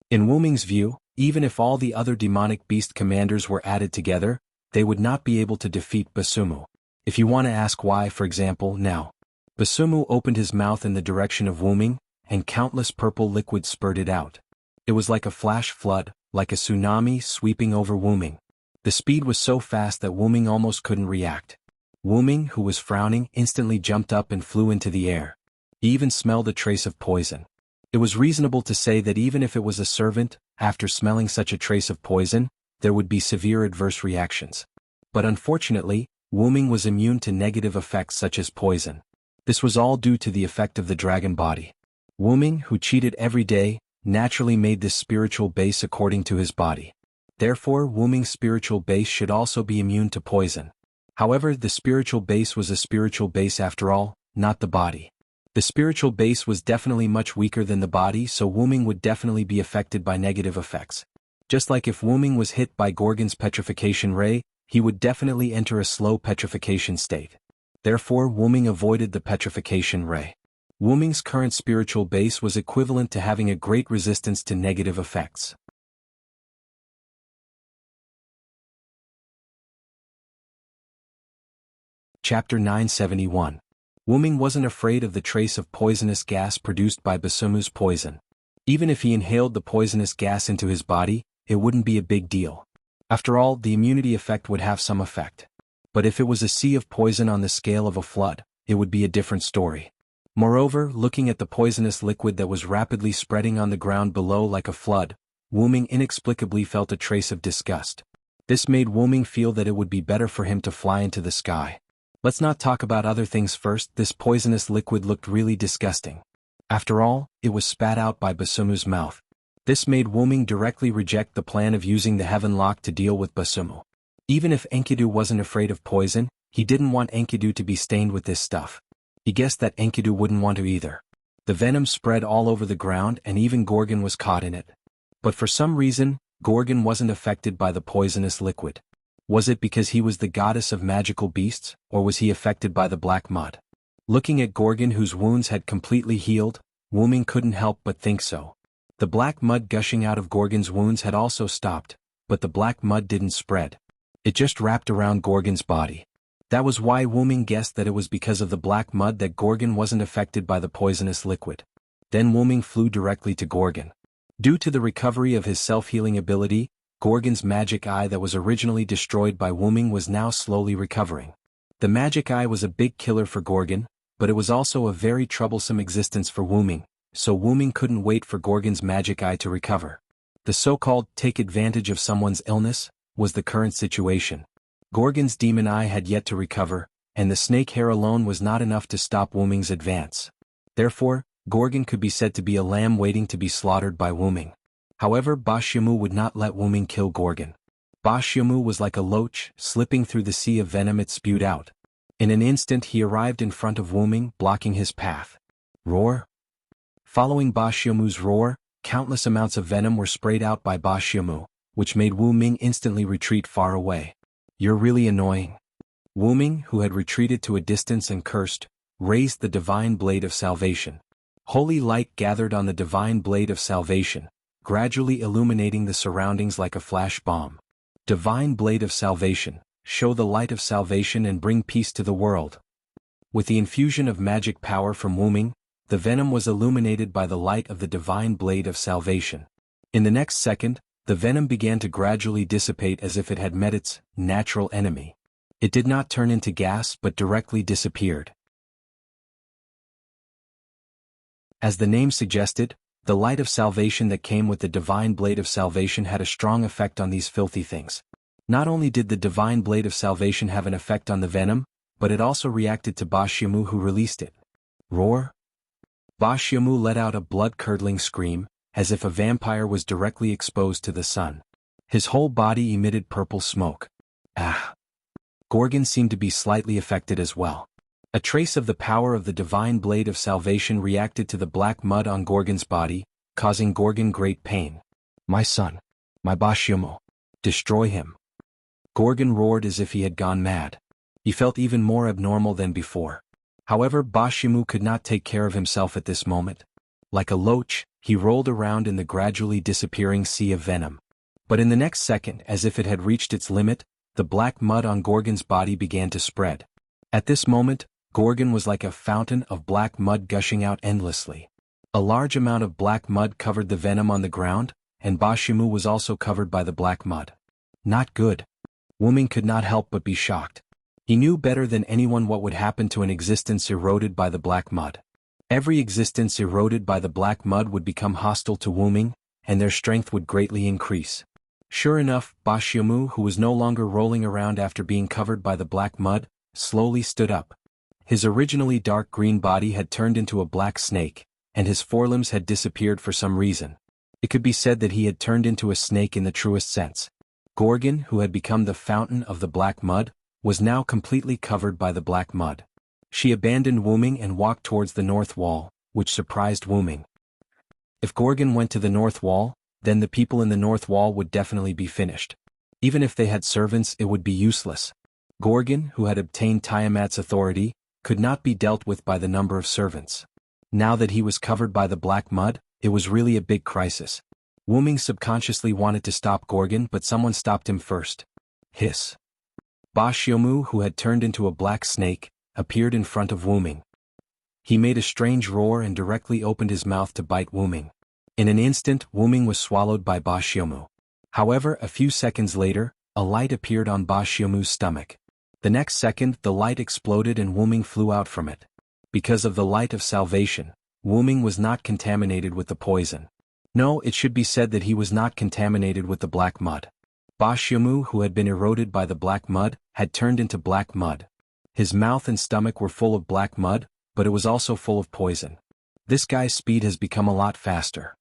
In Wu Ming's view, even if all the other demonic beast commanders were added together, they would not be able to defeat Basumu. If you want to ask why, for example, now. Basumu opened his mouth in the direction of Wu Ming, and countless purple liquid spurted out. It was like a flash flood, like a tsunami sweeping over Wu Ming. The speed was so fast that Wu Ming almost couldn't react. Wu Ming, who was frowning, instantly jumped up and flew into the air. He even smelled a trace of poison. It was reasonable to say that even if it was a servant, after smelling such a trace of poison, there would be severe adverse reactions. But unfortunately, Wu Ming was immune to negative effects such as poison. This was all due to the effect of the dragon body. Wu Ming, who cheated every day, naturally made this spiritual base according to his body. Therefore, Wu Ming's spiritual base should also be immune to poison. However, the spiritual base was a spiritual base after all, not the body. The spiritual base was definitely much weaker than the body, so Wu Ming would definitely be affected by negative effects. Just like if Wu Ming was hit by Gorgon's petrification ray, he would definitely enter a slow petrification state. Therefore, Wu Ming avoided the petrification ray. Wu Ming's current spiritual base was equivalent to having a great resistance to negative effects. Chapter 971. Wu Ming wasn't afraid of the trace of poisonous gas produced by Basumu's poison. Even if he inhaled the poisonous gas into his body, it wouldn't be a big deal. After all, the immunity effect would have some effect. But if it was a sea of poison on the scale of a flood, it would be a different story. Moreover, looking at the poisonous liquid that was rapidly spreading on the ground below like a flood, Wu Ming inexplicably felt a trace of disgust. This made Wu Ming feel that it would be better for him to fly into the sky. Let's not talk about other things first. This poisonous liquid looked really disgusting. After all, it was spat out by Basumu's mouth. This made Wu Ming directly reject the plan of using the Heaven Lock to deal with Basumu. Even if Enkidu wasn't afraid of poison, he didn't want Enkidu to be stained with this stuff. He guessed that Enkidu wouldn't want to either. The venom spread all over the ground and even Gorgon was caught in it. But for some reason, Gorgon wasn't affected by the poisonous liquid. Was it because he was the goddess of magical beasts, or was he affected by the black mud? Looking at Gorgon, whose wounds had completely healed, Wu Ming couldn't help but think so. The black mud gushing out of Gorgon's wounds had also stopped, but the black mud didn't spread. It just wrapped around Gorgon's body. That was why Wu Ming guessed that it was because of the black mud that Gorgon wasn't affected by the poisonous liquid. Then Wu Ming flew directly to Gorgon. Due to the recovery of his self-healing ability, Gorgon's magic eye that was originally destroyed by Wu Ming was now slowly recovering. The magic eye was a big killer for Gorgon, but it was also a very troublesome existence for Wu Ming, so Wu Ming couldn't wait for Gorgon's magic eye to recover. The so-called take advantage of someone's illness was the current situation. Gorgon's demon eye had yet to recover, and the snake hair alone was not enough to stop Wu Ming's advance. Therefore, Gorgon could be said to be a lamb waiting to be slaughtered by Wu Ming. However, Basyamu would not let Wu Ming kill Gorgon. Basyamu was like a loach slipping through the sea of venom it spewed out. In an instant he arrived in front of Wu Ming, blocking his path. Roar! Following Ba Xiaomu's roar, countless amounts of venom were sprayed out by Ba Xiaomu, which made Wu Ming instantly retreat far away. You're really annoying. Wu Ming, who had retreated to a distance and cursed, raised the divine blade of salvation. Holy light gathered on the divine blade of salvation, gradually illuminating the surroundings like a flash bomb. Divine blade of salvation, show the light of salvation and bring peace to the world. With the infusion of magic power from Wu Ming, the venom was illuminated by the light of the divine blade of salvation. In the next second, the venom began to gradually dissipate as if it had met its natural enemy. It did not turn into gas but directly disappeared. As the name suggested, the light of salvation that came with the divine blade of salvation had a strong effect on these filthy things. Not only did the divine blade of salvation have an effect on the venom, but it also reacted to Ba Xiaomu, who released it. Roar! Ba Xiaomu let out a blood-curdling scream, as if a vampire was directly exposed to the sun. His whole body emitted purple smoke. Ah! Gorgon seemed to be slightly affected as well. A trace of the power of the divine blade of salvation reacted to the black mud on Gorgon's body, causing Gorgon great pain. My son! My Ba Xiaomu! Destroy him! Gorgon roared as if he had gone mad. He felt even more abnormal than before. However, Ba Xiaomu could not take care of himself at this moment. Like a loach, he rolled around in the gradually disappearing sea of venom. But in the next second, as if it had reached its limit, the black mud on Gorgon's body began to spread. At this moment, Gorgon was like a fountain of black mud gushing out endlessly. A large amount of black mud covered the venom on the ground, and Ba Xiaomu was also covered by the black mud. Not good. Wu Ming could not help but be shocked. He knew better than anyone what would happen to an existence eroded by the black mud. Every existence eroded by the black mud would become hostile to Wu Ming, and their strength would greatly increase. Sure enough, Ba Xiaomu, who was no longer rolling around after being covered by the black mud, slowly stood up. His originally dark green body had turned into a black snake, and his forelimbs had disappeared for some reason. It could be said that he had turned into a snake in the truest sense. Gorgon, who had become the fountain of the black mud, was now completely covered by the black mud. She abandoned Wu Ming and walked towards the north wall, which surprised Wu Ming. If Gorgon went to the north wall, then the people in the north wall would definitely be finished. Even if they had servants, it would be useless. Gorgon, who had obtained Tiamat's authority, could not be dealt with by the number of servants. Now that he was covered by the black mud, it was really a big crisis. Wu Ming subconsciously wanted to stop Gorgon, but someone stopped him first. Hiss. Ba Xiaomu, who had turned into a black snake, appeared in front of Wu Ming. He made a strange roar and directly opened his mouth to bite Wu Ming. In an instant, Wu Ming was swallowed by Ba Xiaomu. However, a few seconds later, a light appeared on Ba Xiaomu's stomach. The next second, the light exploded and Wu Ming flew out from it. Because of the light of salvation, Wu Ming was not contaminated with the poison. No, it should be said that he was not contaminated with the black mud. Ba Xiaomu, who had been eroded by the black mud, had turned into black mud. His mouth and stomach were full of black mud, but it was also full of poison. This guy's speed has become a lot faster.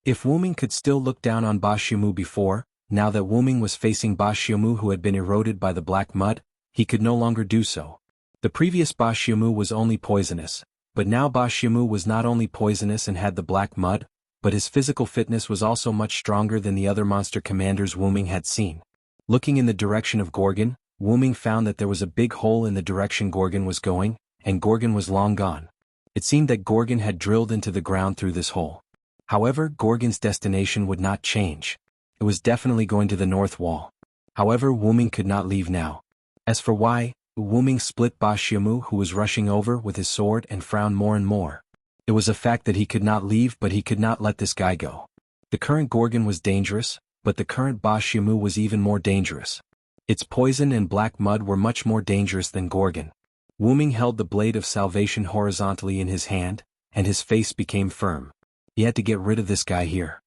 If Wu Ming could still look down on Ba Xiaomu before, now that Wu Ming was facing Ba Xiaomu, who had been eroded by the black mud, he could no longer do so. The previous Ba Xiaomu was only poisonous, but now Ba Xiaomu was not only poisonous and had the black mud, but his physical fitness was also much stronger than the other monster commanders Wu Ming had seen. Looking in the direction of Gorgon, Wu Ming found that there was a big hole in the direction Gorgon was going, and Gorgon was long gone. It seemed that Gorgon had drilled into the ground through this hole. However, Gorgon's destination would not change. It was definitely going to the north wall. However, Wu Ming could not leave now. As for why, Wu Ming split Ba Xiaomu, who was rushing over with his sword, and frowned more and more. It was a fact that he could not leave, but he could not let this guy go. The current Gorgon was dangerous, but the current Ba Xiaomu was even more dangerous. Its poison and black mud were much more dangerous than Gorgon. Wu Ming held the blade of salvation horizontally in his hand, and his face became firm. He had to get rid of this guy here.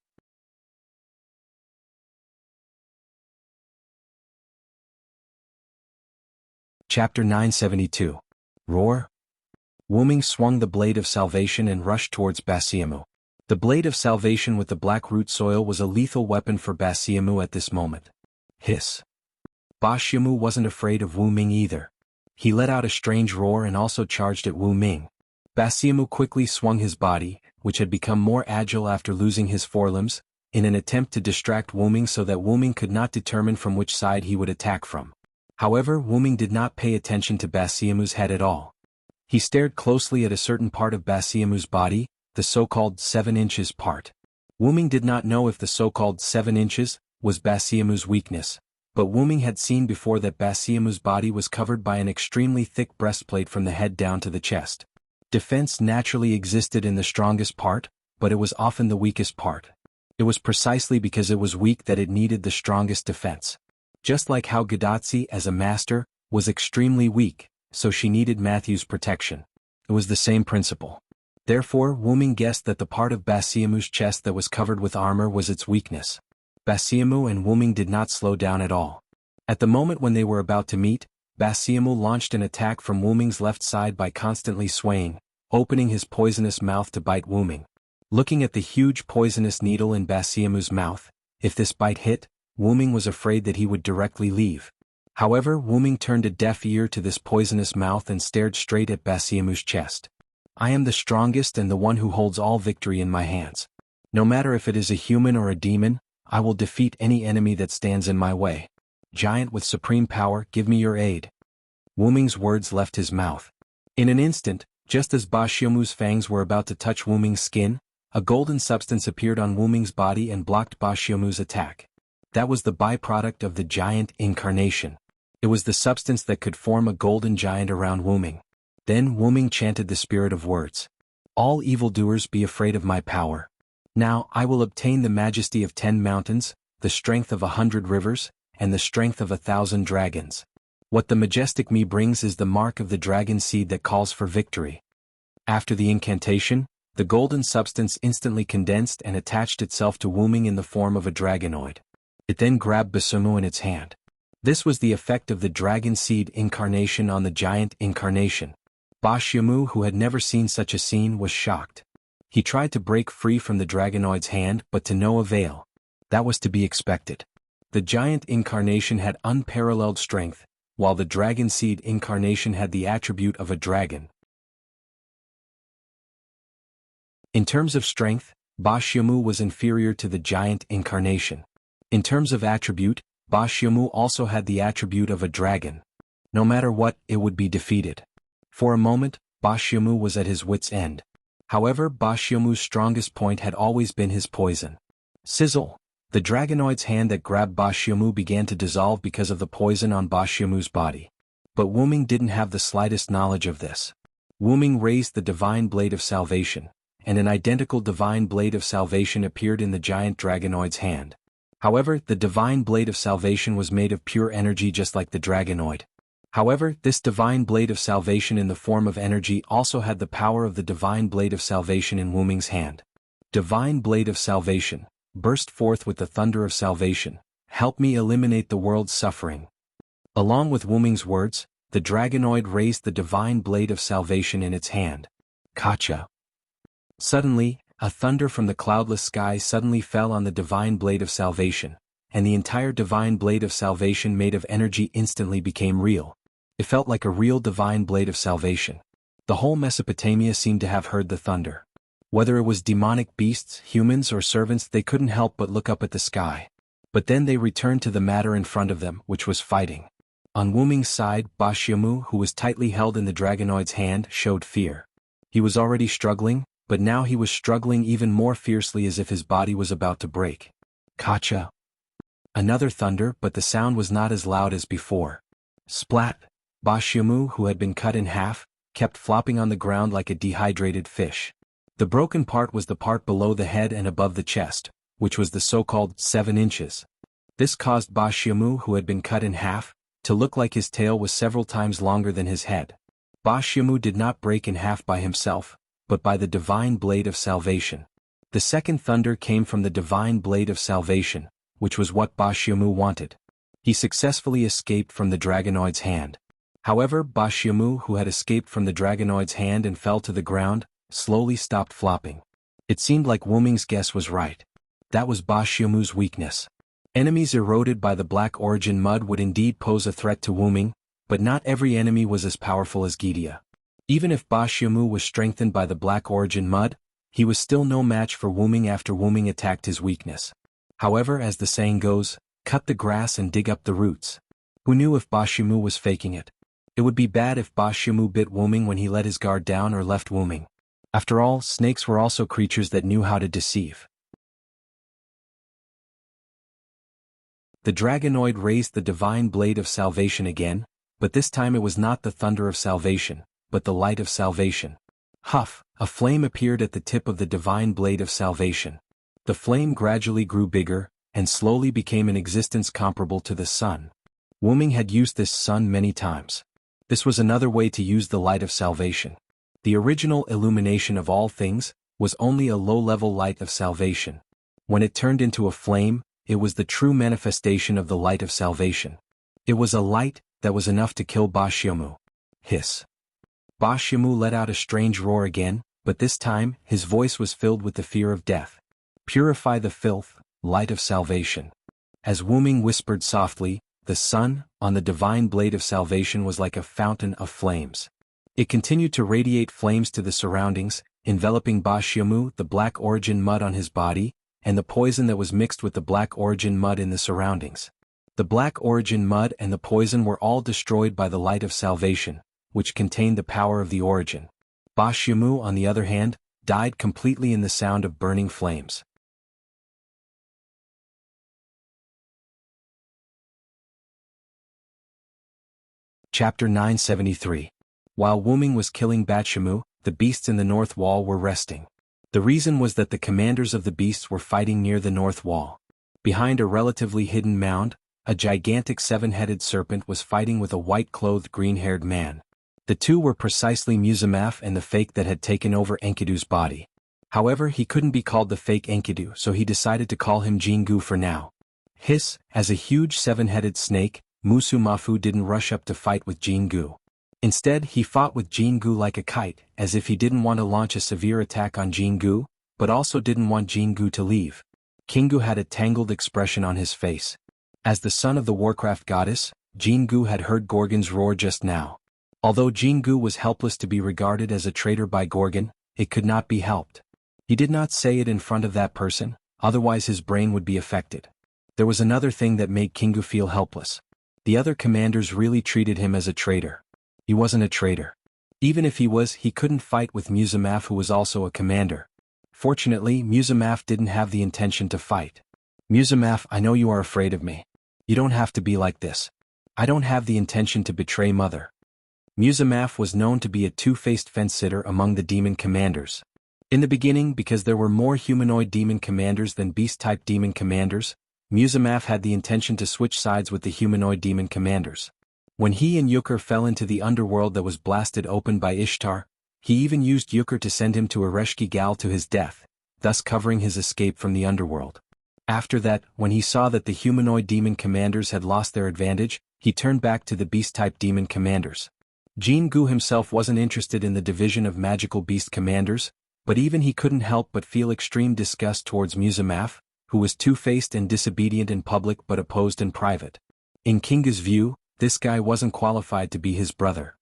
Chapter 972. Roar. Wu Ming swung the blade of salvation and rushed towards Ba Xiaomu. The blade of salvation with the black root soil was a lethal weapon for Ba Xiaomu at this moment. Hiss. Ba Xiaomu wasn't afraid of Wu Ming either. He let out a strange roar and also charged at Wu Ming. Ba Xiaomu quickly swung his body, which had become more agile after losing his forelimbs, in an attempt to distract Wu Ming so that Wu Ming could not determine from which side he would attack from. However, Wu Ming did not pay attention to Ba Xiaomu's head at all. He stared closely at a certain part of Ba Xiaomu's body, the so-called 7 inches part. Wu Ming did not know if the so-called 7 inches was Ba Xiaomu's weakness, but Wu Ming had seen before that Ba Xiaomu's body was covered by an extremely thick breastplate from the head down to the chest. Defense naturally existed in the strongest part, but it was often the weakest part. It was precisely because it was weak that it needed the strongest defense. Just like how Gadatsi as a master was extremely weak, so she needed Matthew's protection. It was the same principle. Therefore, Wu Ming guessed that the part of Ba Xiaomu's chest that was covered with armor was its weakness. Ba Xiaomu and Wu Ming did not slow down at all. At the moment when they were about to meet, Ba Xiaomu launched an attack from Wu Ming's left side by constantly swaying, opening his poisonous mouth to bite Wu Ming. Looking at the huge poisonous needle in Ba Xiaomu's mouth, if this bite hit, Wu Ming was afraid that he would directly leave. However, Wu Ming turned a deaf ear to this poisonous mouth and stared straight at Ba Xiaomu's chest. I am the strongest and the one who holds all victory in my hands. No matter if it is a human or a demon, I will defeat any enemy that stands in my way. Giant with supreme power, give me your aid. Wu Ming's words left his mouth. In an instant, just as Ba Xiaomu's fangs were about to touch Wu Ming's skin, a golden substance appeared on Wu Ming's body and blocked Ba Xiaomu's attack. That was the byproduct of the giant incarnation. It was the substance that could form a golden giant around Wu Ming. Then Wu Ming chanted the spirit of words. All evildoers be afraid of my power. Now I will obtain the majesty of 10 mountains, the strength of 100 rivers, and the strength of 1,000 dragons. What the majestic me brings is the mark of the dragon seed that calls for victory. After the incantation, the golden substance instantly condensed and attached itself to Wu Ming in the form of a dragonoid. It then grabbed Ba Xiaomu in its hand. This was the effect of the dragon seed incarnation on the giant incarnation. Ba Xiaomu, who had never seen such a scene, was shocked. He tried to break free from the dragonoid's hand, but to no avail. That was to be expected. The giant incarnation had unparalleled strength, while the dragon seed incarnation had the attribute of a dragon. In terms of strength, Ba Xiaomu was inferior to the giant incarnation. In terms of attribute, Ba Xiaomu also had the attribute of a dragon. No matter what, it would be defeated. For a moment, Ba Xiaomu was at his wit's end. However, Ba Xiaomu's strongest point had always been his poison. Sizzle! The dragonoid's hand that grabbed Ba Xiaomu began to dissolve because of the poison on Ba Xiaomu's body. But Wu Ming didn't have the slightest knowledge of this. Wu Ming raised the divine blade of salvation, and an identical divine blade of salvation appeared in the giant dragonoid's hand. However, the divine blade of salvation was made of pure energy just like the dragonoid. However, this divine blade of salvation in the form of energy also had the power of the divine blade of salvation in Wu Ming's hand. Divine blade of salvation, burst forth with the thunder of salvation, help me eliminate the world's suffering. Along with Wu Ming's words, the dragonoid raised the divine blade of salvation in its hand. Kacha. Suddenly, a thunder from the cloudless sky suddenly fell on the divine blade of salvation, and the entire divine blade of salvation made of energy instantly became real. It felt like a real divine blade of salvation. The whole Mesopotamia seemed to have heard the thunder. Whether it was demonic beasts, humans, or servants, they couldn't help but look up at the sky. But then they returned to the matter in front of them, which was fighting. On Wu Ming's side, Ba Xiaomu, who was tightly held in the dragonoid's hand, showed fear. He was already struggling, but now he was struggling even more fiercely as if his body was about to break. Kacha. Another thunder, but the sound was not as loud as before. Splat! Ba Xiaomu, who had been cut in half, kept flopping on the ground like a dehydrated fish. The broken part was the part below the head and above the chest, which was the so-called 7 inches. This caused Ba Xiaomu, who had been cut in half, to look like his tail was several times longer than his head. Ba Xiaomu did not break in half by himself, but by the divine blade of salvation. The second thunder came from the divine blade of salvation, which was what Ba Xiaomu wanted. He successfully escaped from the dragonoid's hand. However, Ba Xiaomu, who had escaped from the dragonoid's hand and fell to the ground, slowly stopped flopping. It seemed like Wu Ming's guess was right. That was Ba Xiaomu's weakness. Enemies eroded by the Black Origin mud would indeed pose a threat to Wu Ming, but not every enemy was as powerful as Gidia. Even if Ba Xiaomu was strengthened by the Black Origin mud, he was still no match for Wu Ming after Wu Ming attacked his weakness. However, as the saying goes, cut the grass and dig up the roots. Who knew if Ba Xiaomu was faking it? It would be bad if Ba Xiaomu bit Wu Ming when he let his guard down or left Wu Ming. After all, snakes were also creatures that knew how to deceive. The Dragonoid raised the divine blade of salvation again, but this time it was not the thunder of salvation, but the light of salvation. Huff, a flame appeared at the tip of the divine blade of salvation. The flame gradually grew bigger, and slowly became an existence comparable to the sun. Wu Ming had used this sun many times. This was another way to use the light of salvation. The original illumination of all things was only a low-level light of salvation. When it turned into a flame, it was the true manifestation of the light of salvation. It was a light that was enough to kill Ba Xiaomu. Hiss. Ba Xiaomu let out a strange roar again, but this time his voice was filled with the fear of death. Purify the filth, light of salvation. As Wu Ming whispered softly, the sun, on the divine blade of salvation was like a fountain of flames. It continued to radiate flames to the surroundings, enveloping Ba Xiaomu, the Black Origin mud on his body, and the poison that was mixed with the Black Origin mud in the surroundings. The Black Origin mud and the poison were all destroyed by the light of salvation, which contained the power of the origin. Ba Xiaomu, on the other hand, died completely in the sound of burning flames. Chapter 973. While Wu Ming was killing Ba Xiaomu, the beasts in the north wall were resting. The reason was that the commanders of the beasts were fighting near the north wall. Behind a relatively hidden mound, a gigantic seven-headed serpent was fighting with a white-clothed green-haired man. The two were precisely Muzamaf and the fake that had taken over Enkidu's body. However, he couldn't be called the fake Enkidu, so he decided to call him Jianghu for now. Hiss, as a huge seven-headed snake, Musu Mafu didn't rush up to fight with Jianghu. Instead, he fought with Jianghu like a kite, as if he didn't want to launch a severe attack on Jianghu, but also didn't want Jianghu to leave. Jianghu had a tangled expression on his face. As the son of the Warcraft goddess, Jianghu had heard Gorgon's roar just now. Although Jianghu was helpless to be regarded as a traitor by Gorgon, it could not be helped. He did not say it in front of that person, otherwise his brain would be affected. There was another thing that made Jianghu feel helpless. The other commanders really treated him as a traitor. He wasn't a traitor. Even if he was, he couldn't fight with Muzamaf, who was also a commander. Fortunately, Muzamaf didn't have the intention to fight. Muzamaf, I know you are afraid of me. You don't have to be like this. I don't have the intention to betray Mother. Muzamaf was known to be a two-faced fence-sitter among the demon commanders. In the beginning, because there were more humanoid demon commanders than beast-type demon commanders, Muzamaf had the intention to switch sides with the humanoid demon commanders. When he and Yukar fell into the underworld that was blasted open by Ishtar, he even used Yukar to send him to Ereshki Gal to his death, thus covering his escape from the underworld. After that, when he saw that the humanoid demon commanders had lost their advantage, he turned back to the beast-type demon commanders. Jianghu himself wasn't interested in the division of magical beast commanders, but even he couldn't help but feel extreme disgust towards Muzamaf, who was two-faced and disobedient in public but opposed in private. In Kinga's view, this guy wasn't qualified to be his brother.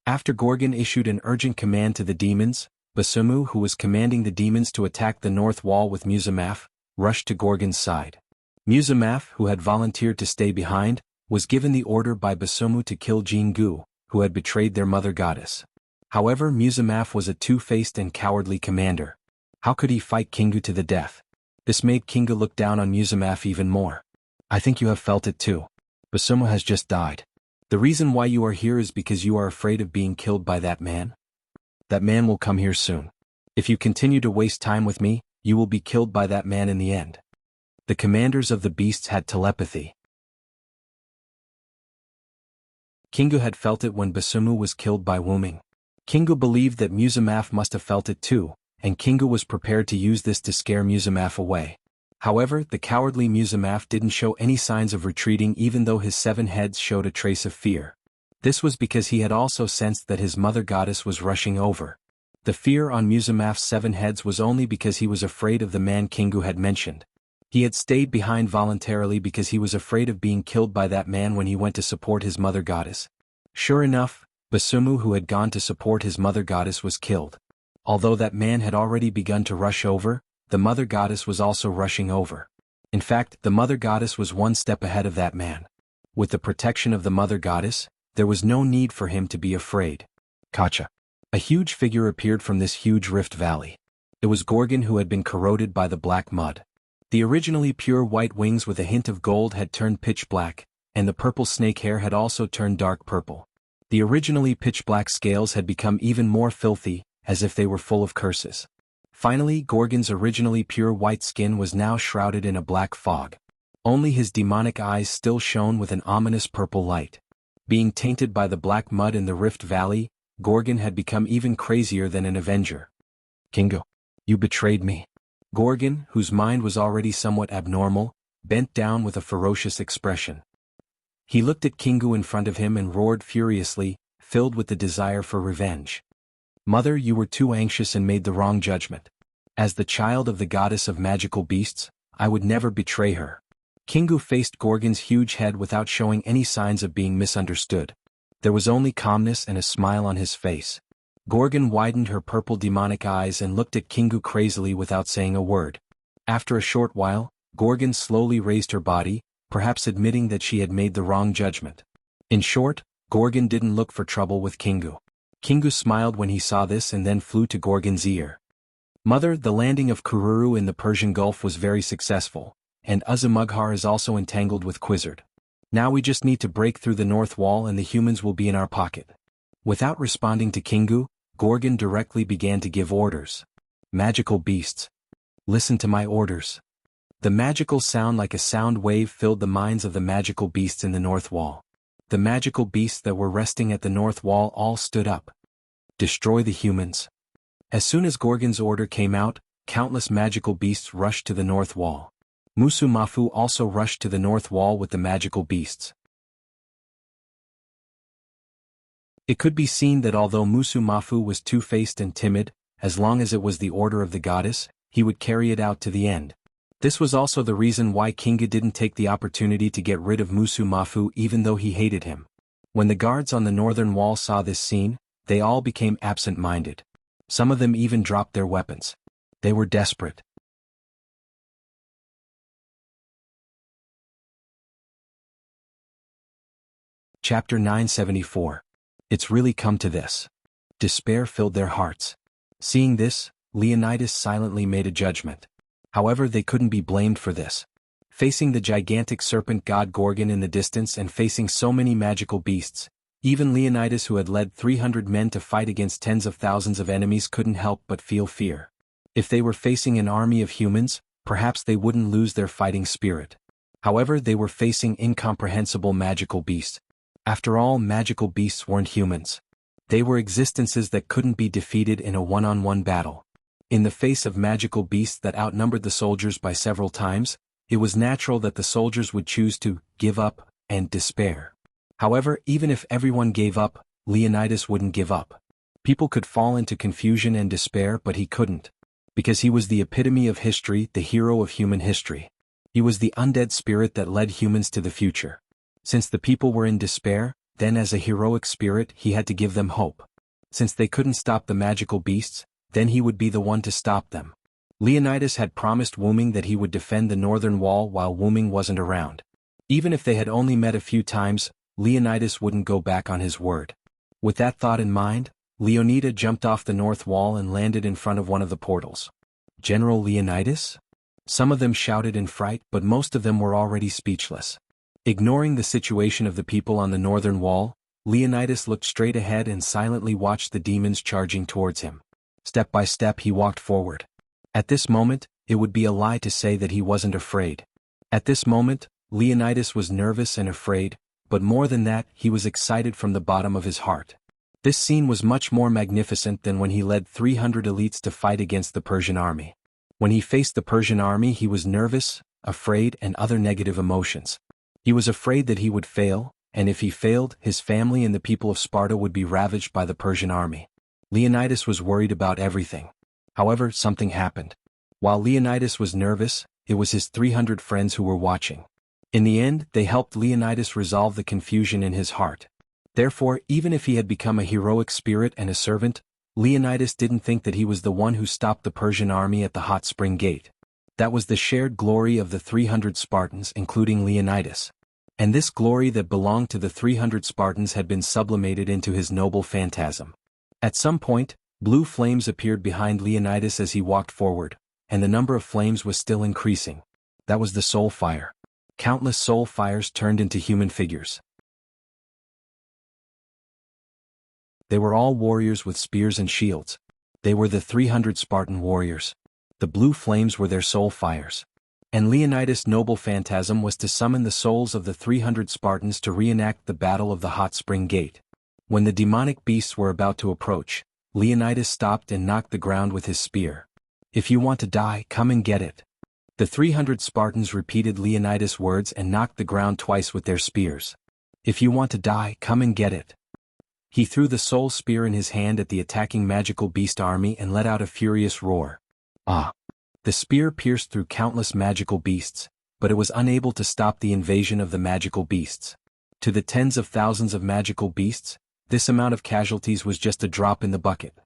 After Gorgon issued an urgent command to the demons, Basumu, who was commanding the demons to attack the north wall with Muzamaf, rushed to Gorgon's side. Muzamaf, who had volunteered to stay behind, was given the order by Basumu to kill Jianghu, who had betrayed their mother goddess. However, Muzamaf was a two-faced and cowardly commander. How could he fight Kingu to the death? This made Kinga look down on Muzamaf even more. I think you have felt it too. Basumu has just died. The reason why you are here is because you are afraid of being killed by that man? That man will come here soon. If you continue to waste time with me, you will be killed by that man in the end. The commanders of the beasts had telepathy. Kingu had felt it when Basumu was killed by Wu Ming. Kingu believed that Muzamaf must have felt it too, and Kingu was prepared to use this to scare Muzamaf away. However, the cowardly Muzamaf didn't show any signs of retreating even though his 7 heads showed a trace of fear. This was because he had also sensed that his mother goddess was rushing over. The fear on Muzamaf's 7 heads was only because he was afraid of the man Kingu had mentioned. He had stayed behind voluntarily because he was afraid of being killed by that man when he went to support his mother goddess. Sure enough, Basumu, who had gone to support his mother goddess, was killed. Although that man had already begun to rush over, the mother goddess was also rushing over. In fact, the mother goddess was one step ahead of that man. With the protection of the mother goddess, there was no need for him to be afraid. Kacha. A huge figure appeared from this huge rift valley. It was Gorgon, who had been corroded by the black mud. The originally pure white wings with a hint of gold had turned pitch black, and the purple snake hair had also turned dark purple. The originally pitch black scales had become even more filthy, as if they were full of curses. Finally, Gorgon's originally pure white skin was now shrouded in a black fog. Only his demonic eyes still shone with an ominous purple light. Being tainted by the black mud in the Rift Valley, Gorgon had become even crazier than an avenger. Kingo, you betrayed me. Gorgon, whose mind was already somewhat abnormal, bent down with a ferocious expression. He looked at Kingu in front of him and roared furiously, filled with the desire for revenge. Mother, you were too anxious and made the wrong judgment. As the child of the goddess of magical beasts, I would never betray her. Kingu faced Gorgon's huge head without showing any signs of being misunderstood. There was only calmness and a smile on his face. Gorgon widened her purple demonic eyes and looked at Kingu crazily without saying a word. After a short while, Gorgon slowly raised her body, perhaps admitting that she had made the wrong judgment. In short, Gorgon didn't look for trouble with Kingu. Kingu smiled when he saw this and then flew to Gorgon's ear. Mother, the landing of Kururu in the Persian Gulf was very successful, and Uzumughar is also entangled with Quizzard. Now we just need to break through the north wall and the humans will be in our pocket. Without responding to Kingu, Gorgon directly began to give orders. Magical beasts. Listen to my orders. The magical sound like a sound wave filled the minds of the magical beasts in the north wall. The magical beasts that were resting at the north wall all stood up. Destroy the humans. As soon as Gorgon's order came out, countless magical beasts rushed to the north wall. Musumafu also rushed to the north wall with the magical beasts. It could be seen that although Musumafu was two-faced and timid, as long as it was the order of the goddess, he would carry it out to the end. This was also the reason why Kinga didn't take the opportunity to get rid of Musumafu even though he hated him. When the guards on the northern wall saw this scene, they all became absent-minded. Some of them even dropped their weapons. They were desperate. Chapter 974. It's really come to this. Despair filled their hearts. Seeing this, Leonidas silently made a judgment. However, they couldn't be blamed for this. Facing the gigantic serpent god Gorgon in the distance and facing so many magical beasts, even Leonidas, who had led 300 men to fight against tens of thousands of enemies, couldn't help but feel fear. If they were facing an army of humans, perhaps they wouldn't lose their fighting spirit. However, they were facing incomprehensible magical beasts. After all, magical beasts weren't humans. They were existences that couldn't be defeated in a one-on-one battle. In the face of magical beasts that outnumbered the soldiers by several times, it was natural that the soldiers would choose to give up and despair. However, even if everyone gave up, Leonidas wouldn't give up. People could fall into confusion and despair, but he couldn't. Because he was the epitome of history, the hero of human history. He was the undead spirit that led humans to the future. Since the people were in despair, then as a heroic spirit he had to give them hope. Since they couldn't stop the magical beasts, then he would be the one to stop them. Leonidas had promised Wuming that he would defend the northern wall while Wuming wasn't around. Even if they had only met a few times, Leonidas wouldn't go back on his word. With that thought in mind, Leonida jumped off the north wall and landed in front of one of the portals. General Leonidas? Some of them shouted in fright, but most of them were already speechless. Ignoring the situation of the people on the northern wall, Leonidas looked straight ahead and silently watched the demons charging towards him. Step by step he walked forward. At this moment, it would be a lie to say that he wasn't afraid. At this moment, Leonidas was nervous and afraid, but more than that, he was excited from the bottom of his heart. This scene was much more magnificent than when he led 300 elites to fight against the Persian army. When he faced the Persian army, he was nervous, afraid, and other negative emotions. He was afraid that he would fail, and if he failed, his family and the people of Sparta would be ravaged by the Persian army. Leonidas was worried about everything. However, something happened. While Leonidas was nervous, it was his 300 friends who were watching. In the end, they helped Leonidas resolve the confusion in his heart. Therefore, even if he had become a heroic spirit and a servant, Leonidas didn't think that he was the one who stopped the Persian army at the hot spring gate. That was the shared glory of the 300 Spartans, including Leonidas. And this glory that belonged to the 300 Spartans had been sublimated into his noble phantasm. At some point, blue flames appeared behind Leonidas as he walked forward, and the number of flames was still increasing. That was the soul fire. Countless soul fires turned into human figures. They were all warriors with spears and shields. They were the 300 Spartan warriors. The blue flames were their soul fires. And Leonidas' noble phantasm was to summon the souls of the 300 Spartans to reenact the battle of the hot spring gate. When the demonic beasts were about to approach, Leonidas stopped and knocked the ground with his spear. "If you want to die, come and get it." The 300 Spartans repeated Leonidas' words and knocked the ground twice with their spears. "If you want to die, come and get it." He threw the soul spear in his hand at the attacking magical beast army and let out a furious roar. Ah! The spear pierced through countless magical beasts, but it was unable to stop the invasion of the magical beasts. To the tens of thousands of magical beasts, this amount of casualties was just a drop in the bucket.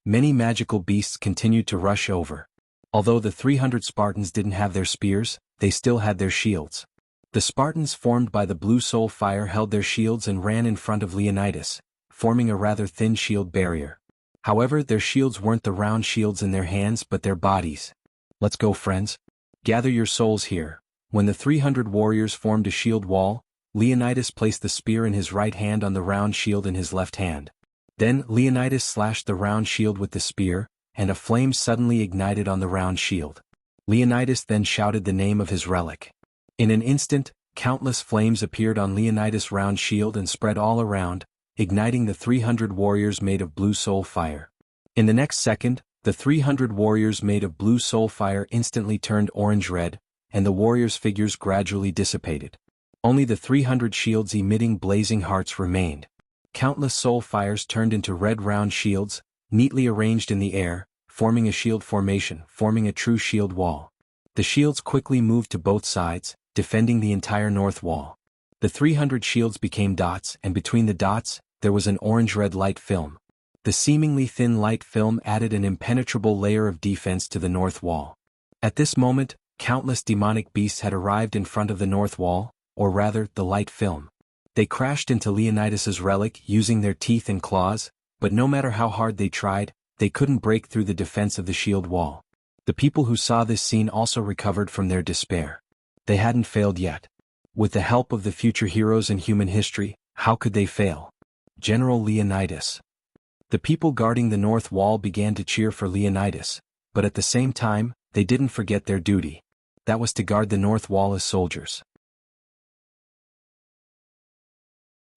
Many magical beasts continued to rush over. Although the 300 Spartans didn't have their spears, they still had their shields. The Spartans formed by the blue soul fire held their shields and ran in front of Leonidas, forming a rather thin shield barrier. However, their shields weren't the round shields in their hands but their bodies. "Let's go, friends. Gather your souls here." When the 300 warriors formed a shield wall, Leonidas placed the spear in his right hand on the round shield in his left hand. Then Leonidas slashed the round shield with the spear, and a flame suddenly ignited on the round shield. Leonidas then shouted the name of his relic. In an instant, countless flames appeared on Leonidas' round shield and spread all around, igniting the 300 warriors made of blue soul fire. In the next second, the 300 warriors made of blue soul fire instantly turned orange-red, and the warriors' figures gradually dissipated. Only the 300 shields emitting blazing hearts remained. Countless soul fires turned into red round shields, neatly arranged in the air, forming a shield formation, forming a true shield wall. The shields quickly moved to both sides, defending the entire north wall. The 300 shields became dots, and between the dots, there was an orange-red light film. The seemingly thin light film added an impenetrable layer of defense to the north wall. At this moment, countless demonic beasts had arrived in front of the north wall, or rather, the light film. They crashed into Leonidas's relic using their teeth and claws, but no matter how hard they tried, they couldn't break through the defense of the shield wall. The people who saw this scene also recovered from their despair. They hadn't failed yet. With the help of the future heroes in human history, how could they fail? General Leonidas. The people guarding the north wall began to cheer for Leonidas, but at the same time, they didn't forget their duty. That was to guard the north wall as soldiers.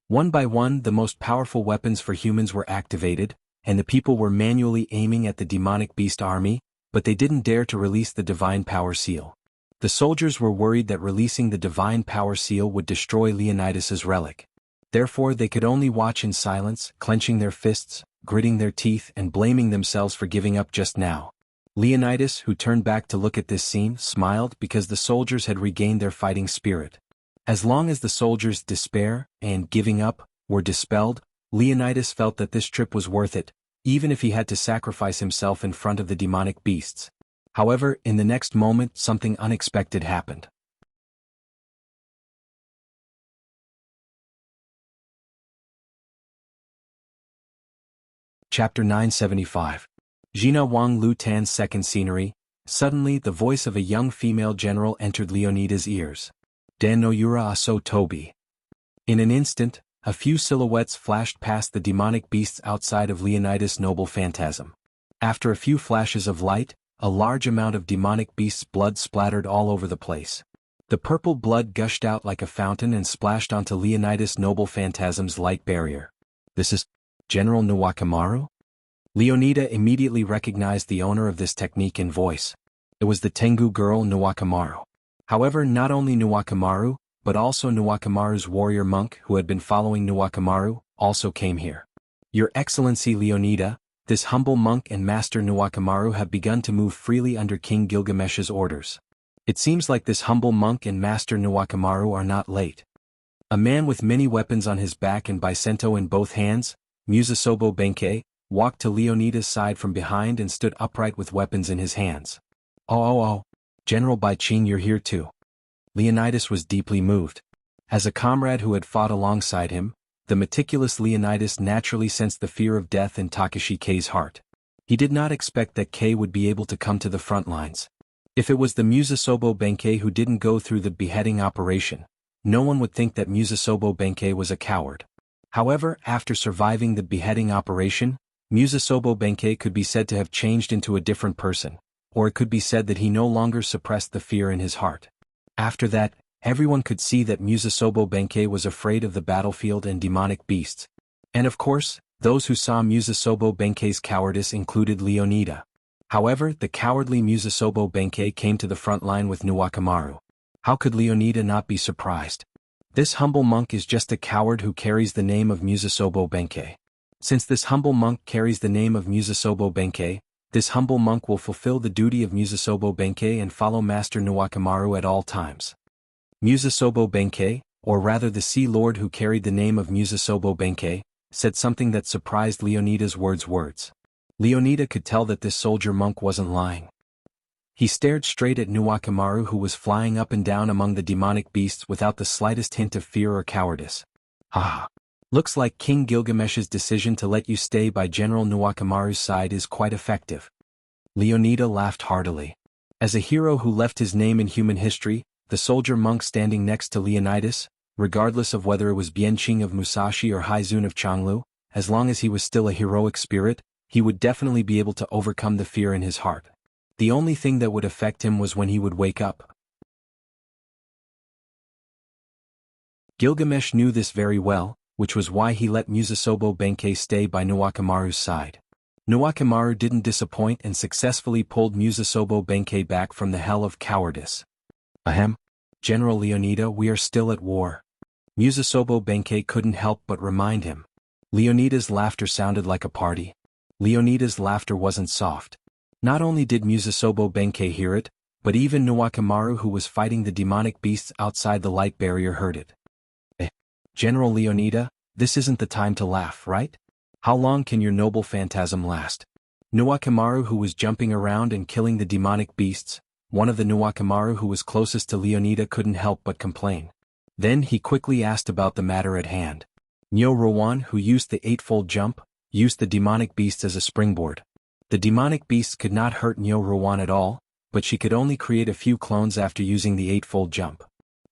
One by one, the most powerful weapons for humans were activated, and the people were manually aiming at the demonic beast army, but they didn't dare to release the divine power seal. The soldiers were worried that releasing the divine power seal would destroy Leonidas's relic. Therefore, they could only watch in silence, clenching their fists, gritting their teeth, and blaming themselves for giving up just now. Leonidas, who turned back to look at this scene, smiled because the soldiers had regained their fighting spirit. As long as the soldiers' despair and giving up were dispelled, Leonidas felt that this trip was worth it, even if he had to sacrifice himself in front of the demonic beasts. However, in the next moment, something unexpected happened. Chapter 975. Jina Wang Lu Tan's second scenery. Suddenly, the voice of a young female general entered Leonidas' ears. "Dan no yura aso tobi." In an instant, a few silhouettes flashed past the demonic beasts outside of Leonidas' noble phantasm. After a few flashes of light, a large amount of demonic beasts' blood splattered all over the place. The purple blood gushed out like a fountain and splashed onto Leonidas' noble phantasm's light barrier. "This is General Nuwakamaru?" Leonida immediately recognized the owner of this technique in voice. It was the Tengu girl Nuwakamaru. However, not only Nuwakamaru, but also Nuwakamaru's warrior monk who had been following Nuwakamaru, also came here. "Your Excellency Leonida, this humble monk and master Nuwakamaru have begun to move freely under King Gilgamesh's orders." It seems like this humble monk and Master Nuwakamaru are not late. A man with many weapons on his back and Bisento in both hands, Musasobo Benkei, walked to Leonida's side from behind and stood upright with weapons in his hands. Oh, General Baiqing, you're here too. Leonidas was deeply moved. As a comrade who had fought alongside him, the meticulous Leonidas naturally sensed the fear of death in Takashi Kei's heart. He did not expect that Kei would be able to come to the front lines. If it was the Musasobo Benkei who didn't go through the beheading operation, no one would think that Musasobo Benkei was a coward. However, after surviving the beheading operation, Musasobo Benkei could be said to have changed into a different person, or it could be said that he no longer suppressed the fear in his heart. After that, everyone could see that Musasobo Benkei was afraid of the battlefield and demonic beasts. And of course, those who saw Musasobo Benkei's cowardice included Leonida. However, the cowardly Musasobo Benkei came to the front line with Nuwakamaru. How could Leonida not be surprised? This humble monk is just a coward who carries the name of Musasobo Benkei. Since this humble monk carries the name of Musasobo Benkei, this humble monk will fulfill the duty of Musasobo Benkei and follow Master Nuwakamaru at all times. Musasobo Benkei, or rather the Sea Lord who carried the name of Musasobo Benkei, said something that surprised Leonida's words. Leonida could tell that this soldier monk wasn't lying. He stared straight at Nuwakamaru, who was flying up and down among the demonic beasts without the slightest hint of fear or cowardice. Ah! Looks like King Gilgamesh's decision to let you stay by General Nuwakamaru's side is quite effective. Leonida laughed heartily. As a hero who left his name in human history, the soldier monk standing next to Leonidas, regardless of whether it was Bianqing of Musashi or Haizun of Jianghu, as long as he was still a heroic spirit, he would definitely be able to overcome the fear in his heart. The only thing that would affect him was when he would wake up. Gilgamesh knew this very well, which was why he let Musasobo Benkei stay by Nuwakamaru's side. Nuwakamaru didn't disappoint and successfully pulled Musasobo Benkei back from the hell of cowardice. Ahem. General Leonida, we are still at war. Musasobo Benkei couldn't help but remind him. Leonida's laughter sounded like a party. Leonida's laughter wasn't soft. Not only did Musasobo Benkei hear it, but even Nuwakamaru, who was fighting the demonic beasts outside the light barrier, heard it. General Leonida, this isn't the time to laugh, right? How long can your noble phantasm last? Nuwakamaru, who was jumping around and killing the demonic beasts, one of the Nuwakamaru who was closest to Leonida, couldn't help but complain. Then he quickly asked about the matter at hand. Nyo Rowan, who used the eightfold jump, used the demonic beasts as a springboard. The demonic beasts could not hurt Nyo Rowan at all, but she could only create a few clones after using the eightfold jump.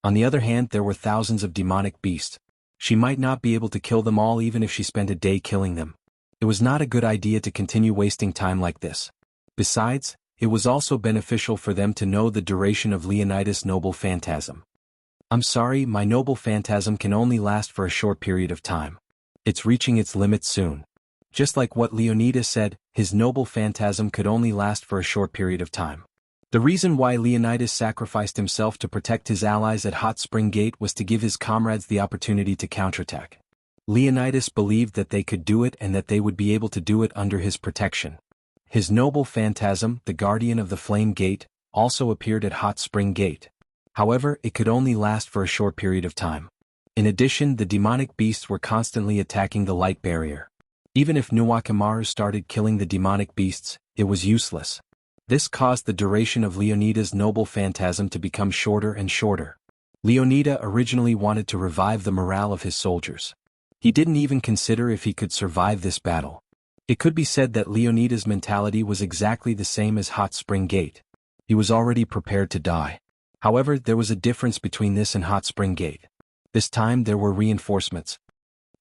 On the other hand, there were thousands of demonic beasts. She might not be able to kill them all even if she spent a day killing them. It was not a good idea to continue wasting time like this. Besides, it was also beneficial for them to know the duration of Leonidas' noble phantasm. I'm sorry, my noble phantasm can only last for a short period of time. It's reaching its limit soon. Just like what Leonidas said, his noble phantasm could only last for a short period of time. The reason why Leonidas sacrificed himself to protect his allies at Hot Spring Gate was to give his comrades the opportunity to counterattack. Leonidas believed that they could do it and that they would be able to do it under his protection. His noble phantasm, the guardian of the Flame Gate, also appeared at Hot Spring Gate. However, it could only last for a short period of time. In addition, the demonic beasts were constantly attacking the light barrier. Even if Nuwakamaru started killing the demonic beasts, it was useless. This caused the duration of Leonida's noble phantasm to become shorter and shorter. Leonida originally wanted to revive the morale of his soldiers. He didn't even consider if he could survive this battle. It could be said that Leonida's mentality was exactly the same as Hot Spring Gate. He was already prepared to die. However, there was a difference between this and Hot Spring Gate. This time there were reinforcements.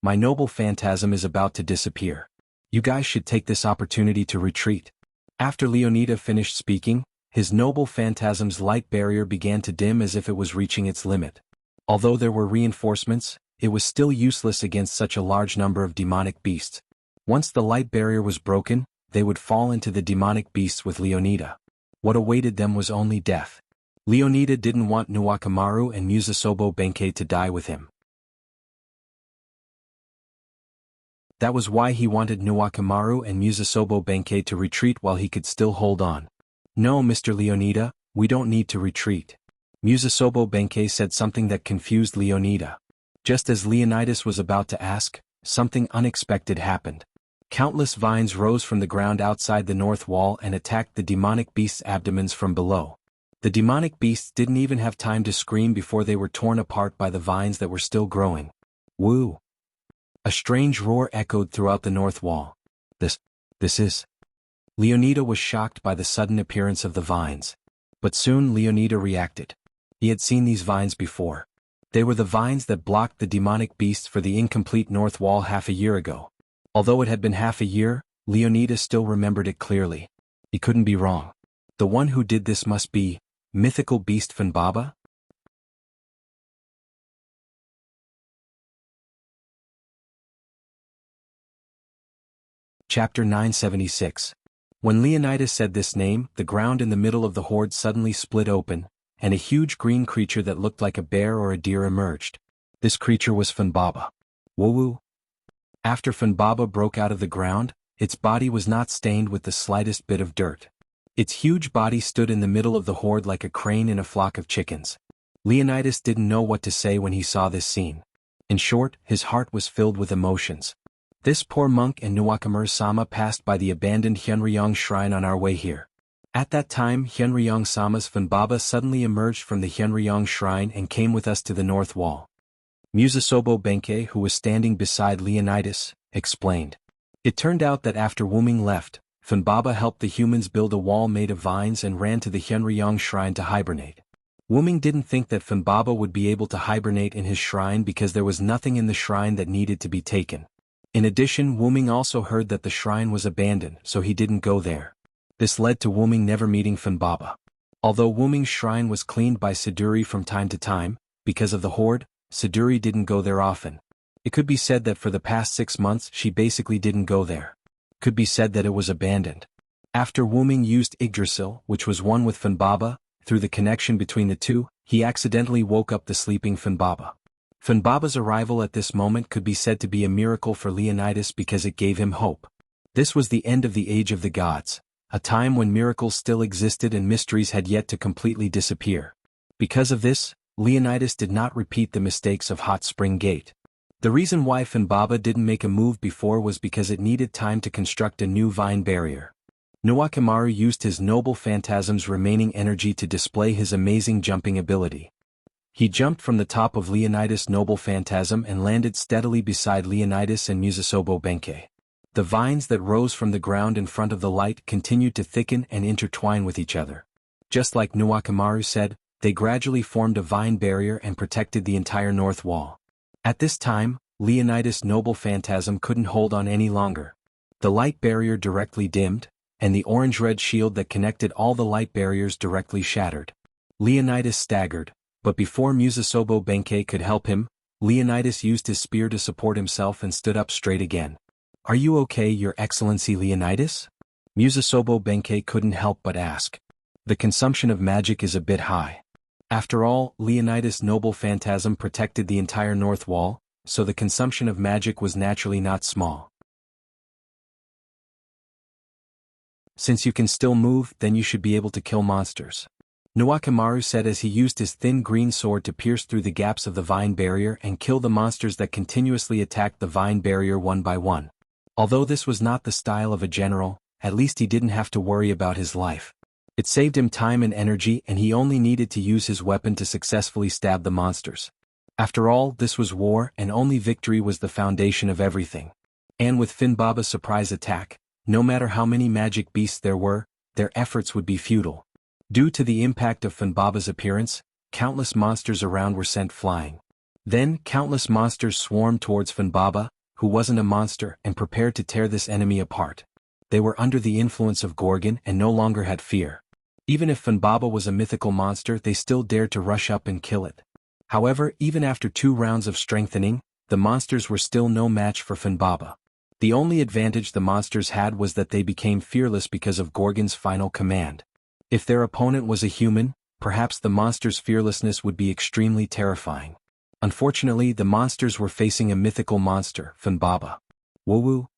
My noble phantasm is about to disappear. You guys should take this opportunity to retreat. After Leonida finished speaking, his noble phantasm's light barrier began to dim as if it was reaching its limit. Although there were reinforcements, it was still useless against such a large number of demonic beasts. Once the light barrier was broken, they would fall into the demonic beasts with Leonida. What awaited them was only death. Leonida didn't want Nuwakamaru and Musasobo Benkei to die with him. That was why he wanted Nuwakamaru and Musasobo Benkei to retreat while he could still hold on. No, Mr. Leonida, we don't need to retreat. Musasobo Benkei said something that confused Leonida. Just as Leonidas was about to ask, something unexpected happened. Countless vines rose from the ground outside the north wall and attacked the demonic beasts' abdomens from below. The demonic beasts didn't even have time to scream before they were torn apart by the vines that were still growing. Woo! A strange roar echoed throughout the north wall. This is... Leonida was shocked by the sudden appearance of the vines. But soon Leonida reacted. He had seen these vines before. They were the vines that blocked the demonic beasts for the incomplete north wall half a year ago. Although it had been half a year, Leonida still remembered it clearly. He couldn't be wrong. The one who did this must be mythical beast Fanbaba? Chapter 976. When Leonidas said this name, the ground in the middle of the horde suddenly split open, and a huge green creature that looked like a bear or a deer emerged. This creature was Fanbaba. Woo-woo! After Fanbaba broke out of the ground, its body was not stained with the slightest bit of dirt. Its huge body stood in the middle of the horde like a crane in a flock of chickens. Leonidas didn't know what to say when he saw this scene. In short, his heart was filled with emotions. This poor monk and Nuwakamura-sama passed by the abandoned Hyunryong shrine on our way here. At that time Hyunryong-sama's Fanbaba suddenly emerged from the Hyunryong shrine and came with us to the north wall. Musasobo Benkei, who was standing beside Leonidas, explained. It turned out that after Wuming left, Fanbaba helped the humans build a wall made of vines and ran to the Hyunryong shrine to hibernate. Wuming didn't think that Fanbaba would be able to hibernate in his shrine because there was nothing in the shrine that needed to be taken. In addition, Wuming also heard that the shrine was abandoned, so he didn't go there. This led to Wuming never meeting Fanbaba. Although Wuming's shrine was cleaned by Siduri from time to time, because of the horde, Siduri didn't go there often. It could be said that for the past 6 months she basically didn't go there. Could be said that it was abandoned. After Wuming used Yggdrasil, which was one with Fanbaba, through the connection between the two, he accidentally woke up the sleeping Fanbaba. Fanbaba's arrival at this moment could be said to be a miracle for Leonidas because it gave him hope. This was the end of the Age of the Gods, a time when miracles still existed and mysteries had yet to completely disappear. Because of this, Leonidas did not repeat the mistakes of Hot Spring Gate. The reason why Fanbaba didn't make a move before was because it needed time to construct a new vine barrier. Nuwakimaru used his noble phantasm's remaining energy to display his amazing jumping ability. He jumped from the top of Leonidas' noble phantasm and landed steadily beside Leonidas and Musasobo Benkei. The vines that rose from the ground in front of the light continued to thicken and intertwine with each other. Just like Nuwakimaru said, they gradually formed a vine barrier and protected the entire north wall. At this time, Leonidas' noble phantasm couldn't hold on any longer. The light barrier directly dimmed, and the orange-red shield that connected all the light barriers directly shattered. Leonidas staggered, but before Musasobo Benkei could help him, Leonidas used his spear to support himself and stood up straight again. "Are you okay, Your Excellency Leonidas?" Musasobo Benkei couldn't help but ask. The consumption of magic is a bit high. After all, Leonidas' noble phantasm protected the entire north wall, so the consumption of magic was naturally not small. "Since you can still move, then you should be able to kill monsters," Nuwakimaru said as he used his thin green sword to pierce through the gaps of the vine barrier and kill the monsters that continuously attacked the vine barrier one by one. Although this was not the style of a general, at least he didn't have to worry about his life. It saved him time and energy, and he only needed to use his weapon to successfully stab the monsters. After all, this was war, and only victory was the foundation of everything. And with Fanbaba's surprise attack, no matter how many magic beasts there were, their efforts would be futile. Due to the impact of Fanbaba's appearance, countless monsters around were sent flying. Then, countless monsters swarmed towards Fanbaba, who wasn't a monster, and prepared to tear this enemy apart. They were under the influence of Gorgon and no longer had fear. Even if Fanbaba was a mythical monster, they still dared to rush up and kill it. However, even after 2 rounds of strengthening, the monsters were still no match for Fanbaba. The only advantage the monsters had was that they became fearless because of Gorgon's final command. If their opponent was a human, perhaps the monster's fearlessness would be extremely terrifying. Unfortunately, the monsters were facing a mythical monster, Fanbaba. Woo-woo!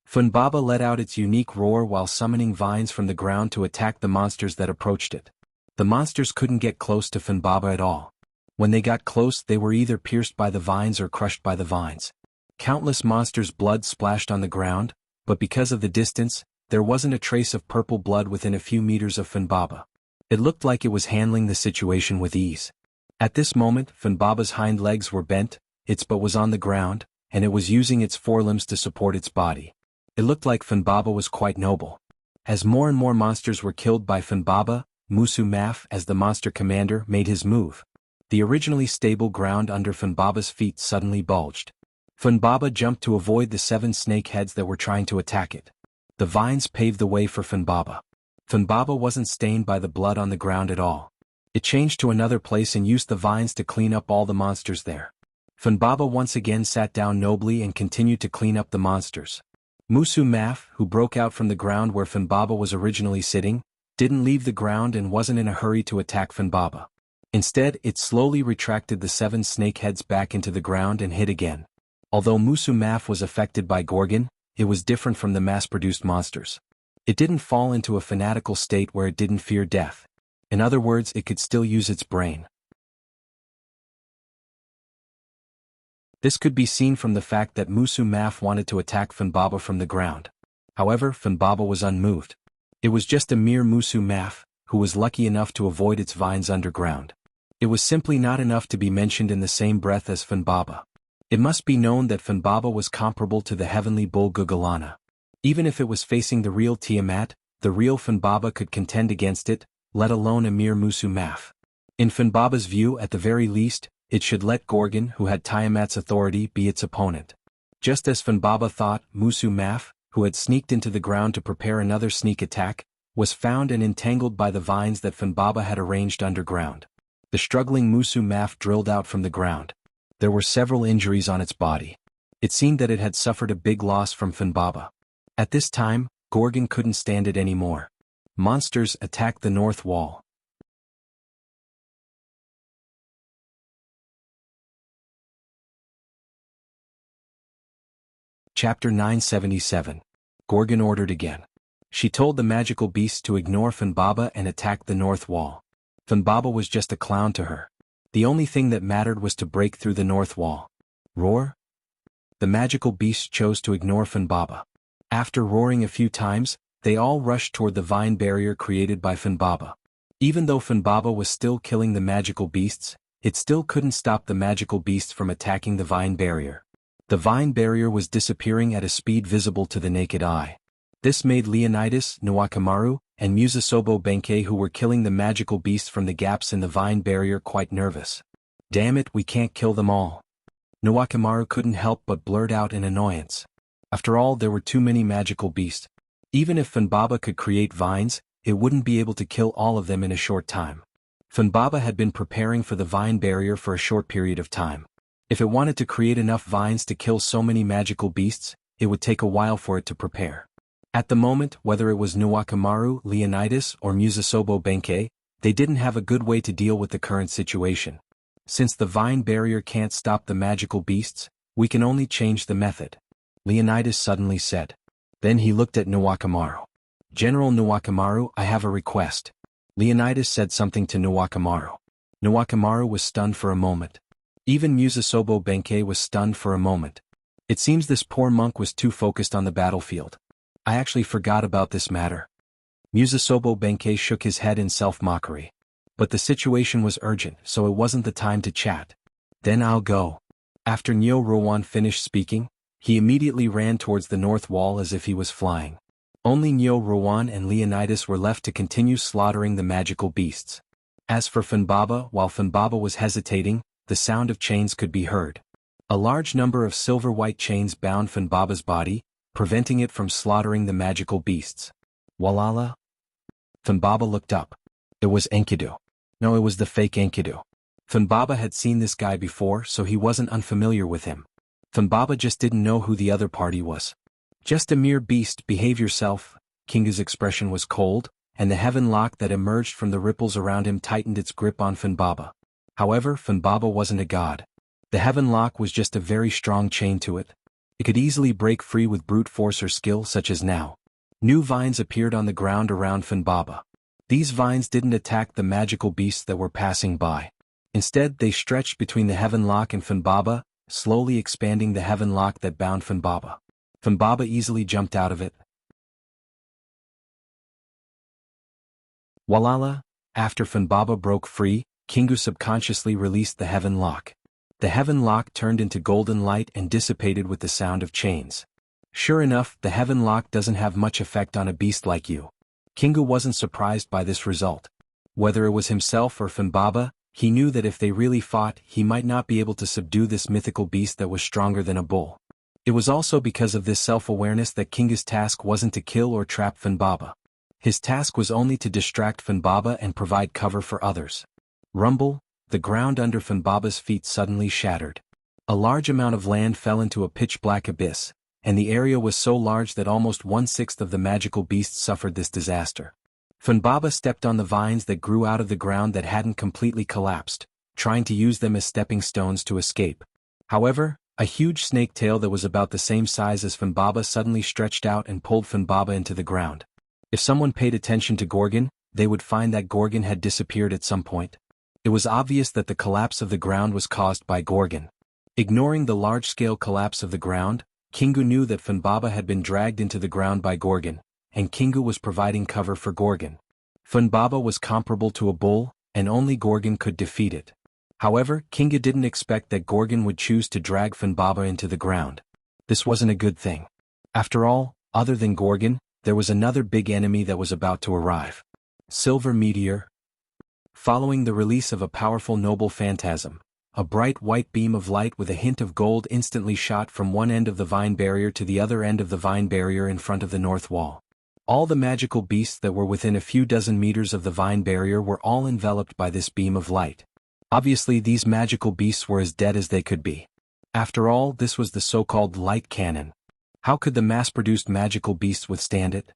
Fanbaba let out its unique roar while summoning vines from the ground to attack the monsters that approached it. The monsters couldn't get close to Funbaba at all. When they got close, they were either pierced by the vines or crushed by the vines. Countless monsters' blood splashed on the ground, but because of the distance, there wasn't a trace of purple blood within a few meters of Funbaba. It looked like it was handling the situation with ease. At this moment, Funbaba's hind legs were bent, its butt was on the ground, and it was using its forelimbs to support its body. It looked like Funbaba was quite noble. As more and more monsters were killed by Funbaba, Musu Maf, as the monster commander, made his move. The originally stable ground under Funbaba's feet suddenly bulged. Funbaba jumped to avoid the 7 snake heads that were trying to attack it. The vines paved the way for Funbaba. Funbaba wasn't stained by the blood on the ground at all. It changed to another place and used the vines to clean up all the monsters there. Funbaba once again sat down nobly and continued to clean up the monsters. Musu Maf, who broke out from the ground where Funbaba was originally sitting, didn't leave the ground and wasn't in a hurry to attack Funbaba. Instead, it slowly retracted the 7 snake heads back into the ground and hid again. Although Musu Maf was affected by Gorgon, it was different from the mass-produced monsters. It didn't fall into a fanatical state where it didn't fear death. In other words, it could still use its brain. This could be seen from the fact that Musu Maf wanted to attack Funbaba from the ground. However, Funbaba was unmoved. It was just a mere Musu Maf, who was lucky enough to avoid its vines underground. It was simply not enough to be mentioned in the same breath as Funbaba. It must be known that Funbaba was comparable to the heavenly bull Gugalana. Even if it was facing the real Tiamat, the real Funbaba could contend against it, let alone a mere Musu Maf. In Funbaba's view, at the very least, it should let Gorgon, who had Tiamat's authority, be its opponent. Just as Funbaba thought, Musu Maf, who had sneaked into the ground to prepare another sneak attack, was found and entangled by the vines that Funbaba had arranged underground. The struggling Musu Maf drilled out from the ground. There were several injuries on its body. It seemed that it had suffered a big loss from Funbaba. At this time, Gorgon couldn't stand it anymore. Monsters attacked the north wall. Chapter 977. Gorgon ordered again. She told the magical beasts to ignore Funbaba and attack the north wall. Funbaba was just a clown to her. The only thing that mattered was to break through the north wall. Roar? The magical beasts chose to ignore Funbaba. After roaring a few times, they all rushed toward the vine barrier created by Funbaba. Even though Funbaba was still killing the magical beasts, it still couldn't stop the magical beasts from attacking the vine barrier. The vine barrier was disappearing at a speed visible to the naked eye. This made Leonidas, Nuwakamaru, and Musasobo Benkei, who were killing the magical beasts from the gaps in the vine barrier, quite nervous. Damn it, we can't kill them all. Nuwakamaru couldn't help but blurt out in annoyance. After all, there were too many magical beasts. Even if Funbaba could create vines, it wouldn't be able to kill all of them in a short time. Funbaba had been preparing for the vine barrier for a short period of time. If it wanted to create enough vines to kill so many magical beasts, it would take a while for it to prepare. At the moment, whether it was Nuwakamaru, Leonidas, or Musasobo Benkei, they didn't have a good way to deal with the current situation. Since the vine barrier can't stop the magical beasts, we can only change the method. Leonidas suddenly said. Then he looked at Nuwakamaru. General Nuwakamaru, I have a request. Leonidas said something to Nuwakamaru. Nuwakamaru was stunned for a moment. Even Musasobo Benkei was stunned for a moment. It seems this poor monk was too focused on the battlefield. I actually forgot about this matter. Musasobo Benkei shook his head in self-mockery. But the situation was urgent, so it wasn't the time to chat. Then I'll go. After Nyo Rowan finished speaking, he immediately ran towards the north wall as if he was flying. Only Nyo Rowan and Leonidas were left to continue slaughtering the magical beasts. As for Funbaba, while Funbaba was hesitating, the sound of chains could be heard. A large number of silver-white chains bound Funbaba's body, preventing it from slaughtering the magical beasts. Walala? Funbaba looked up. It was Enkidu. No, it was the fake Enkidu. Funbaba had seen this guy before, so he wasn't unfamiliar with him. Funbaba just didn't know who the other party was. Just a mere beast, behave yourself. Kingu's expression was cold, and the heaven lock that emerged from the ripples around him tightened its grip on Funbaba. However, Funbaba wasn't a god. The heaven lock was just a very strong chain to it. It could easily break free with brute force or skill such as now. New vines appeared on the ground around Funbaba. These vines didn't attack the magical beasts that were passing by. Instead, they stretched between the heaven lock and Fanbaba, slowly expanding the heaven lock that bound Fanbaba. Fanbaba easily jumped out of it. Walala, after Fanbaba broke free, Kingu subconsciously released the heaven lock. The heaven lock turned into golden light and dissipated with the sound of chains. Sure enough, the heaven lock doesn't have much effect on a beast like you. Kingu wasn't surprised by this result. Whether it was himself or Fanbaba, he knew that if they really fought, he might not be able to subdue this mythical beast that was stronger than a bull. It was also because of this self-awareness that Kingu's task wasn't to kill or trap Fanbaba. His task was only to distract Fanbaba and provide cover for others. Rumble, the ground under Fanbaba's feet suddenly shattered. A large amount of land fell into a pitch-black abyss, and the area was so large that almost 1/6 of the magical beasts suffered this disaster. Fanbaba stepped on the vines that grew out of the ground that hadn't completely collapsed, trying to use them as stepping stones to escape. However, a huge snake tail that was about the same size as Fanbaba suddenly stretched out and pulled Fanbaba into the ground. If someone paid attention to Gorgon, they would find that Gorgon had disappeared at some point. It was obvious that the collapse of the ground was caused by Gorgon. Ignoring the large-scale collapse of the ground, Kingu knew that Fanbaba had been dragged into the ground by Gorgon, and Kingu was providing cover for Gorgon. Fanbaba was comparable to a bull, and only Gorgon could defeat it. However, Kingu didn't expect that Gorgon would choose to drag Fanbaba into the ground. This wasn't a good thing. After all, other than Gorgon, there was another big enemy that was about to arrive. Silver Meteor. Following the release of a powerful noble phantasm, a bright white beam of light with a hint of gold instantly shot from one end of the vine barrier to the other end of the vine barrier in front of the north wall. All the magical beasts that were within a few dozen meters of the vine barrier were all enveloped by this beam of light. Obviously, these magical beasts were as dead as they could be. After all, this was the so-called light cannon. How could the mass-produced magical beasts withstand it?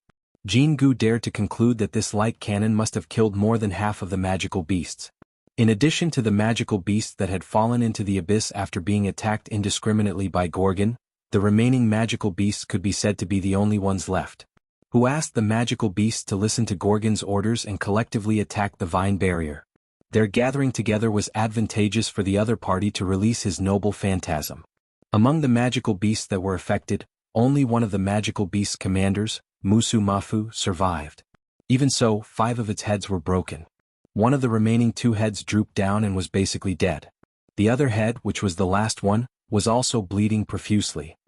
Jianghu dared to conclude that this light cannon must have killed more than half of the magical beasts. In addition to the magical beasts that had fallen into the abyss after being attacked indiscriminately by Gorgon, the remaining magical beasts could be said to be the only ones left. Who asked the magical beasts to listen to Gorgon's orders and collectively attack the vine barrier. Their gathering together was advantageous for the other party to release his noble phantasm. Among the magical beasts that were affected, only one of the magical beasts' commanders, Musu Mafu, survived. Even so, 5 of its heads were broken. One of the remaining 2 heads drooped down and was basically dead. The other head, which was the last one, was also bleeding profusely.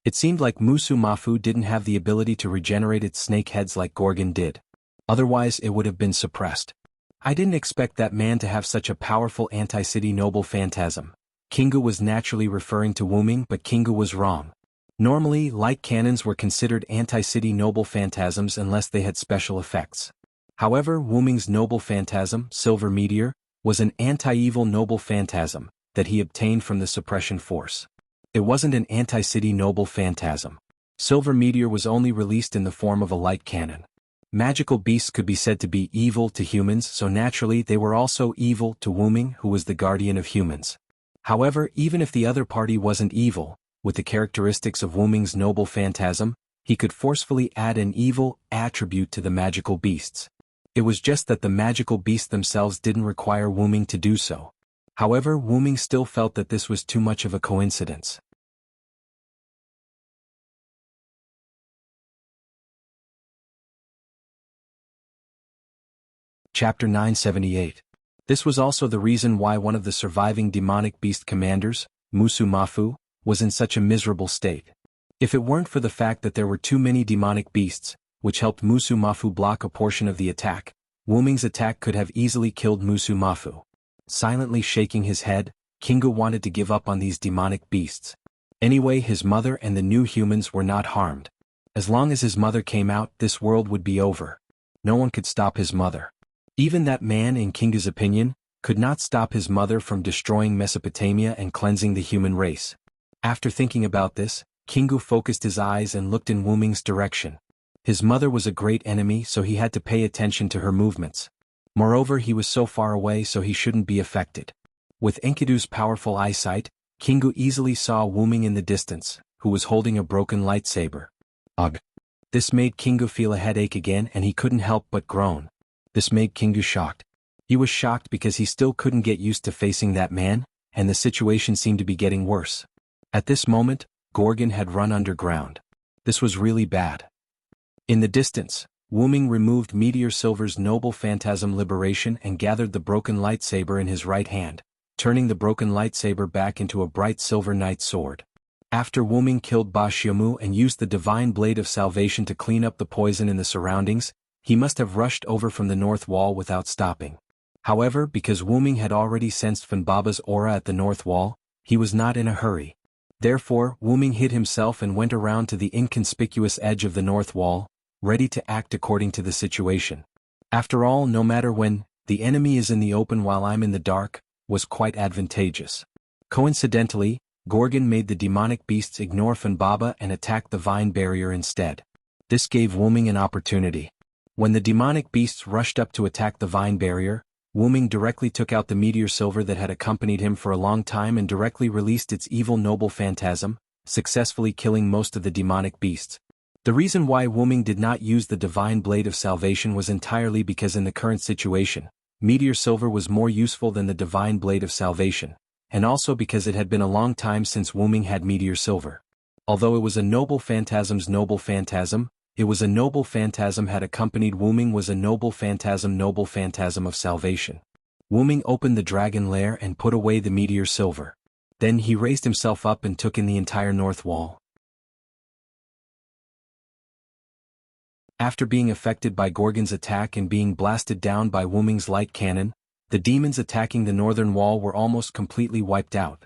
It seemed like Musu Mafu didn't have the ability to regenerate its snake heads like Gorgon did. Otherwise it would have been suppressed. I didn't expect that man to have such a powerful anti-city noble phantasm. Kingu was naturally referring to Wuming, but Kingu was wrong. Normally, light cannons were considered anti-city noble phantasms unless they had special effects. However, Wuming's noble phantasm, Silver Meteor, was an anti-evil noble phantasm that he obtained from the suppression force. It wasn't an anti-city noble phantasm. Silver Meteor was only released in the form of a light cannon. Magical beasts could be said to be evil to humans, so naturally they were also evil to Wuming, who was the guardian of humans. However, even if the other party wasn't evil, with the characteristics of Wuming's noble phantasm, he could forcefully add an evil attribute to the magical beasts. It was just that the magical beasts themselves didn't require Wuming to do so. However, Wuming still felt that this was too much of a coincidence. Chapter 978. This was also the reason why one of the surviving demonic beast commanders, Musu Mafu, was in such a miserable state. If it weren't for the fact that there were too many demonic beasts, which helped Musu Mafu block a portion of the attack, Wuming's attack could have easily killed Musu Mafu. Silently shaking his head, Kingu wanted to give up on these demonic beasts. Anyway, his mother and the new humans were not harmed. As long as his mother came out, this world would be over. No one could stop his mother. Even that man, in Kingu's opinion, could not stop his mother from destroying Mesopotamia and cleansing the human race. After thinking about this, Kingu focused his eyes and looked in Wuming's direction. His mother was a great enemy, so he had to pay attention to her movements. Moreover, he was so far away, so he shouldn't be affected. With Enkidu's powerful eyesight, Kingu easily saw Wuming in the distance, who was holding a broken lightsaber. Ugh! This made Kingu feel a headache again and he couldn't help but groan. This made Kingu shocked. He was shocked because he still couldn't get used to facing that man, and the situation seemed to be getting worse. At this moment, Gorgon had run underground. This was really bad. In the distance, Wuming removed Meteor Silver's noble phantasm liberation and gathered the broken lightsaber in his right hand, turning the broken lightsaber back into a bright silver knight sword. After Wuming killed Ba Xiaomu and used the divine blade of salvation to clean up the poison in the surroundings, he must have rushed over from the north wall without stopping. However, because Wuming had already sensed Fanbaba's aura at the north wall, he was not in a hurry. Therefore, Wuming hid himself and went around to the inconspicuous edge of the north wall, ready to act according to the situation. After all, no matter when, the enemy is in the open while I'm in the dark, was quite advantageous. Coincidentally, Gorgon made the demonic beasts ignore Fanbaba and attack the vine barrier instead. This gave Wuming an opportunity. When the demonic beasts rushed up to attack the vine barrier, Wuming directly took out the meteor silver that had accompanied him for a long time and directly released its evil noble phantasm, successfully killing most of the demonic beasts. The reason why Wuming did not use the divine blade of salvation was entirely because in the current situation, meteor silver was more useful than the divine blade of salvation, and also because it had been a long time since Wuming had meteor silver. Although it was a noble phantasm's noble phantasm, it was a noble phantasm had accompanied Wuming was a noble phantasm of salvation. Wuming opened the dragon lair and put away the meteor silver. Then he raised himself up and took in the entire north wall. After being affected by Gorgon's attack and being blasted down by Wuming's light cannon, the demons attacking the northern wall were almost completely wiped out.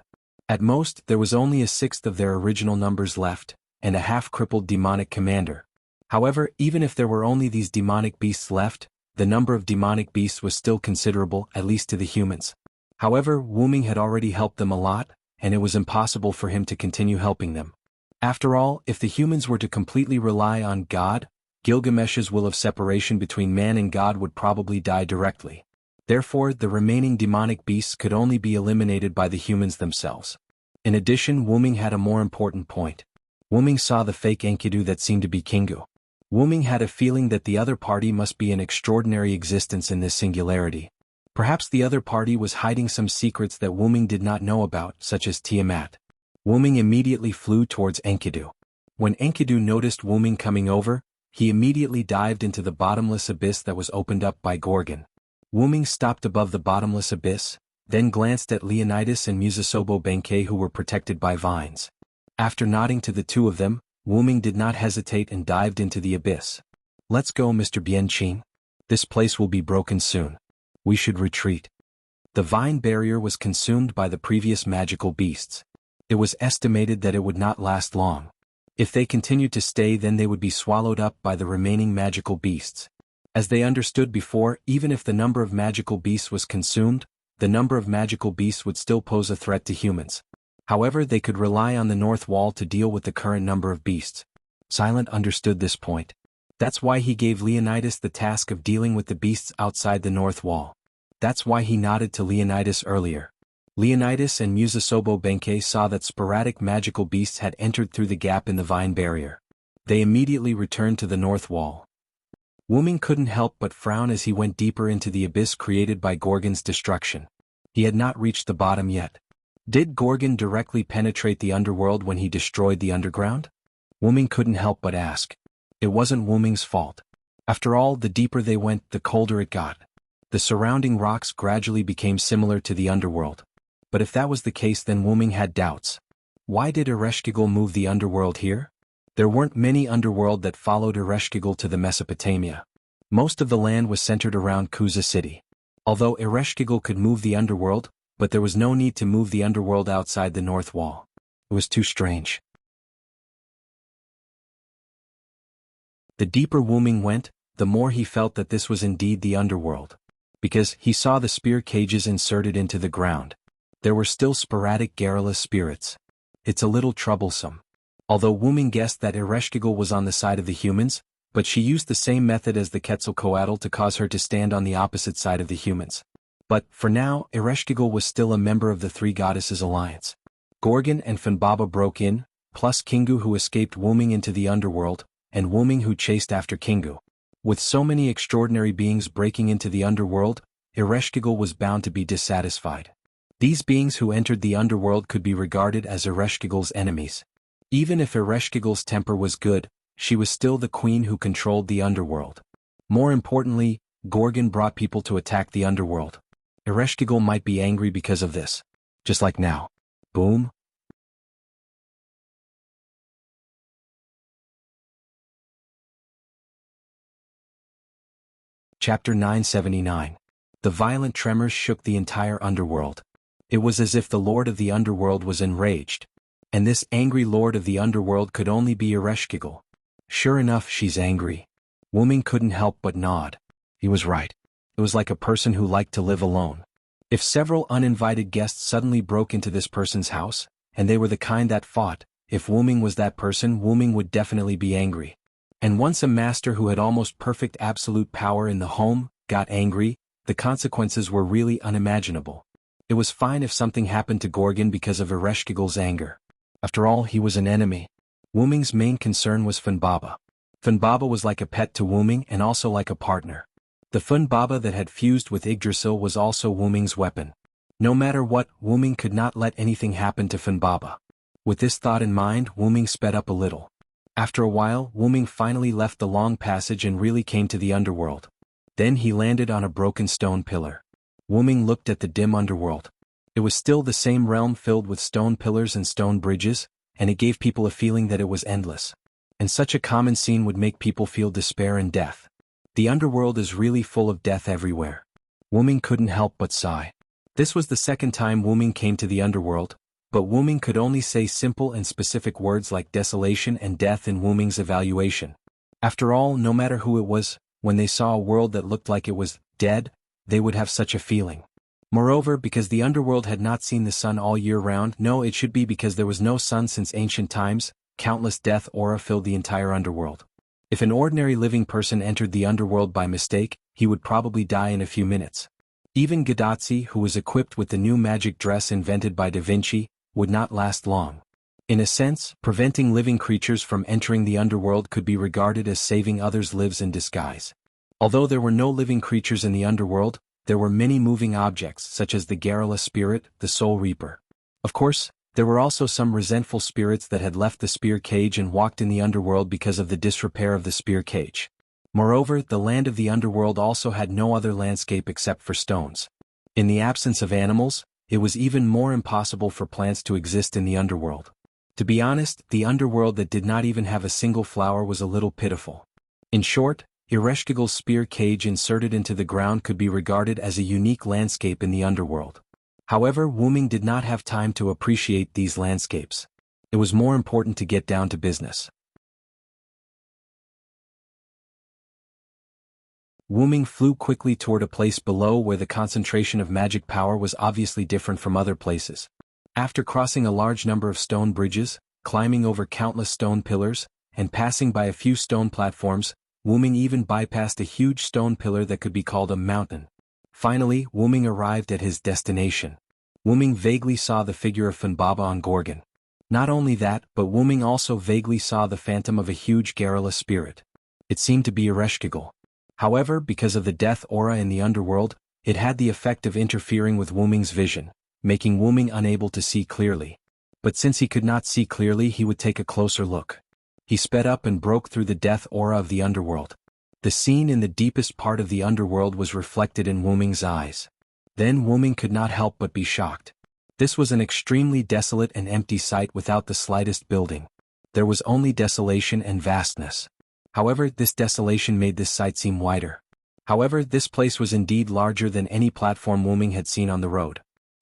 At most, there was only a sixth of their original numbers left, and a half-crippled demonic commander. However, even if there were only these demonic beasts left, the number of demonic beasts was still considerable, at least to the humans. However, Wuming had already helped them a lot, and it was impossible for him to continue helping them. After all, if the humans were to completely rely on God, Gilgamesh's will of separation between man and God would probably die directly. Therefore, the remaining demonic beasts could only be eliminated by the humans themselves. In addition, Wuming had a more important point. Wuming saw the fake Enkidu that seemed to be Kingu. Wuming had a feeling that the other party must be an extraordinary existence in this singularity. Perhaps the other party was hiding some secrets that Wuming did not know about, such as Tiamat. Wuming immediately flew towards Enkidu. When Enkidu noticed Wuming coming over, he immediately dived into the bottomless abyss that was opened up by Gorgon. Wuming stopped above the bottomless abyss, then glanced at Leonidas and Musasobo Benkei who were protected by vines. After nodding to the two of them, Wuming did not hesitate and dived into the abyss. "Let's go, Mr. Bianqing. This place will be broken soon. We should retreat." The vine barrier was consumed by the previous magical beasts. It was estimated that it would not last long. If they continued to stay, then they would be swallowed up by the remaining magical beasts. As they understood before, even if the number of magical beasts was consumed, the number of magical beasts would still pose a threat to humans. However, they could rely on the north wall to deal with the current number of beasts. Silent understood this point. That's why he gave Leonidas the task of dealing with the beasts outside the north wall. That's why he nodded to Leonidas earlier. Leonidas and Musasobo Benkei saw that sporadic magical beasts had entered through the gap in the vine barrier. They immediately returned to the north wall. Wuming couldn't help but frown as he went deeper into the abyss created by Gorgon's destruction. He had not reached the bottom yet. Did Gorgon directly penetrate the underworld when he destroyed the underground? Wuming couldn't help but ask. It wasn't Wuming's fault. After all, the deeper they went, the colder it got. The surrounding rocks gradually became similar to the underworld. But if that was the case, then Wuming had doubts. Why did Ereshkigal move the underworld here? There weren't many underworld that followed Ereshkigal to the Mesopotamia. Most of the land was centered around Kuza city. Although Ereshkigal could move the underworld, but there was no need to move the underworld outside the north wall. It was too strange. The deeper Wuming went, the more he felt that this was indeed the underworld. Because he saw the spear cages inserted into the ground. There were still sporadic garrulous spirits. It's a little troublesome. Although Wuming guessed that Ereshkigal was on the side of the humans, but she used the same method as the Quetzalcoatl to cause her to stand on the opposite side of the humans. But, for now, Ereshkigal was still a member of the Three Goddesses Alliance. Gorgon and Fanbaba broke in, plus Kingu who escaped Wuming into the underworld, and Wu Ming who chased after Kingu. With so many extraordinary beings breaking into the underworld, Ereshkigal was bound to be dissatisfied. These beings who entered the underworld could be regarded as Ereshkigal's enemies. Even if Ereshkigal's temper was good, she was still the queen who controlled the underworld. More importantly, Gorgon brought people to attack the underworld. Ereshkigal might be angry because of this. Just like now. Boom. Chapter 979. The violent tremors shook the entire underworld. It was as if the Lord of the Underworld was enraged. And this angry Lord of the Underworld could only be Ereshkigal. Sure enough, she's angry. Wu Ming couldn't help but nod. He was right. It was like a person who liked to live alone. If several uninvited guests suddenly broke into this person's house, and they were the kind that fought, if Wu Ming was that person, Wu Ming would definitely be angry. And once a master who had almost perfect absolute power in the home got angry, the consequences were really unimaginable. It was fine if something happened to Gorgon because of Ereshkigal's anger. After all, he was an enemy. Wu Ming's main concern was Funbaba. Funbaba was like a pet to Wu Ming and also like a partner. The Funbaba that had fused with Yggdrasil was also Wu Ming's weapon. No matter what, Wu Ming could not let anything happen to Funbaba. With this thought in mind, Wu Ming sped up a little. After a while, Wu Ming finally left the long passage and really came to the underworld. Then he landed on a broken stone pillar. Wu Ming looked at the dim underworld. It was still the same realm filled with stone pillars and stone bridges, and it gave people a feeling that it was endless. And such a common scene would make people feel despair and death. The underworld is really full of death everywhere. Wu Ming couldn't help but sigh. This was the second time Wu Ming came to the underworld, but Wu Ming could only say simple and specific words like desolation and death in Wu Ming's evaluation. After all, no matter who it was, when they saw a world that looked like it was dead, they would have such a feeling. Moreover, because the underworld had not seen the sun all year round, no, it should be because there was no sun since ancient times, countless death aura filled the entire underworld. If an ordinary living person entered the underworld by mistake, he would probably die in a few minutes. Even Gadotsi, who was equipped with the new magic dress invented by Da Vinci, would not last long. In a sense, preventing living creatures from entering the underworld could be regarded as saving others' lives in disguise. Although there were no living creatures in the underworld, there were many moving objects such as the Garrula spirit, the Soul Reaper. Of course, there were also some resentful spirits that had left the spear cage and walked in the underworld because of the disrepair of the spear cage. Moreover, the land of the underworld also had no other landscape except for stones. In the absence of animals, it was even more impossible for plants to exist in the underworld. To be honest, the underworld that did not even have a single flower was a little pitiful. In short, Ereshkigal's spear cage inserted into the ground could be regarded as a unique landscape in the underworld. However, Wu Ming did not have time to appreciate these landscapes. It was more important to get down to business. Wu Ming flew quickly toward a place below where the concentration of magic power was obviously different from other places. After crossing a large number of stone bridges, climbing over countless stone pillars, and passing by a few stone platforms, Wu Ming even bypassed a huge stone pillar that could be called a mountain. Finally, Wu Ming arrived at his destination. Wu Ming vaguely saw the figure of Funbaba on Gorgon. Not only that, but Wu Ming also vaguely saw the phantom of a huge Garrula spirit. It seemed to be Ereshkigal. However, because of the death aura in the underworld, it had the effect of interfering with Wu Ming's vision, making Wu Ming unable to see clearly. But since he could not see clearly, he would take a closer look. He sped up and broke through the death aura of the underworld. The scene in the deepest part of the underworld was reflected in Wu Ming's eyes. Then Wu Ming could not help but be shocked. This was an extremely desolate and empty site without the slightest building. There was only desolation and vastness. However, this desolation made this site seem wider. However, this place was indeed larger than any platform Wu Ming had seen on the road.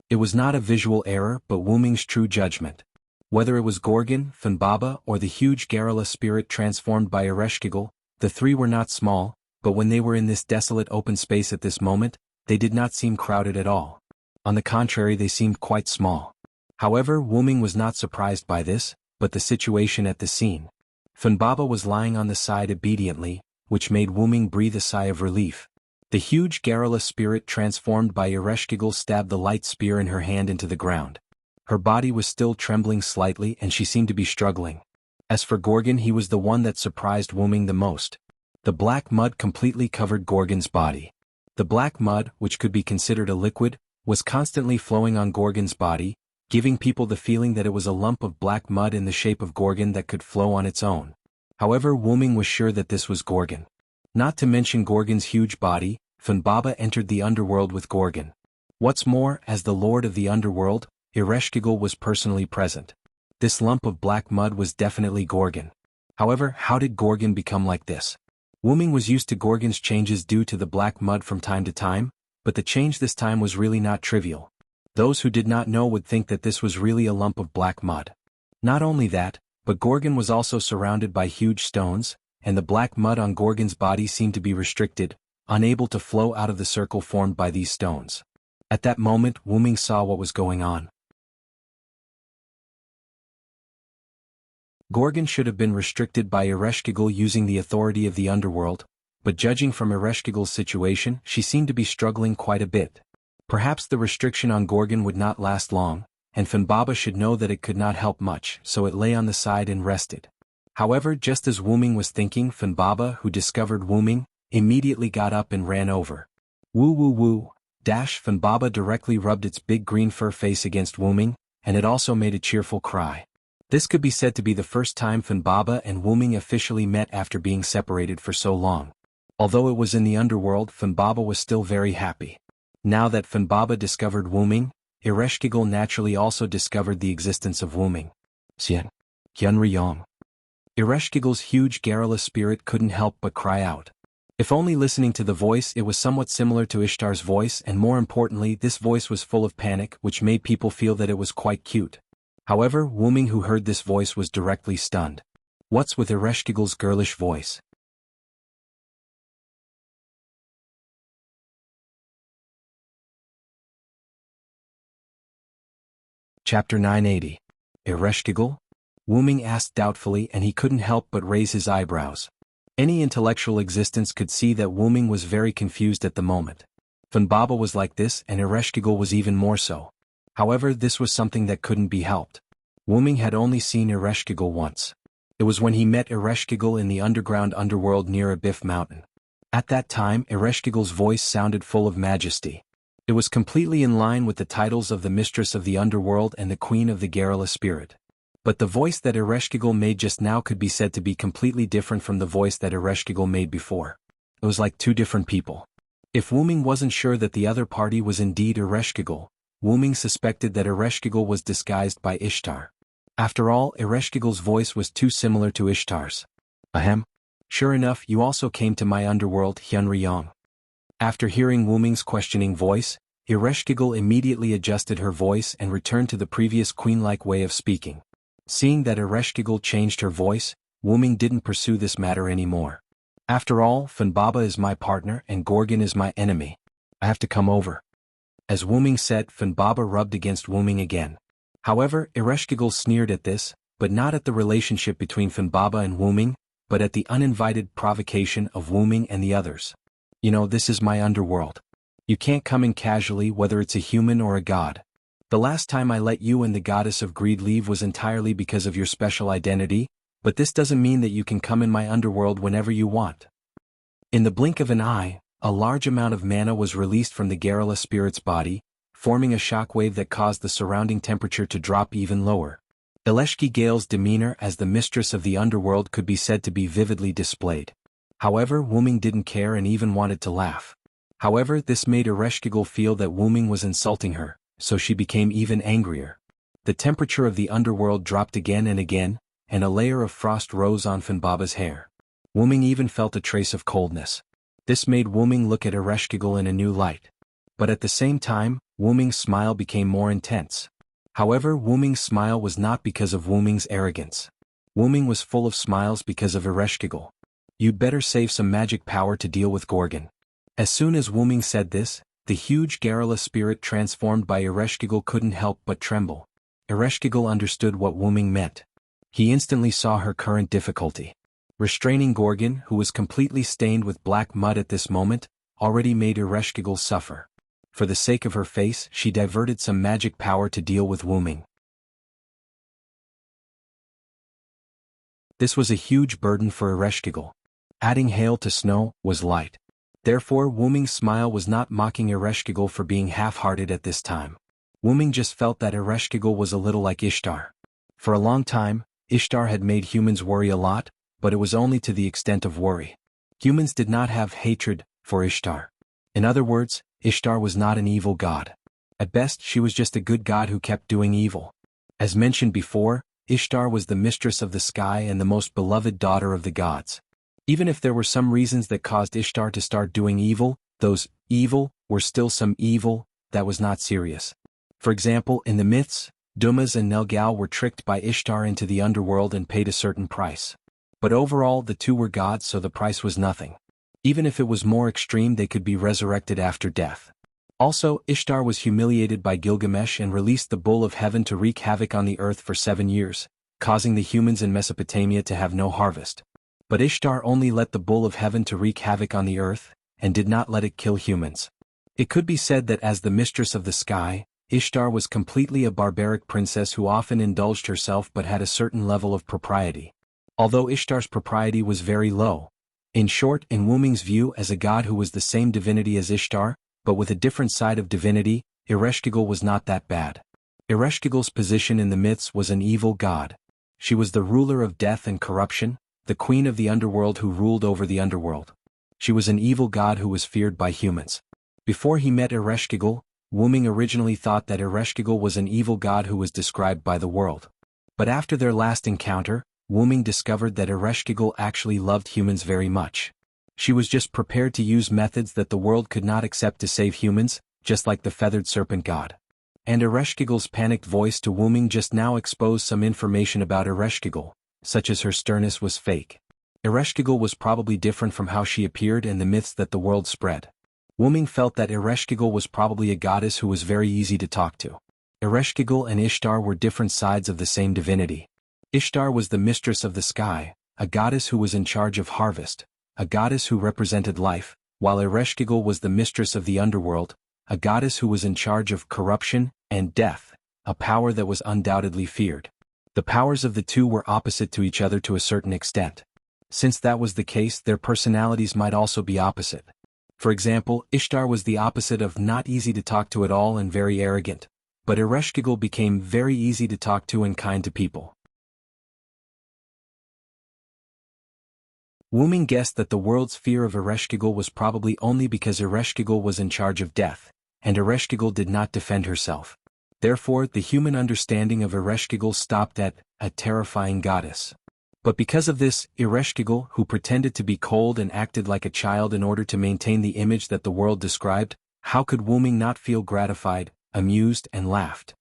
It was not a visual error but Wu Ming's true judgment. Whether it was Gorgon, Funbaba, or the huge Garrula spirit transformed by Ereshkigal, the three were not small, but when they were in this desolate open space at this moment, they did not seem crowded at all. On the contrary, they seemed quite small. However, Wu Ming was not surprised by this, but the situation at the scene. Funbaba was lying on the side obediently, which made Wu Ming breathe a sigh of relief. The huge Garrula spirit transformed by Ereshkigal stabbed the light spear in her hand into the ground. Her body was still trembling slightly and she seemed to be struggling. As for Gorgon, he was the one that surprised Wu Ming the most. The black mud completely covered Gorgon's body. The black mud, which could be considered a liquid, was constantly flowing on Gorgon's body, giving people the feeling that it was a lump of black mud in the shape of Gorgon that could flow on its own. However, Wu Ming was sure that this was Gorgon. Not to mention Gorgon's huge body, Fanbaba entered the underworld with Gorgon. What's more, as the lord of the underworld, Ereshkigal was personally present. This lump of black mud was definitely Gorgon. However, how did Gorgon become like this? Wu Ming was used to Gorgon's changes due to the black mud from time to time, but the change this time was really not trivial. Those who did not know would think that this was really a lump of black mud. Not only that, but Gorgon was also surrounded by huge stones, and the black mud on Gorgon's body seemed to be restricted, unable to flow out of the circle formed by these stones. At that moment, Wu Ming saw what was going on. Gorgon should have been restricted by Ereshkigal using the authority of the underworld, but judging from Ereshkigal's situation, she seemed to be struggling quite a bit. Perhaps the restriction on Gorgon would not last long, and Fanbaba should know that it could not help much, so it lay on the side and rested. However, just as Wu Ming was thinking, Fanbaba, who discovered Wu Ming, immediately got up and ran over. Woo woo woo, dash! Fanbaba directly rubbed its big green fur face against Wu Ming, and it also made a cheerful cry. This could be said to be the first time Fanbaba and Wu Ming officially met after being separated for so long. Although it was in the underworld, Fanbaba was still very happy. Now that Fanbaba discovered Wu Ming, Ereshkigal naturally also discovered the existence of Wu Ming. Xian. Hyunryong. Ereshkigal's huge garrulous spirit couldn't help but cry out. If only listening to the voice, it was somewhat similar to Ishtar's voice, and more importantly, this voice was full of panic, which made people feel that it was quite cute. However, Wu Ming, who heard this voice, was directly stunned. What's with Ereshkigal's girlish voice? Chapter 980. Ereshkigal? Wu Ming asked doubtfully, and he couldn't help but raise his eyebrows. Any intellectual existence could see that Wu Ming was very confused at the moment. Fanbaba was like this, and Ereshkigal was even more so. However, this was something that couldn't be helped. Wu Ming had only seen Ereshkigal once. It was when he met Ereshkigal in the underground underworld near Abyf Mountain. At that time, Ereshkigal's voice sounded full of majesty. It was completely in line with the titles of the Mistress of the Underworld and the Queen of the Garrula Spirit. But the voice that Ereshkigal made just now could be said to be completely different from the voice that Ereshkigal made before. It was like two different people. If Wu Ming wasn't sure that the other party was indeed Ereshkigal, Wu Ming suspected that Ereshkigal was disguised by Ishtar. After all, Ereshkigal's voice was too similar to Ishtar's. Ahem. Sure enough, you also came to my underworld, Hyunryong. After hearing Wu Ming's questioning voice, Ereshkigal immediately adjusted her voice and returned to the previous queen-like way of speaking. Seeing that Ereshkigal changed her voice, Wu Ming didn't pursue this matter anymore. After all, Fanbaba is my partner and Gorgon is my enemy. I have to come over. As Wu Ming said, Fanbaba rubbed against Wu Ming again. However, Ereshkigal sneered at this, but not at the relationship between Fanbaba and Wu Ming, but at the uninvited provocation of Wu Ming and the others. You know, this is my underworld. You can't come in casually, whether it's a human or a god. The last time I let you and the goddess of greed leave was entirely because of your special identity, but this doesn't mean that you can come in my underworld whenever you want. In the blink of an eye, a large amount of mana was released from the Garrula spirit's body, forming a shockwave that caused the surrounding temperature to drop even lower. Ereshkigal's demeanor as the mistress of the underworld could be said to be vividly displayed. However, Wu Ming didn't care and even wanted to laugh. However, this made Ereshkigal feel that Wu Ming was insulting her, so she became even angrier. The temperature of the underworld dropped again and again, and a layer of frost rose on Fanbaba's hair. Wu Ming even felt a trace of coldness. This made Wu Ming look at Ereshkigal in a new light. But at the same time, Wu Ming's smile became more intense. However, Wu Ming's smile was not because of Wu Ming's arrogance. Wu Ming was full of smiles because of Ereshkigal. You'd better save some magic power to deal with Gorgon. As soon as Wu Ming said this, the huge Garrula spirit transformed by Ereshkigal couldn't help but tremble. Ereshkigal understood what Wu Ming meant. He instantly saw her current difficulty. Restraining Gorgon, who was completely stained with black mud at this moment, already made Ereshkigal suffer. For the sake of her face, she diverted some magic power to deal with Wu Ming. This was a huge burden for Ereshkigal. Adding hail to snow was light. Therefore Wuming's smile was not mocking Ereshkigal for being half-hearted at this time. Wuming just felt that Ereshkigal was a little like Ishtar. For a long time, Ishtar had made humans worry a lot, but it was only to the extent of worry. Humans did not have hatred for Ishtar. In other words, Ishtar was not an evil god. At best, she was just a good god who kept doing evil. As mentioned before, Ishtar was the mistress of the sky and the most beloved daughter of the gods. Even if there were some reasons that caused Ishtar to start doing evil, those evil were still some evil that was not serious. For example, in the myths, Dumas and Nelgal were tricked by Ishtar into the underworld and paid a certain price. But overall, the two were gods, so the price was nothing. Even if it was more extreme, they could be resurrected after death. Also, Ishtar was humiliated by Gilgamesh and released the bull of heaven to wreak havoc on the earth for 7 years, causing the humans in Mesopotamia to have no harvest. But Ishtar only let the bull of heaven to wreak havoc on the earth, and did not let it kill humans. It could be said that as the mistress of the sky, Ishtar was completely a barbaric princess who often indulged herself but had a certain level of propriety. Although Ishtar's propriety was very low. In short, in Wuming's view, as a god who was the same divinity as Ishtar, but with a different side of divinity, Ereshkigal was not that bad. Ereshkigal's position in the myths was an evil god. She was the ruler of death and corruption, the queen of the underworld who ruled over the underworld. She was an evil god who was feared by humans. Before he met Ereshkigal, Wuming originally thought that Ereshkigal was an evil god who was described by the world. But after their last encounter, Wuming discovered that Ereshkigal actually loved humans very much. She was just prepared to use methods that the world could not accept to save humans, just like the feathered serpent god. And Ereshkigal's panicked voice to Wuming just now exposed some information about Ereshkigal, such as her sternness was fake. Ereshkigal was probably different from how she appeared and the myths that the world spread. Wuming felt that Ereshkigal was probably a goddess who was very easy to talk to. Ereshkigal and Ishtar were different sides of the same divinity. Ishtar was the mistress of the sky, a goddess who was in charge of harvest, a goddess who represented life, while Ereshkigal was the mistress of the underworld, a goddess who was in charge of corruption and death, a power that was undoubtedly feared. The powers of the two were opposite to each other to a certain extent. Since that was the case, their personalities might also be opposite. For example, Ishtar was the opposite of not easy to talk to at all and very arrogant, but Ereshkigal became very easy to talk to and kind to people. Wuming guessed that the world's fear of Ereshkigal was probably only because Ereshkigal was in charge of death, and Ereshkigal did not defend herself. Therefore, the human understanding of Ereshkigal stopped at a terrifying goddess. But because of this, Ereshkigal, who pretended to be cold and acted like a child in order to maintain the image that the world described, how could Wuming not feel gratified, amused, and laughed?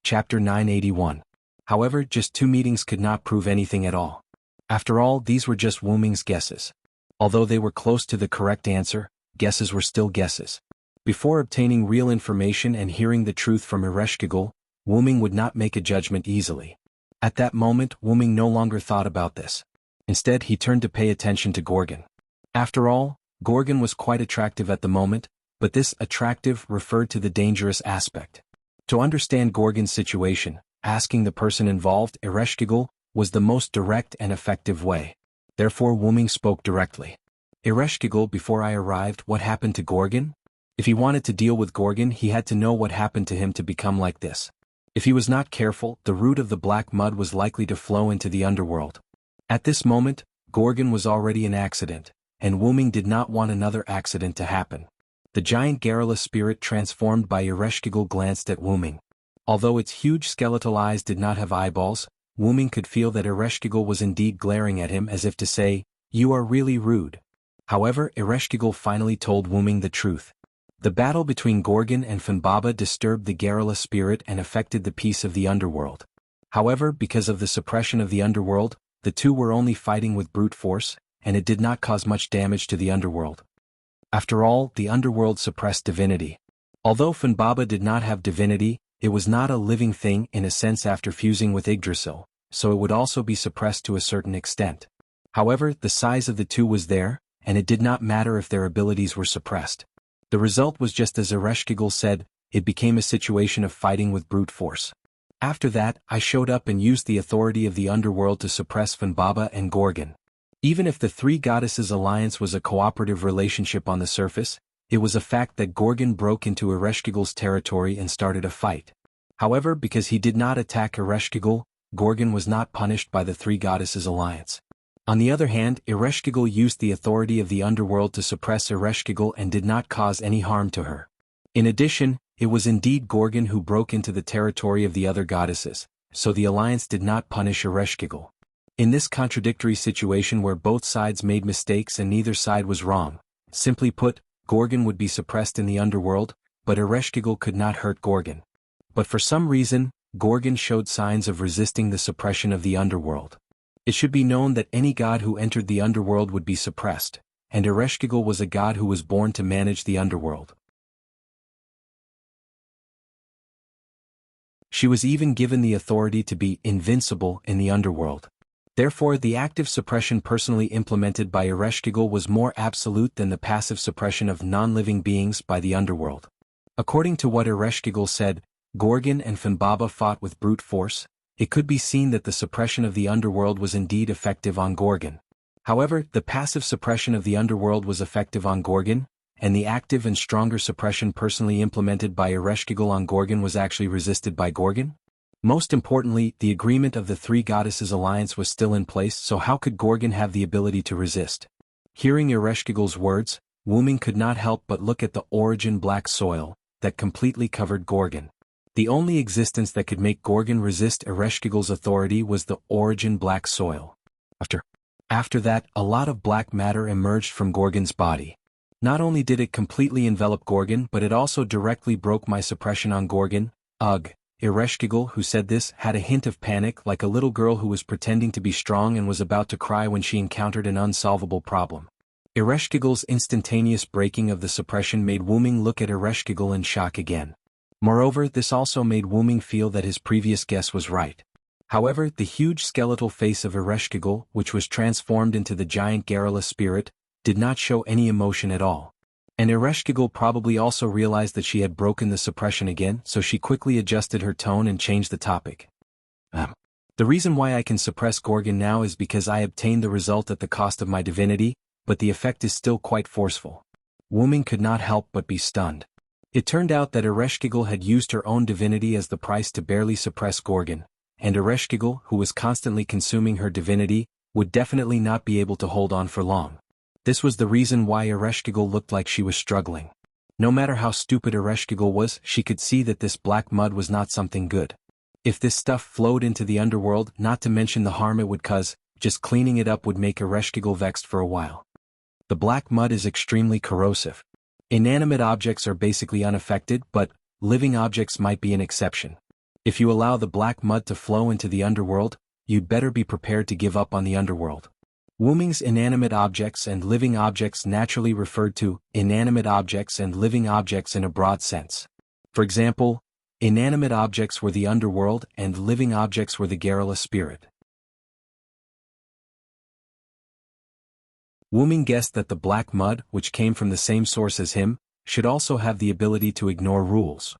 Chapter 981. However, just 2 meetings could not prove anything at all. After all, these were just Wuming's guesses. Although they were close to the correct answer, guesses were still guesses. Before obtaining real information and hearing the truth from Ereshkigal, Wuming would not make a judgment easily. At that moment, Wuming no longer thought about this. Instead, he turned to pay attention to Gorgon. After all, Gorgon was quite attractive at the moment, but this attractive referred to the dangerous aspect. To understand Gorgon's situation, asking the person involved, Ereshkigal, was the most direct and effective way. Therefore Wuming spoke directly. Ereshkigal, before I arrived, what happened to Gorgon? If he wanted to deal with Gorgon, he had to know what happened to him to become like this. If he was not careful, the root of the black mud was likely to flow into the underworld. At this moment, Gorgon was already an accident, and Wuming did not want another accident to happen. The giant garrulous spirit transformed by Ereshkigal glanced at Wuming. Although its huge skeletal eyes did not have eyeballs, Wuming could feel that Ereshkigal was indeed glaring at him as if to say, "You are really rude." However, Ereshkigal finally told Wuming the truth. The battle between Gorgon and Fanbaba disturbed the garrulous spirit and affected the peace of the underworld. However, because of the suppression of the underworld, the two were only fighting with brute force, and it did not cause much damage to the underworld. After all, the underworld suppressed divinity. Although Fanbaba did not have divinity, it was not a living thing in a sense after fusing with Yggdrasil, so it would also be suppressed to a certain extent. However, the size of the two was there, and it did not matter if their abilities were suppressed. The result was just as Ereshkigal said, it became a situation of fighting with brute force. After that, I showed up and used the authority of the underworld to suppress Fanbaba and Gorgon. Even if the three goddesses' alliance was a cooperative relationship on the surface, it was a fact that Gorgon broke into Ereshkigal's territory and started a fight. However, because he did not attack Ereshkigal, Gorgon was not punished by the three goddesses' alliance. On the other hand, Ereshkigal used the authority of the underworld to suppress Ereshkigal and did not cause any harm to her. In addition, it was indeed Gorgon who broke into the territory of the other goddesses, so the alliance did not punish Ereshkigal. In this contradictory situation where both sides made mistakes and neither side was wrong, simply put, Gorgon would be suppressed in the underworld, but Ereshkigal could not hurt Gorgon. But for some reason, Gorgon showed signs of resisting the suppression of the underworld. It should be known that any god who entered the underworld would be suppressed, and Ereshkigal was a god who was born to manage the underworld. She was even given the authority to be invincible in the underworld. Therefore, the active suppression personally implemented by Ereshkigal was more absolute than the passive suppression of non-living beings by the underworld. According to what Ereshkigal said, Gorgon and Fanbaba fought with brute force. It could be seen that the suppression of the underworld was indeed effective on Gorgon. However, the passive suppression of the underworld was effective on Gorgon, and the active and stronger suppression personally implemented by Ereshkigal on Gorgon was actually resisted by Gorgon? Most importantly, the agreement of the three goddesses' alliance was still in place, so how could Gorgon have the ability to resist? Hearing Ereshkigal's words, Wuming could not help but look at the origin black soil that completely covered Gorgon. The only existence that could make Gorgon resist Ereshkigal's authority was the origin black soil. After that, a lot of black matter emerged from Gorgon's body. Not only did it completely envelop Gorgon, but it also directly broke my suppression on Gorgon. Ugh. Ereshkigal, who said this, had a hint of panic, like a little girl who was pretending to be strong and was about to cry when she encountered an unsolvable problem. Ereshkigal's instantaneous breaking of the suppression made Wuming look at Ereshkigal in shock again. Moreover, this also made Wuming feel that his previous guess was right. However, the huge skeletal face of Ereshkigal, which was transformed into the giant Garrula spirit, did not show any emotion at all. And Ereshkigal probably also realized that she had broken the suppression again, so she quickly adjusted her tone and changed the topic. The reason why I can suppress Gorgon now is because I obtained the result at the cost of my divinity, but the effect is still quite forceful. Wuming could not help but be stunned. It turned out that Ereshkigal had used her own divinity as the price to barely suppress Gorgon, and Ereshkigal, who was constantly consuming her divinity, would definitely not be able to hold on for long. This was the reason why Ereshkigal looked like she was struggling. No matter how stupid Ereshkigal was, she could see that this black mud was not something good. If this stuff flowed into the underworld, not to mention the harm it would cause, just cleaning it up would make Ereshkigal vexed for a while. The black mud is extremely corrosive. Inanimate objects are basically unaffected, but living objects might be an exception. If you allow the black mud to flow into the underworld, you'd better be prepared to give up on the underworld. Wuming's inanimate objects and living objects naturally referred to inanimate objects and living objects in a broad sense. For example, inanimate objects were the underworld and living objects were the Garrula spirit. Wuming guessed that the black mud, which came from the same source as him, should also have the ability to ignore rules.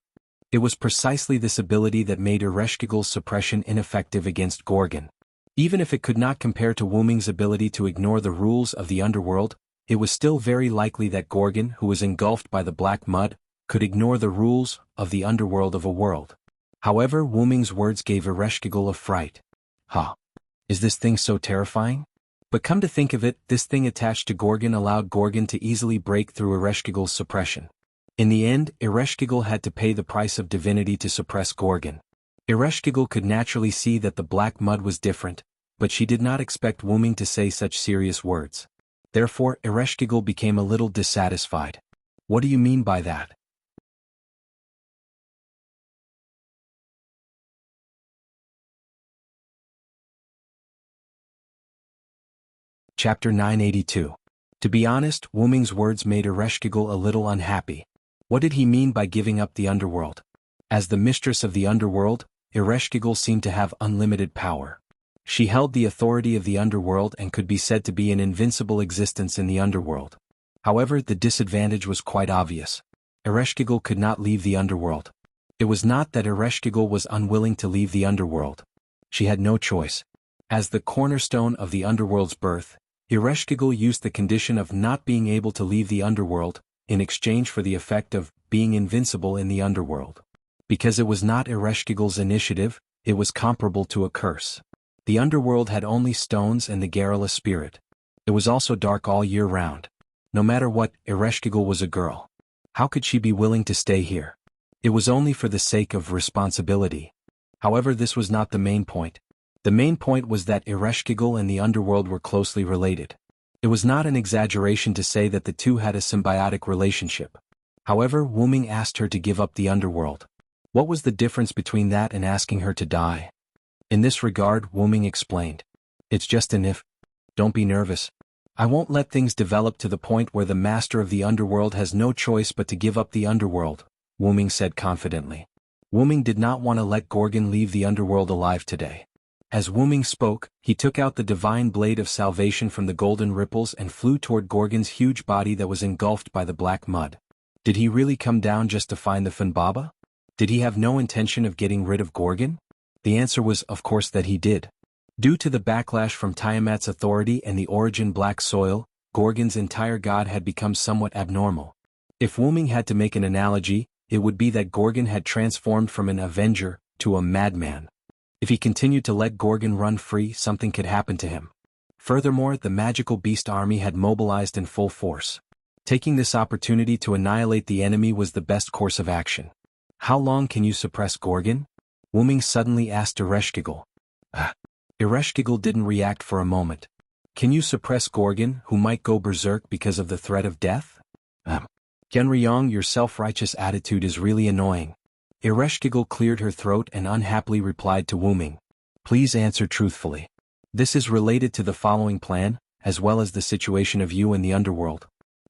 It was precisely this ability that made Ereshkigal's suppression ineffective against Gorgon. Even if it could not compare to Wuming's ability to ignore the rules of the underworld, it was still very likely that Gorgon, who was engulfed by the black mud, could ignore the rules of the underworld of a world. However, Wuming's words gave Ereshkigal a fright. Is this thing so terrifying? But come to think of it, this thing attached to Gorgon allowed Gorgon to easily break through Ereshkigal's suppression. In the end, Ereshkigal had to pay the price of divinity to suppress Gorgon. Ereshkigal could naturally see that the black mud was different, but she did not expect Wuming to say such serious words. Therefore, Ereshkigal became a little dissatisfied. What do you mean by that? Chapter 982. To be honest, Wuming's words made Ereshkigal a little unhappy. What did he mean by giving up the underworld? As the mistress of the underworld, Ereshkigal seemed to have unlimited power. She held the authority of the underworld and could be said to be an invincible existence in the underworld. However, the disadvantage was quite obvious. Ereshkigal could not leave the underworld. It was not that Ereshkigal was unwilling to leave the underworld. She had no choice. As the cornerstone of the underworld's birth, Ereshkigal used the condition of not being able to leave the underworld, in exchange for the effect of being invincible in the underworld. Because it was not Ereshkigal's initiative, it was comparable to a curse. The underworld had only stones and the garrulous spirit. It was also dark all year round. No matter what, Ereshkigal was a girl. How could she be willing to stay here? It was only for the sake of responsibility. However, this was not the main point. The main point was that Ereshkigal and the underworld were closely related. It was not an exaggeration to say that the two had a symbiotic relationship. However, Wuming asked her to give up the underworld. What was the difference between that and asking her to die? In this regard, Wuming explained. It's just an if. Don't be nervous. I won't let things develop to the point where the master of the underworld has no choice but to give up the underworld, Wuming said confidently. Wuming did not want to let Gorgon leave the underworld alive today. As Wuming spoke, he took out the divine blade of salvation from the golden ripples and flew toward Gorgon's huge body that was engulfed by the black mud. Did he really come down just to find the Funbaba? Did he have no intention of getting rid of Gorgon? The answer was, of course, that he did. Due to the backlash from Tiamat's authority and the origin black soil, Gorgon's entire god had become somewhat abnormal. If Wuming had to make an analogy, it would be that Gorgon had transformed from an avenger to a madman. If he continued to let Gorgon run free, something could happen to him. Furthermore, the magical beast army had mobilized in full force. Taking this opportunity to annihilate the enemy was the best course of action. How long can you suppress Gorgon? Wuming suddenly asked Ereshkigal. Ereshkigal didn't react for a moment. Can you suppress Gorgon, who might go berserk because of the threat of death? Genryong, your self-righteous attitude is really annoying. Ereshkigal cleared her throat and unhappily replied to Wuming. Please answer truthfully. This is related to the following plan, as well as the situation of you in the underworld.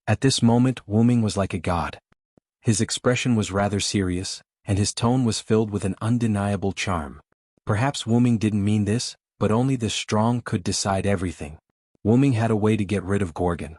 At this moment, Wuming was like a god. His expression was rather serious, and his tone was filled with an undeniable charm. Perhaps Wuming didn't mean this, but only the strong could decide everything. Wuming had a way to get rid of Gorgon.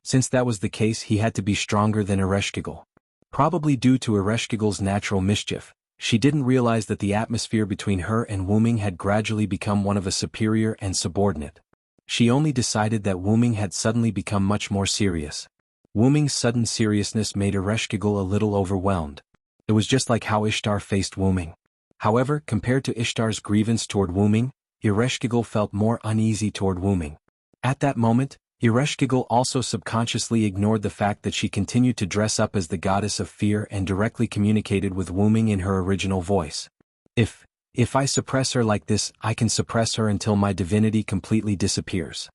Since that was the case, he had to be stronger than Ereshkigal. Probably due to Ereshkigal's natural mischief, she didn't realize that the atmosphere between her and Wuming had gradually become one of a superior and subordinate. She only decided that Wuming had suddenly become much more serious. Wuming's sudden seriousness made Ereshkigal a little overwhelmed. It was just like how Ishtar faced Wuming. However, compared to Ishtar's grievance toward Wuming, Ereshkigal felt more uneasy toward Wuming. At that moment, Ereshkigal also subconsciously ignored the fact that she continued to dress up as the goddess of fear and directly communicated with Wuming in her original voice. If I suppress her like this, I can suppress her until my divinity completely disappears.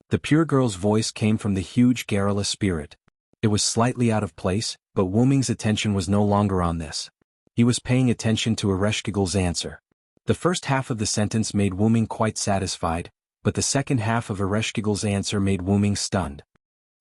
The pure girl's voice came from the huge garrulous spirit. It was slightly out of place, but Wuming's attention was no longer on this. He was paying attention to Ereshkigal's answer. The first half of the sentence made Wuming quite satisfied, but the second half of Ereshkigal's answer made Wuming stunned.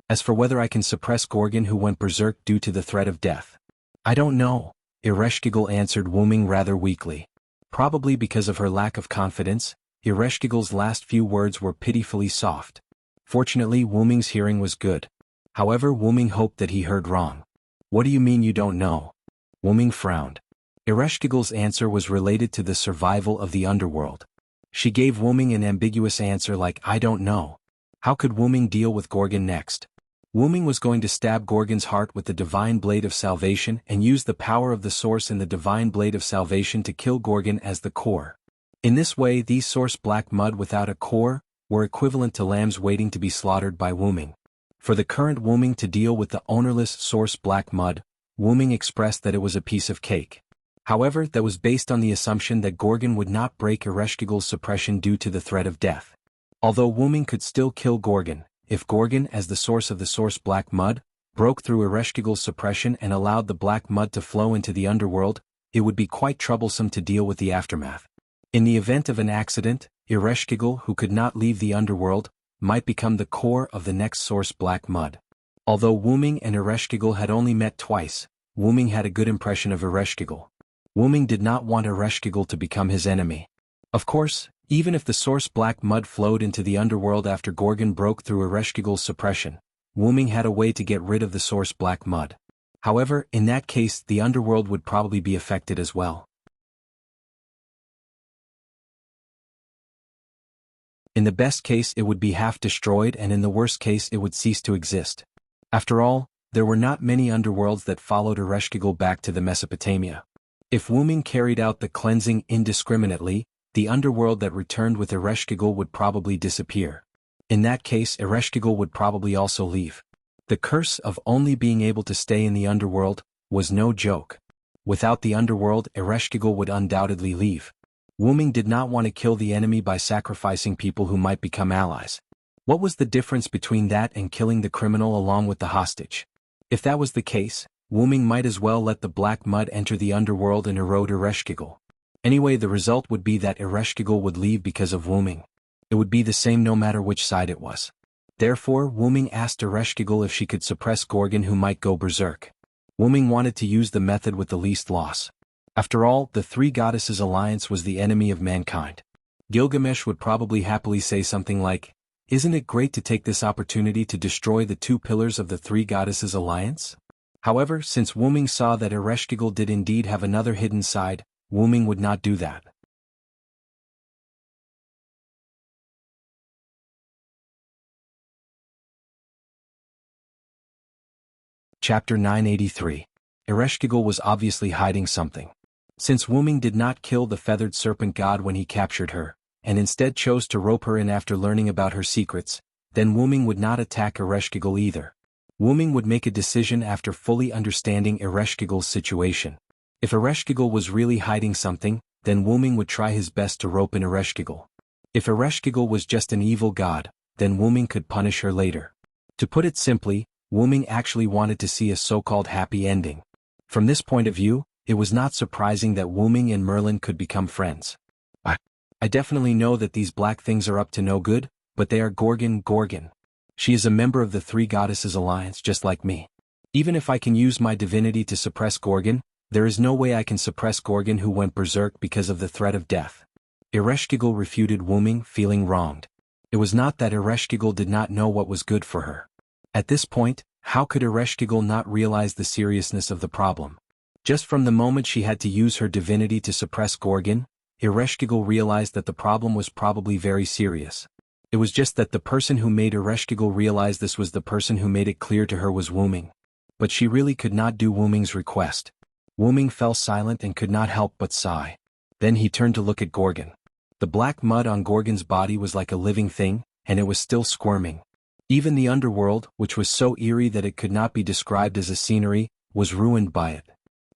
As for whether I can suppress Gorgon, who went berserk due to the threat of death, I don't know, Ereshkigal answered Wuming rather weakly. Probably because of her lack of confidence, Ereshkigal's last few words were pitifully soft. Fortunately, Wuming's hearing was good. However, Wuming hoped that he heard wrong. What do you mean you don't know? Wuming frowned. Ereshkigal's answer was related to the survival of the underworld. She gave Wuming an ambiguous answer like I don't know. How could Wuming deal with Gorgon next? Wuming was going to stab Gorgon's heart with the divine blade of salvation and use the power of the source in the divine blade of salvation to kill Gorgon as the core. In this way, these source black mud without a core were equivalent to lambs waiting to be slaughtered by Wuming. For the current Wuming to deal with the ownerless source black mud, Wuming expressed that it was a piece of cake. However, that was based on the assumption that Gorgon would not break Ereshkigal's suppression due to the threat of death. Although Wuming could still kill Gorgon, if Gorgon, as the source of the source black mud, broke through Ereshkigal's suppression and allowed the black mud to flow into the underworld, it would be quite troublesome to deal with the aftermath. In the event of an accident, Ereshkigal, who could not leave the underworld, might become the core of the next source black mud. Although Wuming and Ereshkigal had only met twice, Wuming had a good impression of Ereshkigal. Wuming did not want Ereshkigal to become his enemy. Of course, Even if the source black mud flowed into the underworld after Gorgon broke through Ereshkigal's suppression, Wu Ming had a way to get rid of the source black mud. However, in that case the underworld would probably be affected as well. In the best case it would be half destroyed, and in the worst case it would cease to exist. After all, there were not many underworlds that followed Ereshkigal back to the Mesopotamia. If Wu Ming carried out the cleansing indiscriminately, the underworld that returned with Ereshkigal would probably disappear. In that case Ereshkigal would probably also leave. The curse of only being able to stay in the underworld was no joke. Without the underworld Ereshkigal would undoubtedly leave. Wu Ming did not want to kill the enemy by sacrificing people who might become allies. What was the difference between that and killing the criminal along with the hostage? If that was the case, Wu Ming might as well let the black mud enter the underworld and erode Ereshkigal. Anyway, the result would be that Ereshkigal would leave because of Wu Ming. It would be the same no matter which side it was. Therefore, Wu Ming asked Ereshkigal if she could suppress Gorgon, who might go berserk. Wu Ming wanted to use the method with the least loss. After all, the three goddesses' alliance was the enemy of mankind. Gilgamesh would probably happily say something like, "Isn't it great to take this opportunity to destroy the two pillars of the three goddesses' alliance?" However, since Wu Ming saw that Ereshkigal did indeed have another hidden side, Wu Ming would not do that. Chapter 983. Ereshkigal was obviously hiding something. Since Wu Ming did not kill the feathered serpent god when he captured her, and instead chose to rope her in after learning about her secrets, then Wu Ming would not attack Ereshkigal either. Wu Ming would make a decision after fully understanding Ereshkigal's situation. If Ereshkigal was really hiding something, then Wu Ming would try his best to rope in Ereshkigal. If Ereshkigal was just an evil god, then Wu Ming could punish her later. To put it simply, Wu Ming actually wanted to see a so-called happy ending. From this point of view, it was not surprising that Wu Ming and Merlin could become friends. I definitely know that these black things are up to no good, but they are Gorgon. She is a member of the Three Goddesses Alliance just like me. Even if I can use my divinity to suppress Gorgon, there is no way I can suppress Gorgon, who went berserk because of the threat of death. Ereshkigal refuted Wu Ming, feeling wronged. It was not that Ereshkigal did not know what was good for her. At this point, how could Ereshkigal not realize the seriousness of the problem? Just from the moment she had to use her divinity to suppress Gorgon, Ereshkigal realized that the problem was probably very serious. It was just that the person who made Ereshkigal realize this was the person who made it clear to her was Wu Ming. But she really could not do Wu Ming's request. Wu Ming fell silent and could not help but sigh. Then he turned to look at Gorgon. The black mud on Gorgon's body was like a living thing, and it was still squirming. Even the underworld, which was so eerie that it could not be described as a scenery, was ruined by it.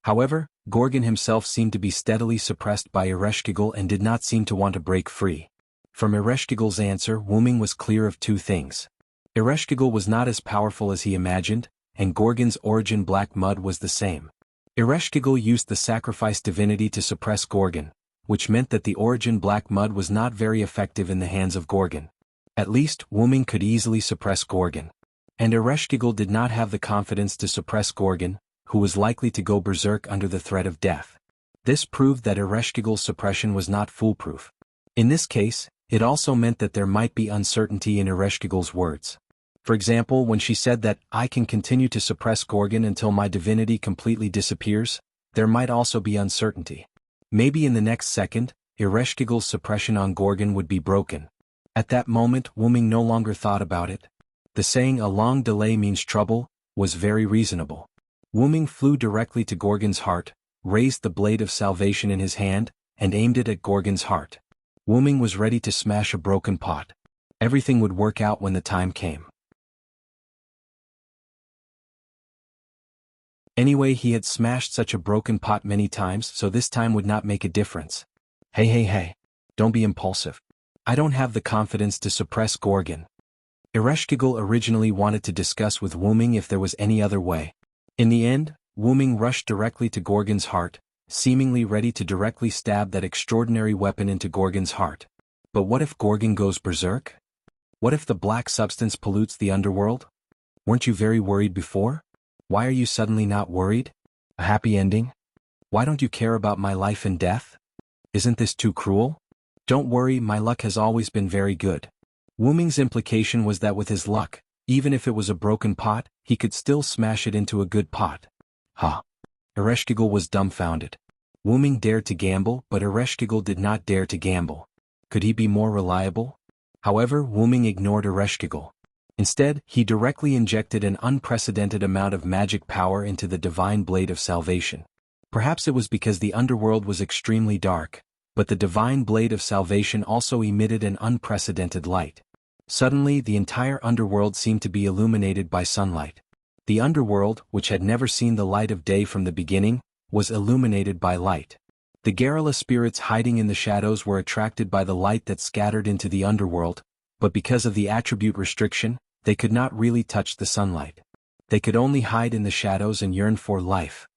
However, Gorgon himself seemed to be steadily suppressed by Ereshkigal and did not seem to want to break free. From Ereshkigal's answer, Wu Ming was clear of two things. Ereshkigal was not as powerful as he imagined, and Gorgon's origin black mud was the same. Ereshkigal used the sacrifice divinity to suppress Gorgon, which meant that the origin black mud was not very effective in the hands of Gorgon. At least, Wu Ming could easily suppress Gorgon. And Ereshkigal did not have the confidence to suppress Gorgon, who was likely to go berserk under the threat of death. This proved that Ereshkigal's suppression was not foolproof. In this case, it also meant that there might be uncertainty in Ereshkigal's words. For example, when she said that, "I can continue to suppress Gorgon until my divinity completely disappears," there might also be uncertainty. Maybe in the next second, Ereshkigal's suppression on Gorgon would be broken. At that moment, Wu Ming no longer thought about it. The saying "a long delay means trouble" was very reasonable. Wu Ming flew directly to Gorgon's heart, raised the blade of salvation in his hand, and aimed it at Gorgon's heart. Wu Ming was ready to smash a broken pot. Everything would work out when the time came. Anyway, he had smashed such a broken pot many times, so this time would not make a difference. Hey, don't be impulsive. I don't have the confidence to suppress Gorgon. Ereshkigal originally wanted to discuss with Wu Ming if there was any other way. In the end, Wu Ming rushed directly to Gorgon's heart, seemingly ready to directly stab that extraordinary weapon into Gorgon's heart. But what if Gorgon goes berserk? What if the black substance pollutes the underworld? Weren't you very worried before? Why are you suddenly not worried? A happy ending? Why don't you care about my life and death? Isn't this too cruel? Don't worry, my luck has always been very good. Wu Ming's implication was that with his luck, even if it was a broken pot, he could still smash it into a good pot. Ha! Ereshkigal was dumbfounded. Wu Ming dared to gamble, but Ereshkigal did not dare to gamble. Could he be more reliable? However, Wu Ming ignored Ereshkigal. Instead, he directly injected an unprecedented amount of magic power into the divine blade of salvation. Perhaps it was because the underworld was extremely dark, but the divine blade of salvation also emitted an unprecedented light. Suddenly, the entire underworld seemed to be illuminated by sunlight. The underworld, which had never seen the light of day from the beginning, was illuminated by light. The garrula spirits hiding in the shadows were attracted by the light that scattered into the underworld, but because of the attribute restriction, they could not really touch the sunlight. They could only hide in the shadows and yearn for life.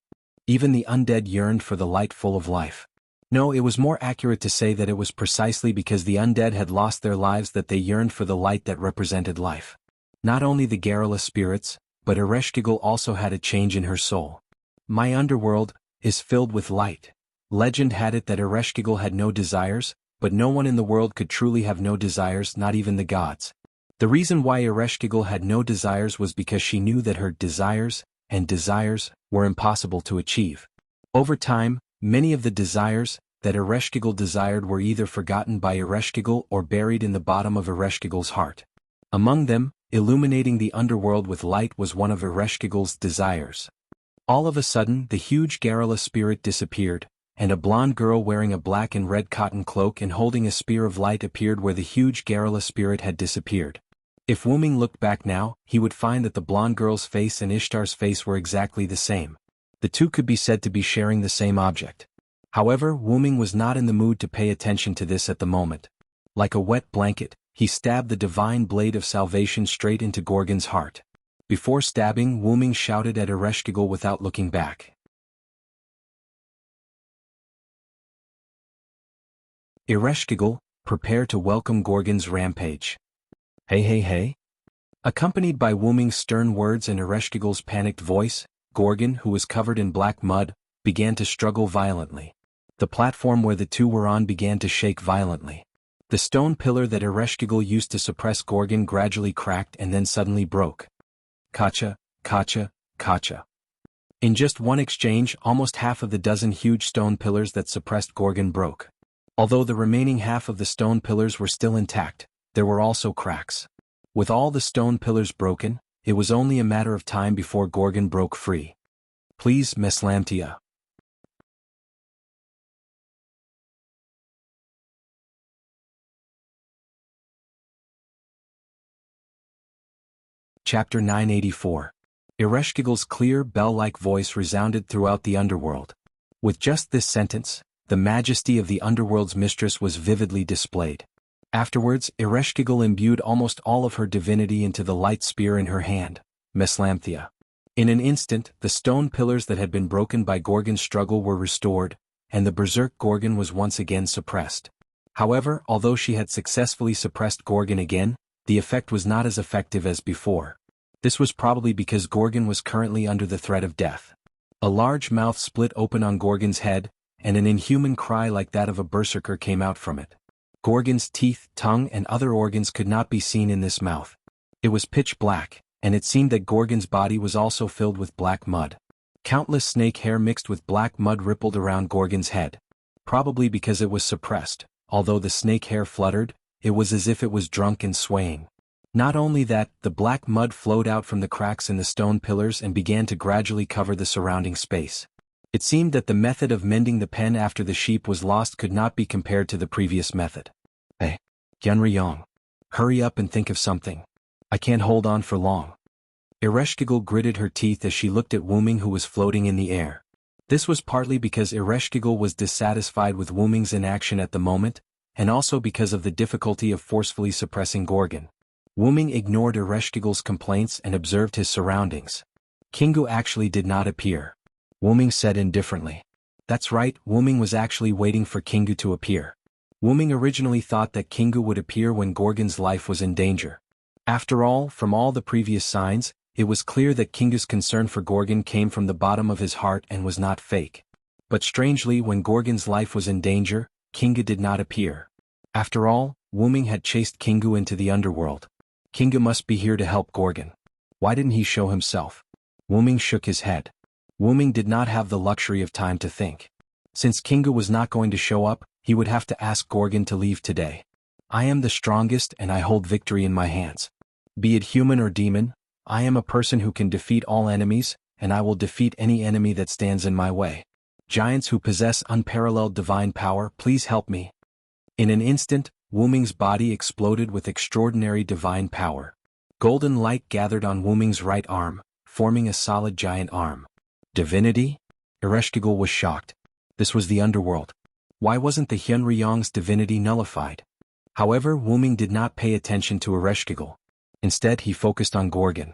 Even the undead yearned for the light full of life. No, it was more accurate to say that it was precisely because the undead had lost their lives that they yearned for the light that represented life. Not only the garrula spirits, but Ereshkigal also had a change in her soul. My underworld is filled with light. Legend had it that Ereshkigal had no desires, but no one in the world could truly have no desires, not even the gods. The reason why Ereshkigal had no desires was because she knew that her desires were impossible to achieve. Over time, many of the desires that Ereshkigal desired were either forgotten by Ereshkigal or buried in the bottom of Ereshkigal's heart. Among them, illuminating the underworld with light was one of Ereshkigal's desires. All of a sudden, the huge garrula spirit disappeared, and a blonde girl wearing a black and red cotton cloak and holding a spear of light appeared where the huge garrula spirit had disappeared. If Wu Ming looked back now, he would find that the blonde girl's face and Ishtar's face were exactly the same. The two could be said to be sharing the same object. However, Wu Ming was not in the mood to pay attention to this at the moment. Like a wet blanket, he stabbed the divine blade of salvation straight into Gorgon's heart. Before stabbing, Wu Ming shouted at Ereshkigal without looking back. Ereshkigal, prepare to welcome Gorgon's rampage. Hey hey hey? Accompanied by Wu Ming's stern words and Ereshkigal's panicked voice, Gorgon, who was covered in black mud, began to struggle violently. The platform where the two were on began to shake violently. The stone pillar that Ereshkigal used to suppress Gorgon gradually cracked and then suddenly broke. Kacha, kacha, kacha. In just one exchange, almost half of the dozen huge stone pillars that suppressed Gorgon broke. Although the remaining half of the stone pillars were still intact, there were also cracks. With all the stone pillars broken, it was only a matter of time before Gorgon broke free. Please, Meslamtia. Chapter 984. Ereshkigal's clear bell-like voice resounded throughout the underworld. With just this sentence, the majesty of the underworld's mistress was vividly displayed. Afterwards, Ereshkigal imbued almost all of her divinity into the light spear in her hand, Meslamthia. In an instant, the stone pillars that had been broken by Gorgon's struggle were restored, and the berserk Gorgon was once again suppressed. However, although she had successfully suppressed Gorgon again, the effect was not as effective as before. This was probably because Gorgon was currently under the threat of death. A large mouth split open on Gorgon's head, and an inhuman cry like that of a berserker came out from it. Gorgon's teeth, tongue and other organs could not be seen in this mouth. It was pitch black, and it seemed that Gorgon's body was also filled with black mud. Countless snake hair mixed with black mud rippled around Gorgon's head. Probably because it was suppressed, although the snake hair fluttered, it was as if it was drunk and swaying. Not only that, the black mud flowed out from the cracks in the stone pillars and began to gradually cover the surrounding space. It seemed that the method of mending the pen after the sheep was lost could not be compared to the previous method. Hey, Yunriyong. Hurry up and think of something. I can't hold on for long. Ereshkigal gritted her teeth as she looked at Wu Ming, who was floating in the air. This was partly because Ereshkigal was dissatisfied with Wu Ming's inaction at the moment, and also because of the difficulty of forcefully suppressing Gorgon. Wu Ming ignored Ereshkigal's complaints and observed his surroundings. Kingu actually did not appear. Wu Ming said indifferently. That's right, Wu Ming was actually waiting for Kingu to appear. Wu Ming originally thought that Kingu would appear when Gorgon's life was in danger. After all, from all the previous signs, it was clear that Kingu's concern for Gorgon came from the bottom of his heart and was not fake. But strangely, when Gorgon's life was in danger, Kingu did not appear. After all, Wu Ming had chased Kingu into the underworld. Kingu must be here to help Gorgon. Why didn't he show himself? Wu Ming shook his head. Wu Ming did not have the luxury of time to think. Since Kingu was not going to show up, he would have to ask Gorgon to leave today. I am the strongest and I hold victory in my hands. Be it human or demon, I am a person who can defeat all enemies, and I will defeat any enemy that stands in my way. Giants who possess unparalleled divine power, please help me. In an instant, Wu Ming's body exploded with extraordinary divine power. Golden light gathered on Wu Ming's right arm, forming a solid giant arm. Divinity? Ereshkigal was shocked. This was the underworld. Why wasn't the Hyunryong's divinity nullified? However, Wu Ming did not pay attention to Ereshkigal. Instead, he focused on Gorgon.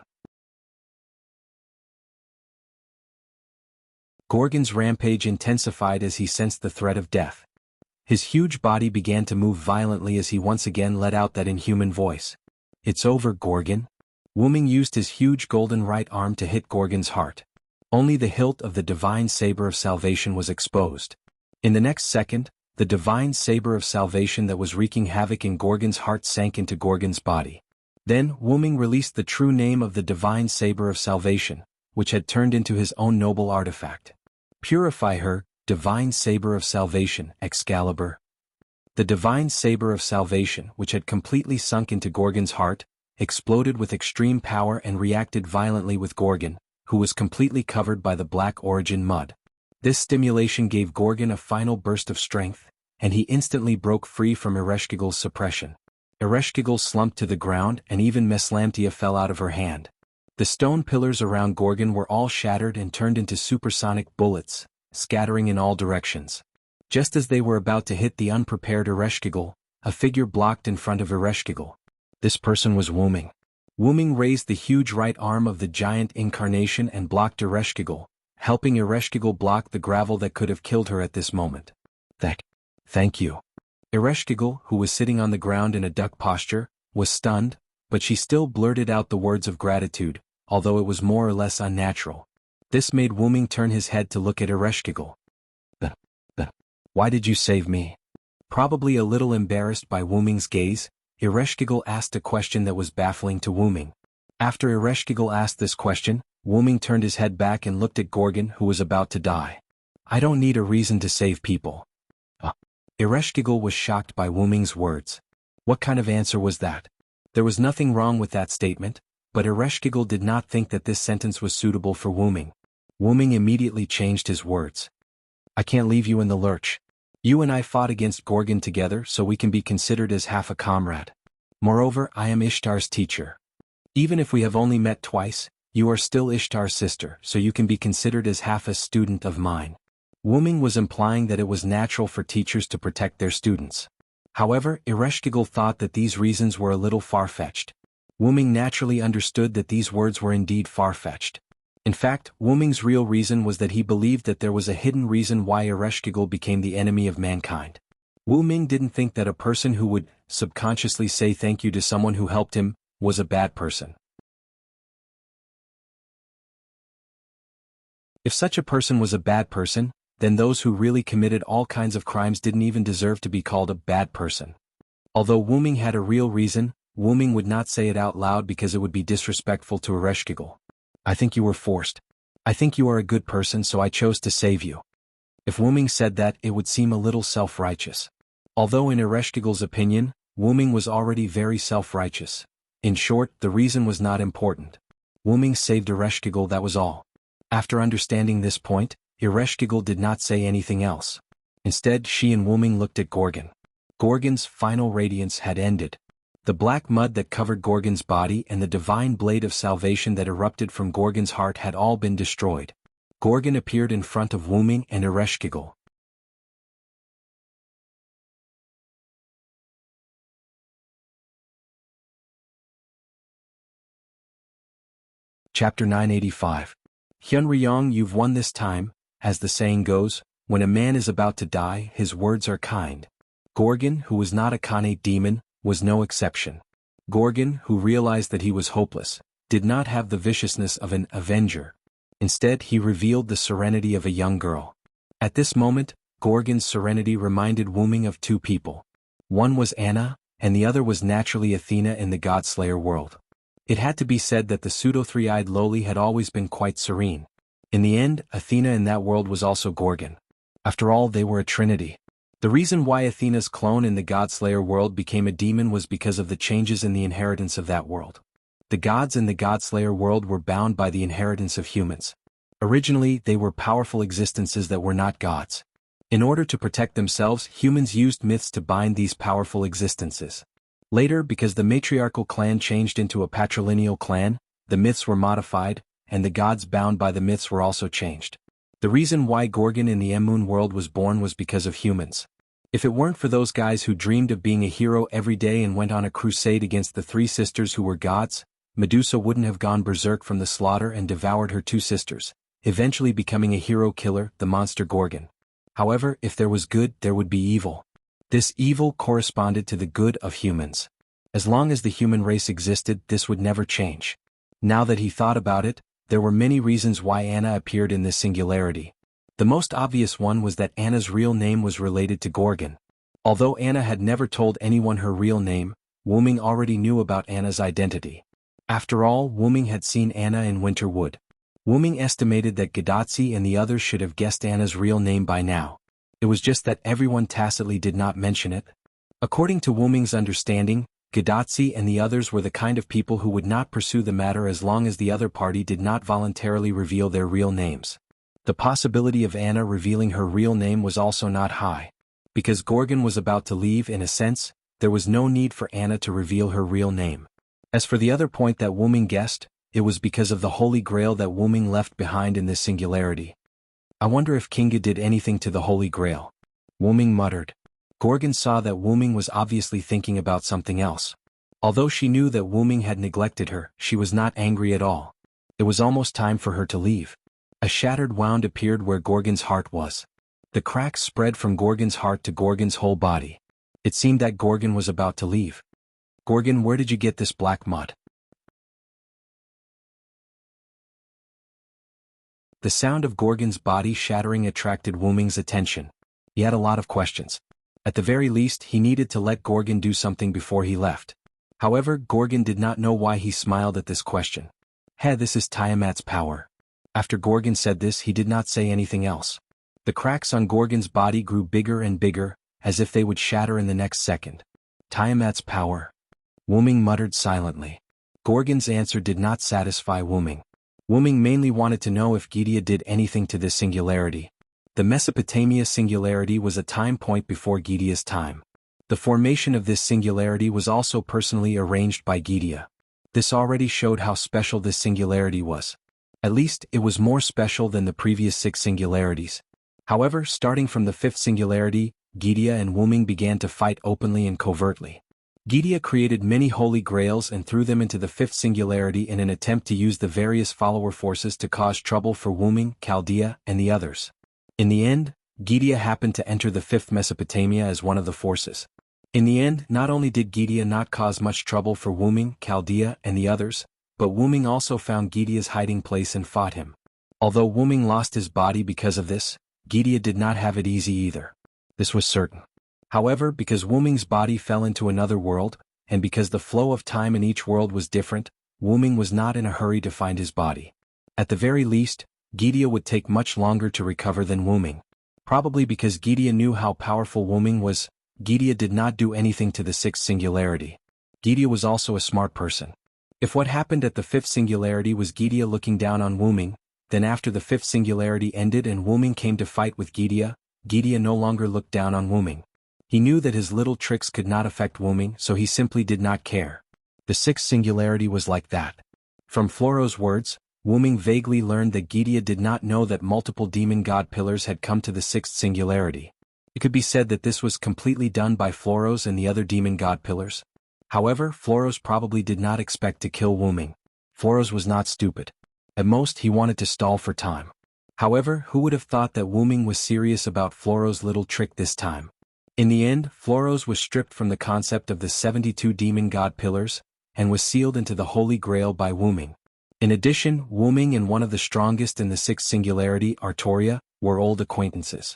Gorgon's rampage intensified as he sensed the threat of death. His huge body began to move violently as he once again let out that inhuman voice. It's over, Gorgon. Wu Ming used his huge golden right arm to hit Gorgon's heart. Only the hilt of the divine saber of salvation was exposed. In the next second, the divine saber of salvation that was wreaking havoc in Gorgon's heart sank into Gorgon's body. Then, Wu Ming released the true name of the divine saber of salvation, which had turned into his own noble artifact. Purify her, divine saber of salvation, Excalibur. The divine saber of salvation, which had completely sunk into Gorgon's heart, exploded with extreme power and reacted violently with Gorgon, who was completely covered by the black origin mud. This stimulation gave Gorgon a final burst of strength, and he instantly broke free from Ereshkigal's suppression. Ereshkigal slumped to the ground and even Meslamtia fell out of her hand. The stone pillars around Gorgon were all shattered and turned into supersonic bullets, scattering in all directions. Just as they were about to hit the unprepared Ereshkigal, a figure blocked in front of Ereshkigal. This person was Wu Ming. Wu Ming raised the huge right arm of the giant incarnation and blocked Ereshkigal, helping Ereshkigal block the gravel that could have killed her at this moment. Thank you. Ereshkigal, who was sitting on the ground in a duck posture, was stunned, but she still blurted out the words of gratitude, although it was more or less unnatural. This made Wu Ming turn his head to look at Ereshkigal. Why did you save me? Probably a little embarrassed by Wu Ming's gaze, Ereshkigal asked a question that was baffling to Wu Ming. After Ereshkigal asked this question, Wu Ming turned his head back and looked at Gorgon, who was about to die. I don't need a reason to save people. Ereshkigal was shocked by Wu Ming's words. What kind of answer was that? There was nothing wrong with that statement, but Ereshkigal did not think that this sentence was suitable for Wu Ming. Wu Ming immediately changed his words. I can't leave you in the lurch. You and I fought against Gorgon together so we can be considered as half a comrade. Moreover, I am Ishtar's teacher. Even if we have only met twice, you are still Ishtar's sister, so you can be considered as half a student of mine. Wu Ming was implying that it was natural for teachers to protect their students. However, Ereshkigal thought that these reasons were a little far-fetched. Wu Ming naturally understood that these words were indeed far-fetched. In fact, Wu Ming's real reason was that he believed that there was a hidden reason why Ereshkigal became the enemy of mankind. Wu Ming didn't think that a person who would subconsciously say thank you to someone who helped him was a bad person. If such a person was a bad person, then those who really committed all kinds of crimes didn't even deserve to be called a bad person. Although Wu Ming had a real reason, Wu Ming would not say it out loud because it would be disrespectful to Ereshkigal. I think you were forced. I think you are a good person, so I chose to save you. If Wu Ming said that, it would seem a little self-righteous. Although in Ereshkigal's opinion, Wu Ming was already very self-righteous. In short, the reason was not important. Wu Ming saved Ereshkigal, that was all. After understanding this point, Ereshkigal did not say anything else. Instead, she and Wu Ming looked at Gorgon. Gorgon's final radiance had ended. The black mud that covered Gorgon's body and the divine blade of salvation that erupted from Gorgon's heart had all been destroyed. Gorgon appeared in front of Wu Ming and Ereshkigal. Chapter 985. Hyunryong, you've won this time. As the saying goes, when a man is about to die, his words are kind. Gorgon, who was not a Khanate demon, was no exception. Gorgon, who realized that he was hopeless, did not have the viciousness of an avenger. Instead, he revealed the serenity of a young girl. At this moment, Gorgon's serenity reminded Wu Ming of two people. One was Anna, and the other was naturally Athena in the God-Slayer world. It had to be said that the pseudo-three-eyed lowly had always been quite serene. In the end, Athena in that world was also Gorgon. After all, they were a trinity. The reason why Athena's clone in the God-Slayer world became a demon was because of the changes in the inheritance of that world. The gods in the God-Slayer world were bound by the inheritance of humans. Originally, they were powerful existences that were not gods. In order to protect themselves, humans used myths to bind these powerful existences. Later, because the matriarchal clan changed into a patrilineal clan, the myths were modified, and the gods bound by the myths were also changed. The reason why Gorgon in the M-Moon world was born was because of humans. If it weren't for those guys who dreamed of being a hero every day and went on a crusade against the three sisters who were gods, Medusa wouldn't have gone berserk from the slaughter and devoured her two sisters, eventually becoming a hero killer, the monster Gorgon. However, if there was good, there would be evil. This evil corresponded to the good of humans. As long as the human race existed, this would never change. Now that he thought about it, there were many reasons why Anna appeared in this singularity. The most obvious one was that Anna's real name was related to Gorgon. Although Anna had never told anyone her real name, Wu-Ming already knew about Anna's identity. After all, Wu-Ming had seen Anna in Winterwood. Wu-Ming estimated that Gadotsi and the others should have guessed Anna's real name by now. It was just that everyone tacitly did not mention it. According to Wu-Ming's understanding, Gadotsi and the others were the kind of people who would not pursue the matter as long as the other party did not voluntarily reveal their real names. The possibility of Anna revealing her real name was also not high. Because Gorgon was about to leave, in a sense, there was no need for Anna to reveal her real name. As for the other point that Wu-Ming guessed, it was because of the Holy Grail that Wu-Ming left behind in this singularity. I wonder if Kinga did anything to the Holy Grail. Wu-Ming muttered. Gorgon saw that Wu-Ming was obviously thinking about something else. Although she knew that Wu-Ming had neglected her, she was not angry at all. It was almost time for her to leave. A shattered wound appeared where Gorgon's heart was. The cracks spread from Gorgon's heart to Gorgon's whole body. It seemed that Gorgon was about to leave. Gorgon, where did you get this black mud? The sound of Gorgon's body shattering attracted Wu-Ming's attention. He had a lot of questions. At the very least, he needed to let Gorgon do something before he left. However, Gorgon did not know why he smiled at this question. Hey, this is Tiamat's power. After Gorgon said this, he did not say anything else. The cracks on Gorgon's body grew bigger and bigger, as if they would shatter in the next second. Tiamat's power. Wu-Ming muttered silently. Gorgon's answer did not satisfy Wu-Ming. Wu-Ming mainly wanted to know if Gidia did anything to this singularity. The Mesopotamia singularity was a time point before Gidia's time. The formation of this singularity was also personally arranged by Gidia. This already showed how special this singularity was. At least, it was more special than the previous 6 singularities. However, starting from the 5th singularity, Gidia and Wu-Ming began to fight openly and covertly. Gidia created many holy grails and threw them into the 5th singularity in an attempt to use the various follower forces to cause trouble for Wu-Ming, Chaldea, and the others. In the end, Gidia happened to enter the 5th Mesopotamia as one of the forces. In the end, not only did Gidia not cause much trouble for Wu-Ming, Chaldea, and the others, but Wu-Ming also found Gidia's hiding place and fought him. Although Wu-Ming lost his body because of this, Gidia did not have it easy either. This was certain. However, because Wu-Ming's body fell into another world, and because the flow of time in each world was different, Wu-Ming was not in a hurry to find his body. At the very least, Gidia would take much longer to recover than Wu-Ming. Probably because Gidia knew how powerful Wu-Ming was, Gidia did not do anything to the 6th singularity. Gidia was also a smart person. If what happened at the 5th singularity was Gidia looking down on Wu-Ming, then after the 5th singularity ended and Wu-Ming came to fight with Gidia, Gidia no longer looked down on Wu-Ming. He knew that his little tricks could not affect Wu-Ming, so he simply did not care. The 6th singularity was like that. From Floro's words, Wu-Ming vaguely learned that Gidia did not know that multiple demon god pillars had come to the 6th singularity. It could be said that this was completely done by Floros and the other demon god pillars. However, Floros probably did not expect to kill Wu-Ming. Floros was not stupid. At most, he wanted to stall for time. However, who would have thought that Wu-Ming was serious about Floros' little trick this time? In the end, Floros was stripped from the concept of the 72 demon god pillars, and was sealed into the Holy Grail by Wu-Ming. In addition, Wu-Ming and one of the strongest in the 6th singularity, Artoria, were old acquaintances.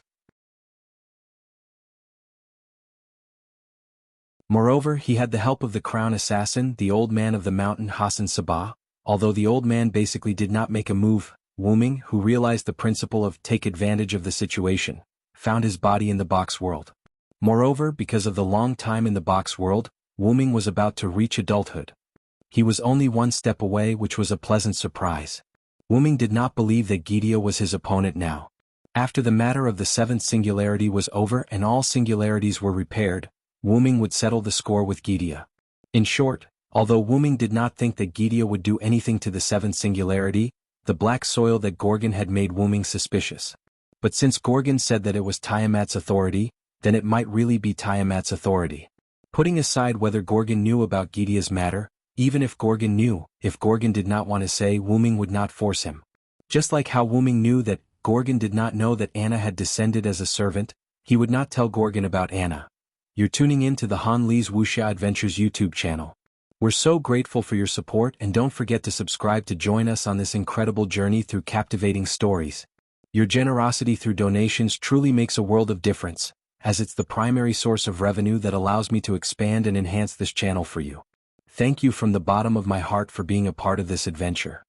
Moreover, he had the help of the crown assassin, the old man of the mountain Hassan Sabah. Although the old man basically did not make a move, Wu Ming, who realized the principle of take advantage of the situation, found his body in the box world. Moreover, because of the long time in the box world, Wu Ming was about to reach adulthood. He was only one step away, which was a pleasant surprise. Wu Ming did not believe that Gideon was his opponent now. After the matter of the seventh singularity was over and all singularities were repaired, Wu Ming would settle the score with Gideon. In short, although Wu Ming did not think that Gideon would do anything to the seventh singularity, the black soil that Gorgon had made Wu Ming suspicious. But since Gorgon said that it was Tiamat's authority, then it might really be Tiamat's authority. Putting aside whether Gorgon knew about Gideon's matter, even if Gorgon knew, if Gorgon did not want to say, Wu Ming would not force him. Just like how Wu Ming knew that Gorgon did not know that Anna had descended as a servant, he would not tell Gorgon about Anna. You're tuning in to the Han Li's Wuxia Adventures YouTube channel. We're so grateful for your support, and don't forget to subscribe to join us on this incredible journey through captivating stories. Your generosity through donations truly makes a world of difference, as it's the primary source of revenue that allows me to expand and enhance this channel for you. Thank you from the bottom of my heart for being a part of this adventure.